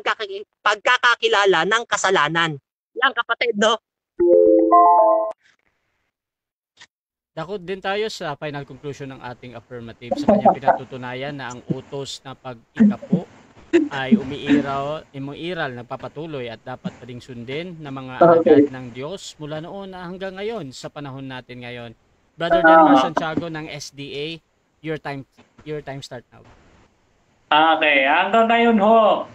pagkakakilala ng kasalanan. Yan kapatid, no? Dakot din tayo sa final conclusion ng ating affirmative. Sa kanya pinatutunayan na ang utos na pag-ikapo ay umiiral, nagpapatuloy at dapat pa ding sundin ng mga alagad ng Diyos mula noon hanggang ngayon sa panahon natin ngayon. Brother Denmar Santiago ng SDA, your time start now. Okay, hanggang ngayon ho,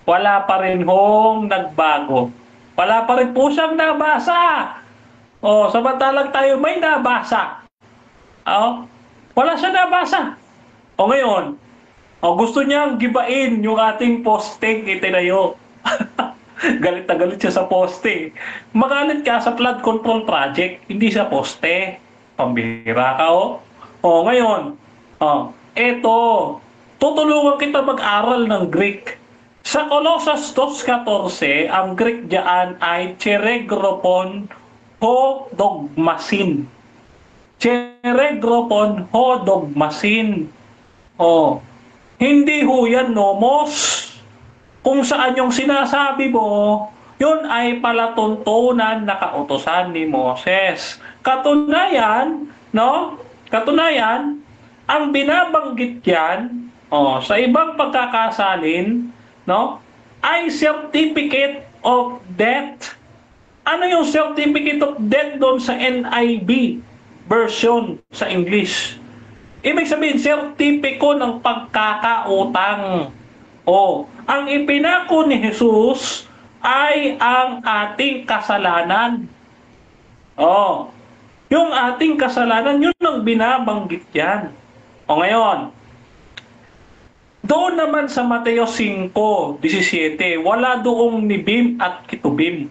wala pa rin hong nagbago. Wala pa rin po siyang nabasa. Samantalang tayo may nabasa. Wala siya nabasa. Ngayon, gusto niyang gibain yung ating posting itinayo. Galit na galit siya sa poste. Magalit ka sa flood control project, hindi sa poste. Pambihira ka, ngayon, eto, tutulungan kita mag-aral ng Greek. Sa Colossus 2:14, ang Greek diyan ay cheregropon ho dogmasin. Cheregropon ho dogmasin. Hindi ho yan nomos. Kung saan yung sinasabi mo, yun ay palatuntunan na kautusan ni Moses. Katunayan, ang binabanggit yan, sa ibang pagkakasalin, ay certificate of death. Ano yung certificate of death doon sa NIV version sa English? Ibig sabihin, sertipiko ng pagkakautang. Ang ipinako ni Jesus ay ang ating kasalanan. Yung ating kasalanan, yun ang binabanggit yan. Ngayon, doon naman sa Mateo 5:17, wala doong nibim at kitubim.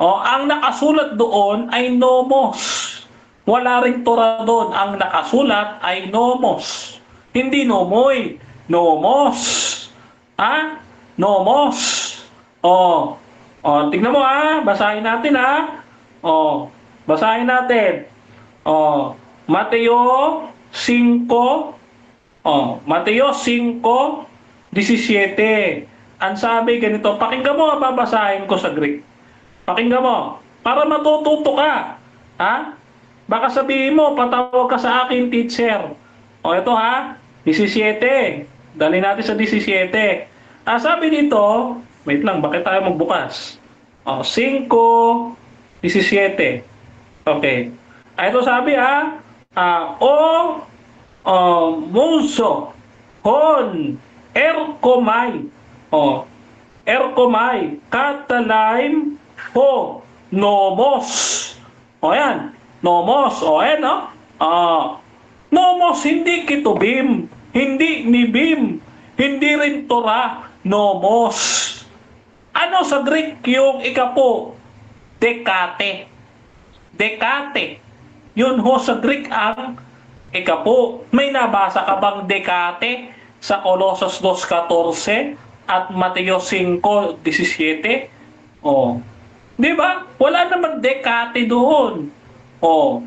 Ang nakasulat doon ay nomos. Wala ring Torah doon. Ang nakasulat ay nomos. Hindi nomoy. Nomos. Nomos. Tignan mo basahin natin basahin natin. Mateo 5. Mateo 5:17. Ang sabi ganito, pakinggan mo, babasahin ko sa Greek. Pakinggan mo, para matututo ka. Baka sabihin mo, patawag ka sa akin, teacher. Ito 17. Dali natin sa 17. Sabi dito, wait lang, bakit tayo magbukas? 5:17. Okay. Ito sabi Munso, hon, erkomay. Erkomay, katalaim, ho, nomos. Yan. Nomos, nomos, hindi kitubim, hindi nibim, hindi rin Torah, nomos. Ano sa Greek yung ikapo? Dekate. Dekate. Yun ho sa Greek ang ikapo. May nabasa ka bang dekate? sa Colossus 2:14 at Mateo 5:17? Oh. 'Di ba? Wala namang dekate doon. Oh.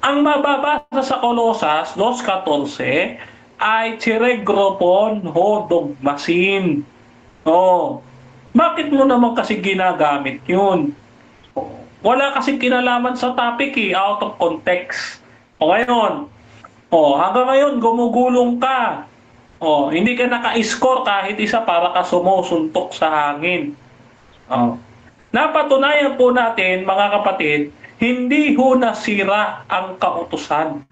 Ang mababasa sa Colossus 2:14 ay chiregropon ho dogmasin. Oh. Bakit mo naman kasi ginagamit 'yun? Oh. Wala kasing kinalaman sa topic out of context. O ngayon, hanggang ngayon gumugulong ka. Hindi ka naka-score kahit isa para ka sumusuntok sa hangin. Napatunayan po natin, mga kapatid, hindi ho nasira ang kautusan.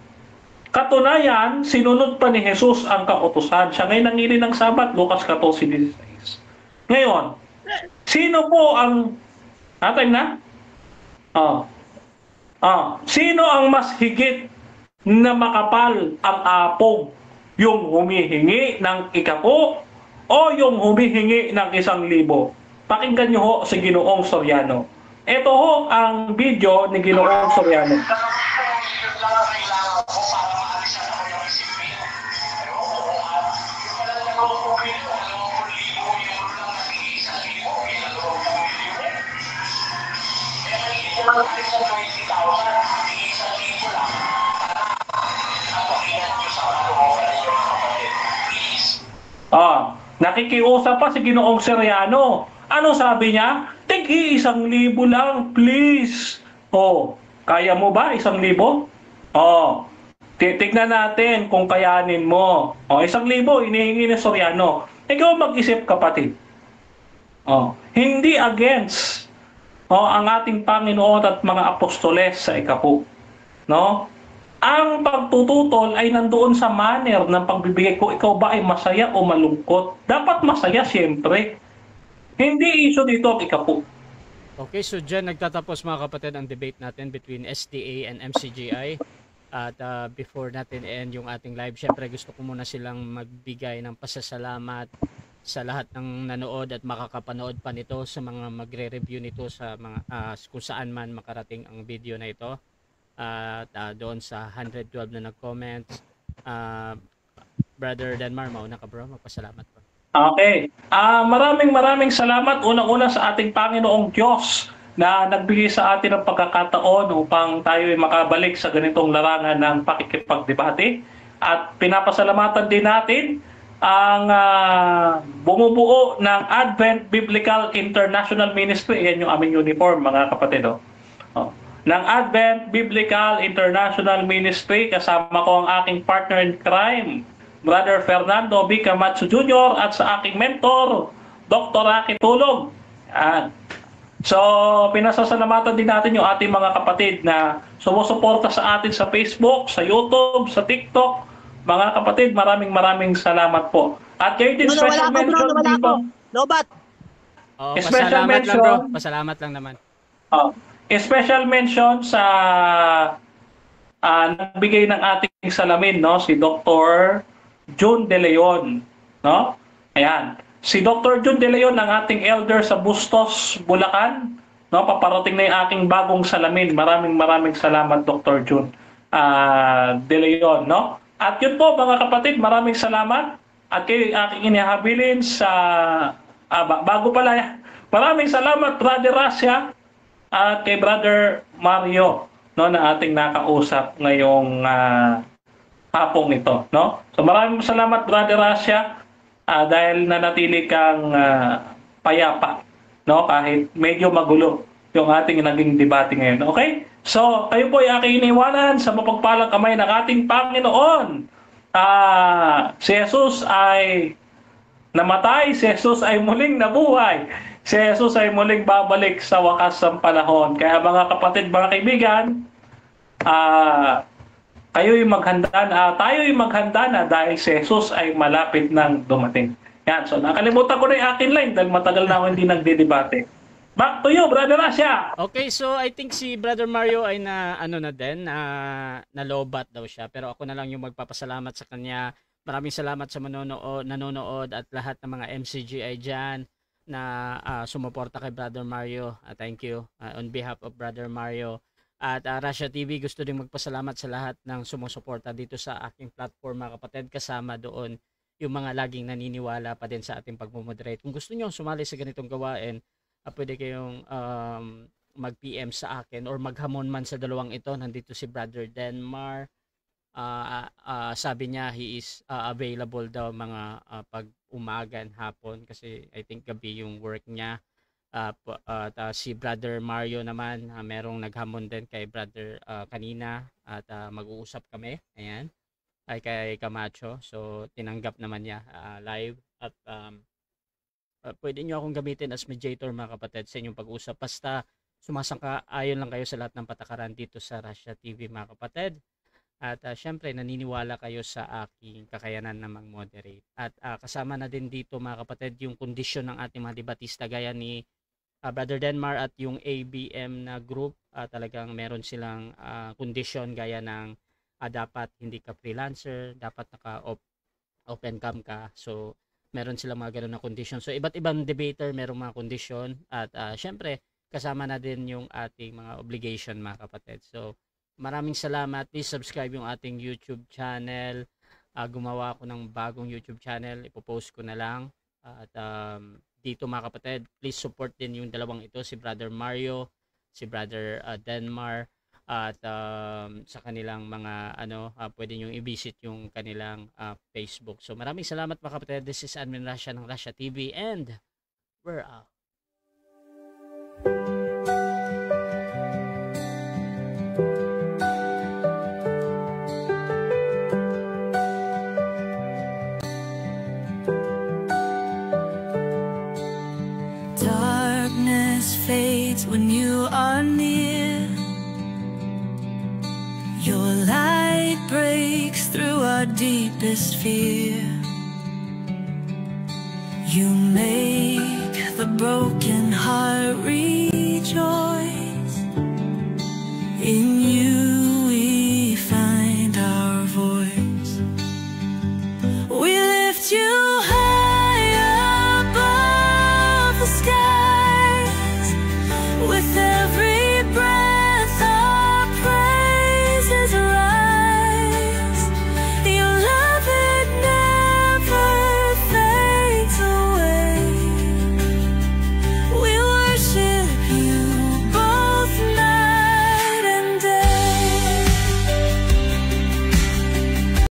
Katunayan, sinunod pa ni Jesus ang kautusan. Siya ngayon nangili ng Sabat, Lucas 14:16. Ngayon, sino po ang... Time na? Sino ang mas higit na makapal ang apog? Yung humihingi ng 10 o yung humihingi ng 1,000? Pakinggan nyo ho si Ginoong Soriano. Ito ho ang video ni Ginoong Soriano. Nakikiusap pa si Ginoong Soriano. Ano sabi niya? Tig 1,000 lang, please. Kaya mo ba 1,000? Titignan natin kung kayanin mo. 1,000 inihingi ni Soriano. Ikaw mag-isip, kapatid. Hindi against ang ating Panginoon at mga apostoles sa ikapu. No? Ang pagtututol ay nandoon sa manner ng pagbibigay ko. Ikaw ba ay masaya o malungkot? Dapat masaya, siyempre. Hindi issue dito ang ikapu. Okay, so dyan nagtatapos, mga kapatid, ang debate natin between SDA and MCGI. At before natin end yung ating live, syempre gusto ko muna silang magbigay ng pasasalamat sa lahat ng nanood at makakapanood pa nito, sa mga magre-review nito sa mga kung saan man makarating ang video na ito. At doon sa 112 na nag-comments, Brother Denmar, mauna ka bro, magpasalamat po. Okay. Maraming salamat unang-una sa ating Panginoong Diyos na nagbigay sa atin ng pagkakataon upang tayo ay makabalik sa ganitong larangan ng pakikipagdebate. At pinapasalamatan din natin ang bumubuo ng Advent Biblical International Ministry. Yan yung aming uniform, mga kapatid. Ng Advent Biblical International Ministry, kasama ko ang aking partner in crime, Brother Fernando B. Camacho Jr. at sa aking mentor, Dr. Aki Tulog. So, pinasasalamatan din natin yung ating mga kapatid na sumusuporta sa atin sa Facebook, sa YouTube, sa TikTok. Mga kapatid, maraming salamat po. At kayo din special mention dito. Lobat. Special mention lang bro, pasalamat lang naman. Special mention sa nagbigay ng ating salamin, no, si Dr. June De Leon, no? Ayan. Si Dr. June De Leon, ang ating elder sa Bustos, Bulacan, no? Paparating na yung aking bagong salamin. Maraming salamat, Dr. June De Leon, no? At yun po, mga kapatid, maraming salamat. At kayo aking inihabilin sa bago pala. Maraming salamat, Brother Rasya, at kay Brother Mario, no, na ating nakausap ngayong hapong ito, no? So maraming salamat, Brother Rasya, dahil nanatili kang payapa, no, kahit medyo magulo yung ating naging debate ngayon. Okay? So kayo po ay aking iniwanan sa mapagpalang kamay ng ating Panginoon. Si Jesus ay namatay, si Jesus ay muling nabuhay. Si Jesus ay muling babalik sa wakas ng panahon. Kaya mga kapatid, mga kaibigan, kayo'y maghanda na, tayo'y maghanda na dahil si Jesus ay malapit nang dumating. Yan, so nakalimutan ko na yung akin line dahil matagal na ako hindi nagdedebate. Back to you, Brother Rasya. Okay, so I think si Brother Mario ay nalobat daw siya. Pero ako na lang yung magpapasalamat sa kanya. Maraming salamat sa nanonood at lahat ng mga MCGI dyan na sumuporta kay Brother Mario. Thank you on behalf of Brother Mario. At Rasya TV, gusto din magpasalamat sa lahat ng sumusuporta dito sa aking platform, mga kapatid. Kasama doon yung mga laging naniniwala pa din sa ating pagmo-moderate. Kung gusto niyo sumali sa ganitong gawain, pwede kayong mag-PM sa akin or maghamon man sa dalawang ito. Nandito si Brother Denmar. Sabi niya he is available daw mga pag umaga and hapon kasi I think gabi yung work niya. Si Brother Mario naman, merong naghamon din kay Brother kanina at mag-uusap kami. Ayan. Ay kay Camacho. So tinanggap naman niya live at pwede niyo akong gamitin as mediator mga kapatid sa inyong pag-usap. Basta sumasang-ayon lang kayo sa lahat ng patakaran dito sa Russia TV mga kapatid. At syempre naniniwala kayo sa aking kakayanan na mag-moderate. At kasama na din dito mga kapatid yung kondisyon ng ating mga debatista gaya ni Brother Denmar at yung ABM na group. Talagang meron silang kondisyon gaya ng dapat hindi ka freelancer, dapat naka-open cam ka. So meron silang mga ganun na kondisyon. So iba't ibang debater merong mga kondisyon. At syempre kasama na din yung ating mga obligation mga kapatid. So maraming salamat. Please subscribe yung ating YouTube channel. Gumawa ako ng bagong YouTube channel. Ipopost ko na lang. At dito mga kapatid, please support din yung dalawang ito. Si Brother Mario, si Brother Denmar. At sa kanilang mga pwede nyo i-visit yung kanilang Facebook. So maraming salamat mga kapatid. This is Admin Russia ng Russia TV and we're out. Fades when you are near. Your light breaks through our deepest fear. You make the broken heart rejoice in you.